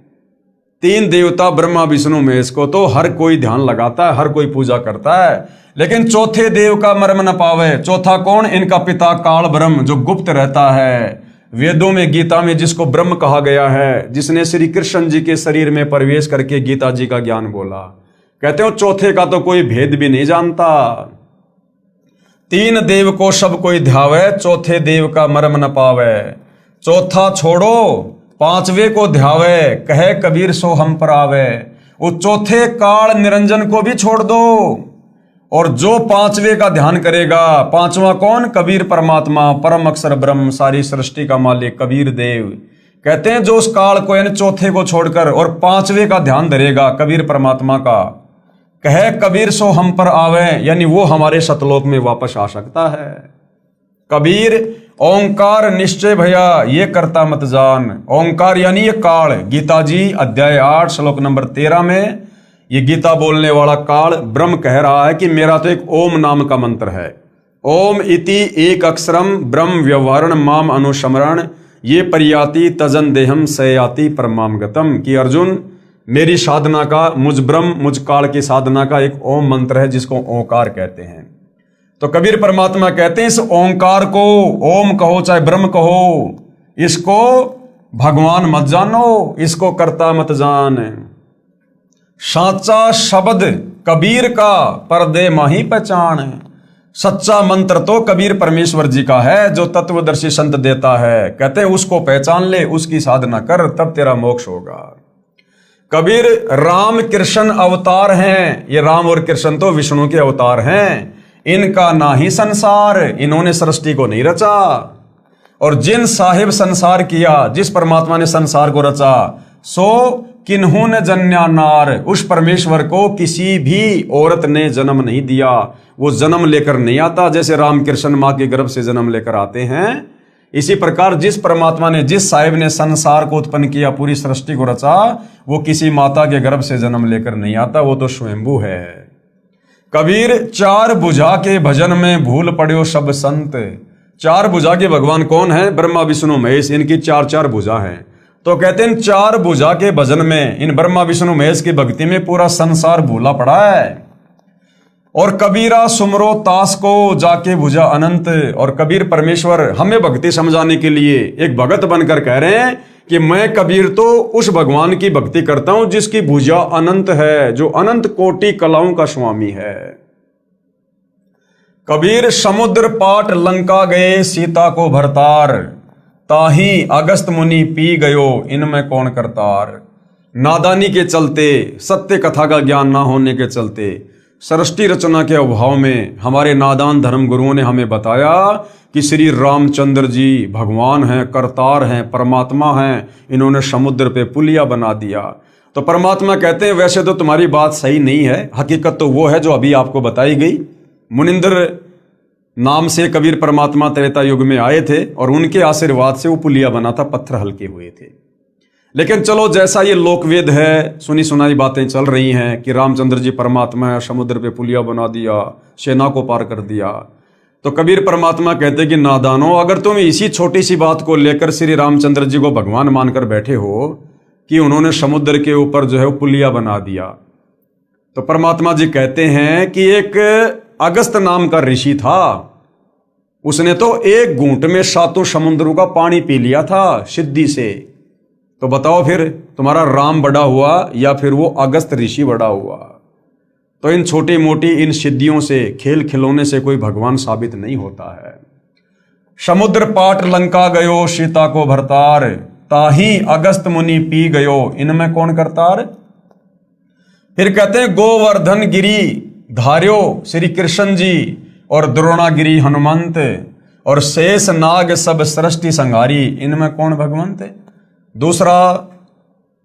Speaker 1: तीन देवता ब्रह्मा विष्णु महेश को तो हर कोई ध्यान लगाता है, हर कोई पूजा करता है, लेकिन चौथे देव का मर्म न पावे। चौथा कौन? इनका पिता काल ब्रह्म, जो गुप्त रहता है। वेदों में, गीता में जिसको ब्रह्म कहा गया है, जिसने श्री कृष्ण जी के शरीर में प्रवेश करके गीता जी का ज्ञान बोला, कहते हो चौथे का तो कोई भेद भी नहीं जानता। तीन देव को सब कोई ध्यावे, चौथे देव का मर्म न पावे। चौथा छोड़ो, पांचवे को ध्यावे, कहे कबीर सो हम पर आवे। वो चौथे काल निरंजन को भी छोड़ दो, और जो पांचवे का ध्यान करेगा, पांचवा कौन? कबीर परमात्मा, परम अक्षर ब्रह्म, सारी सृष्टि का मालिक कबीर देव। कहते हैं जो उस काल को, यानी चौथे को छोड़कर और पांचवे का ध्यान धरेगा, कबीर परमात्मा का, कहे कबीर सो हम पर आवे, यानी वो हमारे सतलोक में वापस आ सकता है। कबीर ओंकार निश्चय भैया ये करता मत जान। ओंकार यानी ये काल। गीता जी अध्याय 8 श्लोक नंबर 13 में ये गीता बोलने वाला काल ब्रह्म कह रहा है कि मेरा तो एक ओम नाम का मंत्र है। ओम इति एक अक्षरम ब्रह्म व्यवहारण माम अनुस्मरण ये परियाति तजन देहम सयाति परमाम गतम। कि अर्जुन, मेरी साधना का, मुझ ब्रह्म, मुझ काल की साधना का एक ओम मंत्र है जिसको ओंकार कहते हैं। तो कबीर परमात्मा कहते हैं इस ओंकार को, ओम कहो चाहे ब्रह्म कहो, इसको भगवान मत जानो, इसको करता मत जान। साचा शब्द कबीर का पर्दे माही पहचान। सच्चा मंत्र तो कबीर परमेश्वर जी का है, जो तत्वदर्शी संत देता है। कहते हैं उसको पहचान ले, उसकी साधना कर, तब तेरा मोक्ष होगा। कबीर राम कृष्ण अवतार हैं। ये राम और कृष्ण तो विष्णु के अवतार हैं। इनका ना ही संसार, इन्होंने सृष्टि को नहीं रचा। और जिन साहिब संसार किया, जिस परमात्मा ने संसार को रचा, सो किन्हू ने जन्या नार, उस परमेश्वर को किसी भी औरत ने जन्म नहीं दिया। वो जन्म लेकर नहीं आता, जैसे राम कृष्ण माँ के गर्भ से जन्म लेकर आते हैं। इसी प्रकार जिस परमात्मा ने, जिस साहिब ने संसार को उत्पन्न किया, पूरी सृष्टि को रचा, वो किसी माता के गर्भ से जन्म लेकर नहीं आता, वो तो स्वयंभू है। कबीर चार भुजा के भजन में भूल पड़ो सब संत। चार भुजा के भगवान कौन है? ब्रह्मा विष्णु महेश। इनकी चार चार भुजा हैं। तो कहते हैं चार भुजा के भजन में, इन ब्रह्मा विष्णु महेश की भक्ति में पूरा संसार भूला पड़ा है। और कबीरा सुमरो तास को जाके भुजा अनंत। और कबीर परमेश्वर हमें भक्ति समझाने के लिए एक भगत बनकर कह रहे हैं कि मैं कबीर तो उस भगवान की भक्ति करता हूं जिसकी भुजा अनंत है, जो अनंत कोटि कलाओं का स्वामी है। कबीर समुद्र पाट लंका गए सीता को भरतार, ताही अगस्त मुनि पी गयो इनमें कौन करतार। नादानी के चलते, सत्य कथा का ज्ञान ना होने के चलते, सृष्टि रचना के अभाव में हमारे नादान धर्म गुरुओं ने हमें बताया कि श्री रामचंद्र जी भगवान हैं, करतार हैं, परमात्मा हैं। इन्होंने समुद्र पे पुलिया बना दिया। तो परमात्मा कहते हैं वैसे तो तुम्हारी बात सही नहीं है, हकीकत तो वो है जो अभी आपको बताई गई। मुनिंद्र नाम से कबीर परमात्मा त्रेता युग में आए थे और उनके आशीर्वाद से वो पुलिया बना था, पत्थर हल्के हुए थे। लेकिन चलो, जैसा ये लोकवेद है, सुनी सुनाई बातें चल रही हैं कि रामचंद्र जी परमात्मा है, समुद्र पे पुलिया बना दिया, सेना को पार कर दिया। तो कबीर परमात्मा कहते कि नादानो, अगर तुम इसी छोटी सी बात को लेकर श्री रामचंद्र जी को भगवान मानकर बैठे हो कि उन्होंने समुद्र के ऊपर जो है वो पुलिया बना दिया, तो परमात्मा जी कहते हैं कि एक अगस्त नाम का ऋषि था, उसने तो एक घूंट में 7 समुद्रों का पानी पी लिया था सिद्धि से। तो बताओ फिर तुम्हारा राम बड़ा हुआ या फिर वो अगस्त ऋषि बड़ा हुआ? तो इन छोटी मोटी इन सिद्धियों से, खेल खिलौने से कोई भगवान साबित नहीं होता है। समुद्र पाट लंका गयो सीता को भरतार, ताही अगस्त मुनि पी गयो इनमें कौन करतार। फिर कहते हैं गोवर्धन गिरी धार्यो श्री कृष्ण जी और द्रोणागिरी हनुमंत, और शेष नाग सब सृष्टि संहारी इनमें कौन भगवंत। दूसरा,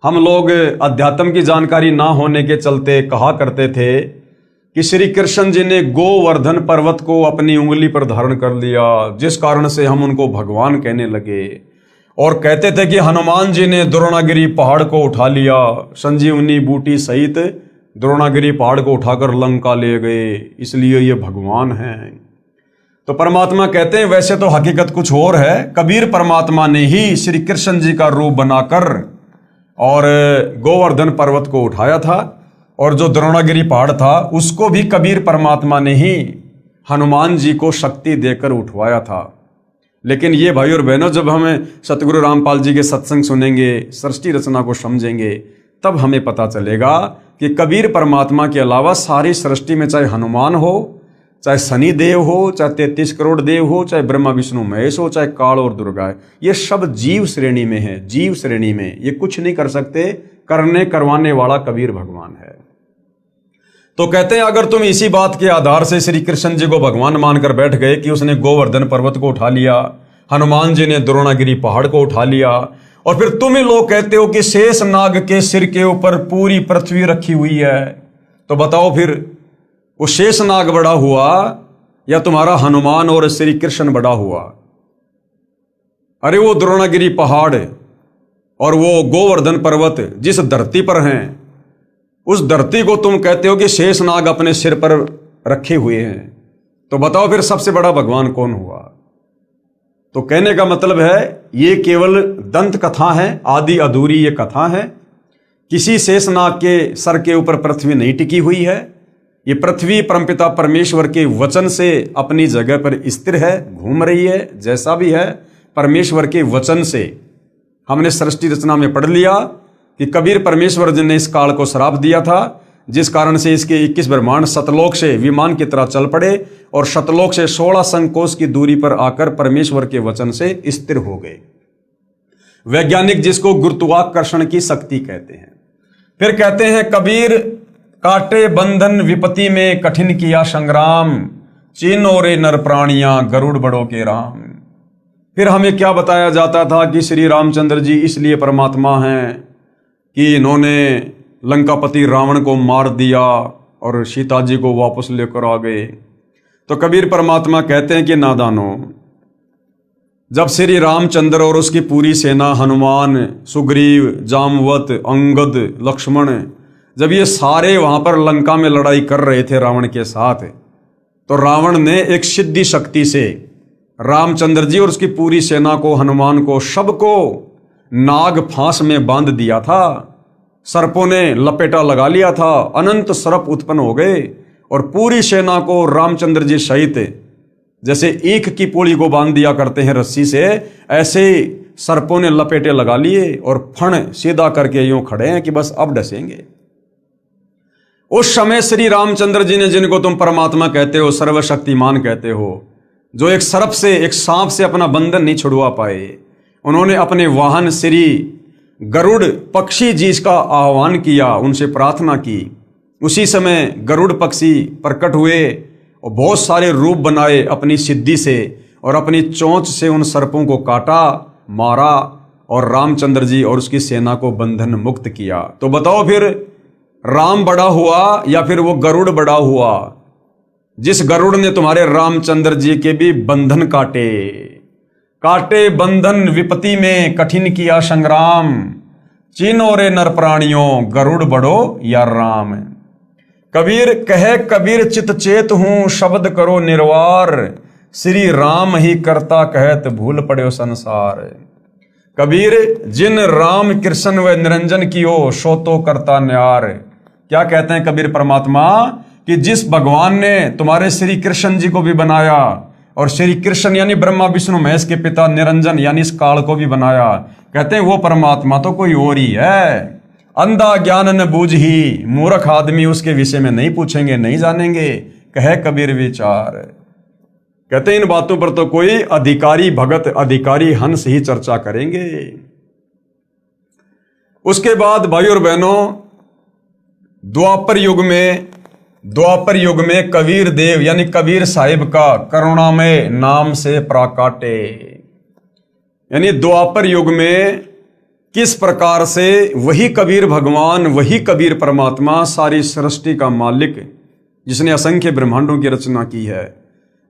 Speaker 1: हम लोग अध्यात्म की जानकारी ना होने के चलते कहा करते थे कि श्री कृष्ण जी ने गोवर्धन पर्वत को अपनी उंगली पर धारण कर लिया, जिस कारण से हम उनको भगवान कहने लगे। और कहते थे कि हनुमान जी ने द्रोणागिरी पहाड़ को उठा लिया, संजीवनी बूटी सहित द्रोणागिरी पहाड़ को उठाकर लंका ले गए, इसलिए ये भगवान हैं। तो परमात्मा कहते हैं वैसे तो हकीकत कुछ और है। कबीर परमात्मा ने ही श्री कृष्ण जी का रूप बनाकर और गोवर्धन पर्वत को उठाया था, और जो द्रोणागिरी पहाड़ था उसको भी कबीर परमात्मा ने ही हनुमान जी को शक्ति देकर उठवाया था। लेकिन ये भाई और बहनों, जब हमें सतगुरु रामपाल जी के सत्संग सुनेंगे, सृष्टि रचना को समझेंगे, तब हमें पता चलेगा कि कबीर परमात्मा के अलावा सारी सृष्टि में चाहे हनुमान हो, चाहे शनि देव हो, चाहे 33 करोड़ देव हो, चाहे ब्रह्मा विष्णु महेश हो, चाहे काल और दुर्गा है, ये सब जीव श्रेणी में है। जीव श्रेणी में ये कुछ नहीं कर सकते, करने करवाने वाला कबीर भगवान है। तो कहते हैं अगर तुम इसी बात के आधार से श्री कृष्ण जी को भगवान मानकर बैठ गए कि उसने गोवर्धन पर्वत को उठा लिया, हनुमान जी ने द्रोणागिरी पहाड़ को उठा लिया, और फिर तुम ही लोग कहते हो कि शेष नाग के सिर के ऊपर पूरी पृथ्वी रखी हुई है, तो बताओ फिर वो शेष नाग बड़ा हुआ या तुम्हारा हनुमान और श्री कृष्ण बड़ा हुआ? अरे वो द्रोणागिरी पहाड़ और वो गोवर्धन पर्वत जिस धरती पर हैं, उस धरती को तुम कहते हो कि शेष नाग अपने सिर पर रखे हुए हैं, तो बताओ फिर सबसे बड़ा भगवान कौन हुआ? तो कहने का मतलब है ये केवल दंत कथा है, आदि अधूरी ये कथा है। किसी शेष नाग के सर के ऊपर पृथ्वी नहीं टिकी हुई है। ये पृथ्वी परमपिता परमेश्वर के वचन से अपनी जगह पर स्थिर है, घूम रही है। जैसा भी है परमेश्वर के वचन से। हमने सृष्टि रचना में पढ़ लिया कि कबीर परमेश्वर जी ने इस काल को श्राप दिया था, जिस कारण से इसके 21 ब्रह्मांड सतलोक से विमान की तरह चल पड़े और सतलोक से 16 संकोश की दूरी पर आकर परमेश्वर के वचन से स्थिर हो गए। वैज्ञानिक जिसको गुरुत्वाकर्षण की शक्ति कहते हैं। फिर कहते हैं कबीर काटे बंधन विपत्ति में कठिन किया संग्राम, चीनो रे नर प्राणियां गरुड़ बड़ों के राम। फिर हमें क्या बताया जाता था कि श्री रामचंद्र जी इसलिए परमात्मा हैं कि इन्होंने लंकापति रावण को मार दिया और सीता जी को वापस लेकर आ गए। तो कबीर परमात्मा कहते हैं कि नादानो, जब श्री रामचंद्र और उसकी पूरी सेना हनुमान, सुग्रीव, जामवत, अंगद, लक्ष्मण, जब ये सारे वहां पर लंका में लड़ाई कर रहे थे रावण के साथ, तो रावण ने एक सिद्धि शक्ति से रामचंद्र जी और उसकी पूरी सेना को, हनुमान को, सबको नाग फांस में बांध दिया था। सर्पों ने लपेटा लगा लिया था, अनंत सर्प उत्पन्न हो गए और पूरी सेना को रामचंद्र जी सहित जैसे ईख की पोली को बांध दिया करते हैं रस्सी से, ऐसे सर्पों ने लपेटे लगा लिए और फण सीधा करके यूं खड़े हैं कि बस अब डसेंगे। उस समय श्री रामचंद्र जी ने, जिनको तुम परमात्मा कहते हो, सर्वशक्तिमान कहते हो, जो एक सर्प से, एक सांप से अपना बंधन नहीं छुड़वा पाए, उन्होंने अपने वाहन श्री गरुड़ पक्षी जी का आह्वान किया, उनसे प्रार्थना की। उसी समय गरुड़ पक्षी प्रकट हुए और बहुत सारे रूप बनाए अपनी सिद्धि से, और अपनी चोंच से उन सर्पों को काटा, मारा और रामचंद्र जी और उसकी सेना को बंधन मुक्त किया। तो बताओ फिर राम बड़ा हुआ या फिर वो गरुड़ बड़ा हुआ, जिस गरुड़ ने तुम्हारे रामचंद्र जी के भी बंधन काटे? काटे बंधन विपत्ति में कठिन किया संग्राम, चीनो रे नर प्राणियों गरुड़ बड़ो या राम। कबीर कहे कबीर चित चेत हूं शब्द करो निर्वार, श्री राम ही करता कहत भूल पड़ो संसार। कबीर जिन राम कृष्ण व निरंजन की हो सो तो करता न्यार। क्या कहते हैं कबीर परमात्मा कि जिस भगवान ने तुम्हारे श्री कृष्ण जी को भी बनाया और श्री कृष्ण यानी ब्रह्मा विष्णु महेश के पिता, निरंजन यानी इस काल को भी बनाया, कहते हैं वो परमात्मा तो कोई और ही है। अंधा ज्ञान न बूझ ही, मूर्ख आदमी उसके विषय में नहीं पूछेंगे, नहीं जानेंगे, कहे कबीर विचार। कहते हैं इन बातों पर तो कोई अधिकारी भगत, अधिकारी हंस ही चर्चा करेंगे। उसके बाद भाई और बहनों, द्वापर युग में कबीर देव यानी कबीर साहिब का करुणामय नाम से प्राकाटे, यानी द्वापर युग में किस प्रकार से वही कबीर भगवान, वही कबीर परमात्मा, सारी सृष्टि का मालिक, जिसने असंख्य ब्रह्मांडों की रचना की है,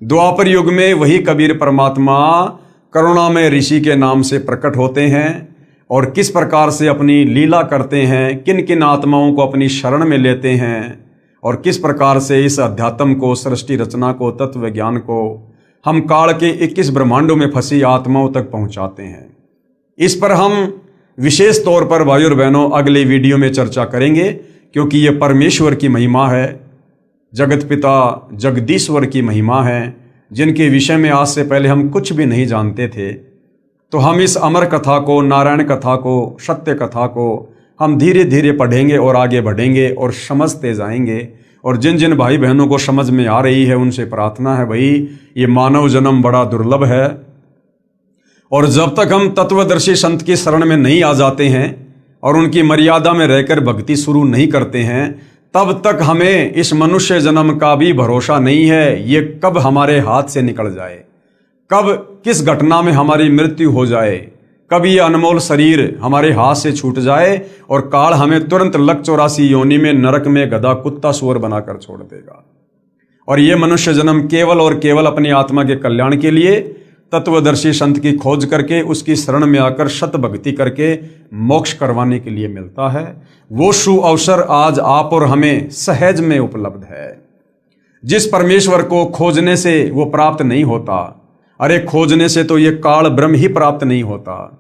Speaker 1: द्वापर युग में वही कबीर परमात्मा करुणामय ऋषि के नाम से प्रकट होते हैं और किस प्रकार से अपनी लीला करते हैं, किन किन आत्माओं को अपनी शरण में लेते हैं और किस प्रकार से इस अध्यात्म को, सृष्टि रचना को, तत्व विज्ञान को हम काल के 21 ब्रह्मांडों में फंसी आत्माओं तक पहुंचाते हैं। इस पर हम विशेष तौर पर भाई और बहनों अगले वीडियो में चर्चा करेंगे, क्योंकि ये परमेश्वर की महिमा है, जगत पिता जगदीश्वर की महिमा है, जिनके विषय में आज से पहले हम कुछ भी नहीं जानते थे। तो हम इस अमर कथा को, नारायण कथा को, सत्य कथा को हम धीरे धीरे पढ़ेंगे और आगे बढ़ेंगे और समझते जाएंगे। और जिन जिन भाई बहनों को समझ में आ रही है उनसे प्रार्थना है, भाई ये मानव जन्म बड़ा दुर्लभ है, और जब तक हम तत्वदर्शी संत की शरण में नहीं आ जाते हैं और उनकी मर्यादा में रहकर भक्ति शुरू नहीं करते हैं, तब तक हमें इस मनुष्य जन्म का भी भरोसा नहीं है। ये कब हमारे हाथ से निकल जाए, कब किस घटना में हमारी मृत्यु हो जाए, कब ये अनमोल शरीर हमारे हाथ से छूट जाए और काल हमें तुरंत लक 84 योनि में, नरक में गधा कुत्ता सुअर बनाकर छोड़ देगा। और ये मनुष्य जन्म केवल और केवल अपनी आत्मा के कल्याण के लिए तत्वदर्शी संत की खोज करके, उसकी शरण में आकर सत भक्ति करके मोक्ष करवाने के लिए मिलता है। वो शु अवसर आज आप और हमें सहज में उपलब्ध है। जिस परमेश्वर को खोजने से वो प्राप्त नहीं होता, अरे खोजने से तो ये काल ब्रह्म ही प्राप्त नहीं होता।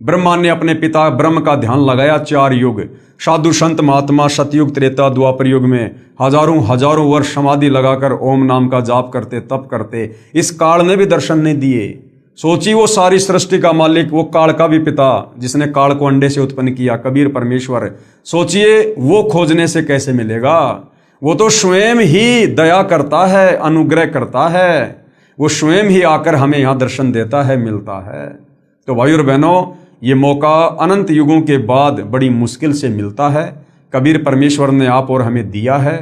Speaker 1: ब्रह्मा ने अपने पिता ब्रह्म का ध्यान लगाया 4 युग, साधु संत महात्मा सतयुग त्रेता द्वापर युग में हजारों वर्ष समाधि लगाकर ओम नाम का जाप करते, तप करते, इस काल ने भी दर्शन नहीं दिए। सोची वो सारी सृष्टि का मालिक, वो काल का भी पिता जिसने काल को अंडे से उत्पन्न किया, कबीर परमेश्वर, सोचिए वो खोजने से कैसे मिलेगा। वो तो स्वयं ही दया करता है, अनुग्रह करता है, वो स्वयं ही आकर हमें यहाँ दर्शन देता है, मिलता है। तो भाई और बहनों, ये मौका अनंत युगों के बाद बड़ी मुश्किल से मिलता है। कबीर परमेश्वर ने आप और हमें दिया है।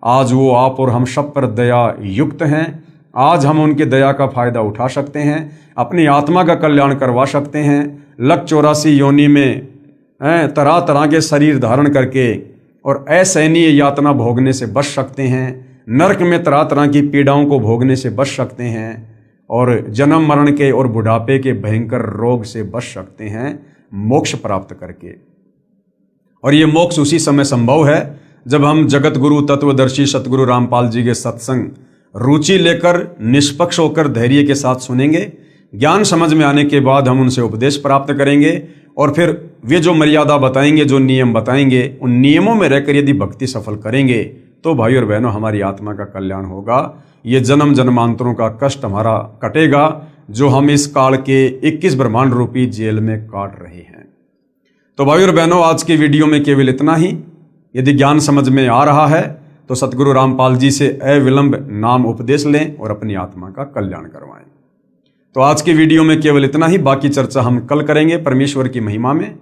Speaker 1: आज वो आप और हम सब पर दया युक्त हैं। आज हम उनके दया का फायदा उठा सकते हैं, अपनी आत्मा का कल्याण करवा सकते हैं। लक 84 योनि में तरह तरह के शरीर धारण करके और असहनीय यातना भोगने से बच सकते हैं। नरक में तरह तरह की पीड़ाओं को भोगने से बच सकते हैं और जन्म मरण के और बुढ़ापे के भयंकर रोग से बच सकते हैं मोक्ष प्राप्त करके। और ये मोक्ष उसी समय संभव है जब हम जगत गुरु तत्वदर्शी सतगुरु रामपाल जी के सत्संग रुचि लेकर, निष्पक्ष होकर, धैर्य के साथ सुनेंगे। ज्ञान समझ में आने के बाद हम उनसे उपदेश प्राप्त करेंगे और फिर वे जो मर्यादा बताएंगे, जो नियम बताएंगे, उन नियमों में रहकर यदि भक्ति सफल करेंगे तो भाई और बहनों हमारी आत्मा का कल्याण होगा। ये जन्म जन्मांतरों का कष्ट हमारा कटेगा जो हम इस काल के 21 ब्रह्मांड रूपी जेल में काट रहे हैं। तो भाई और बहनों, आज की वीडियो में केवल इतना ही। यदि ज्ञान समझ में आ रहा है तो सतगुरु रामपाल जी से अविलंब नाम उपदेश लें और अपनी आत्मा का कल्याण करवाएं। तो आज की वीडियो में केवल इतना ही, बाकी चर्चा हम कल करेंगे परमेश्वर की महिमा में।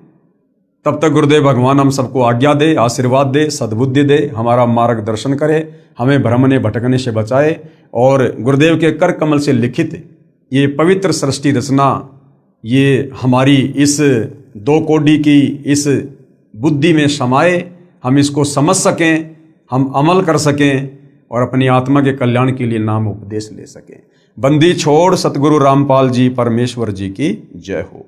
Speaker 1: तब तक गुरुदेव भगवान हम सबको आज्ञा दे, आशीर्वाद दे, सद्बुद्धि दे, हमारा मार्गदर्शन करे, हमें भ्रमने भटकने से बचाए और गुरुदेव के कर कमल से लिखित ये पवित्र सृष्टि रचना, ये हमारी इस 2 कोड़ी की इस बुद्धि में समाये, हम इसको समझ सकें, हम अमल कर सकें और अपनी आत्मा के कल्याण के लिए नाम उपदेश ले सकें। बंदी छोड़ सतगुरु रामपाल जी परमेश्वर जी की जय हो।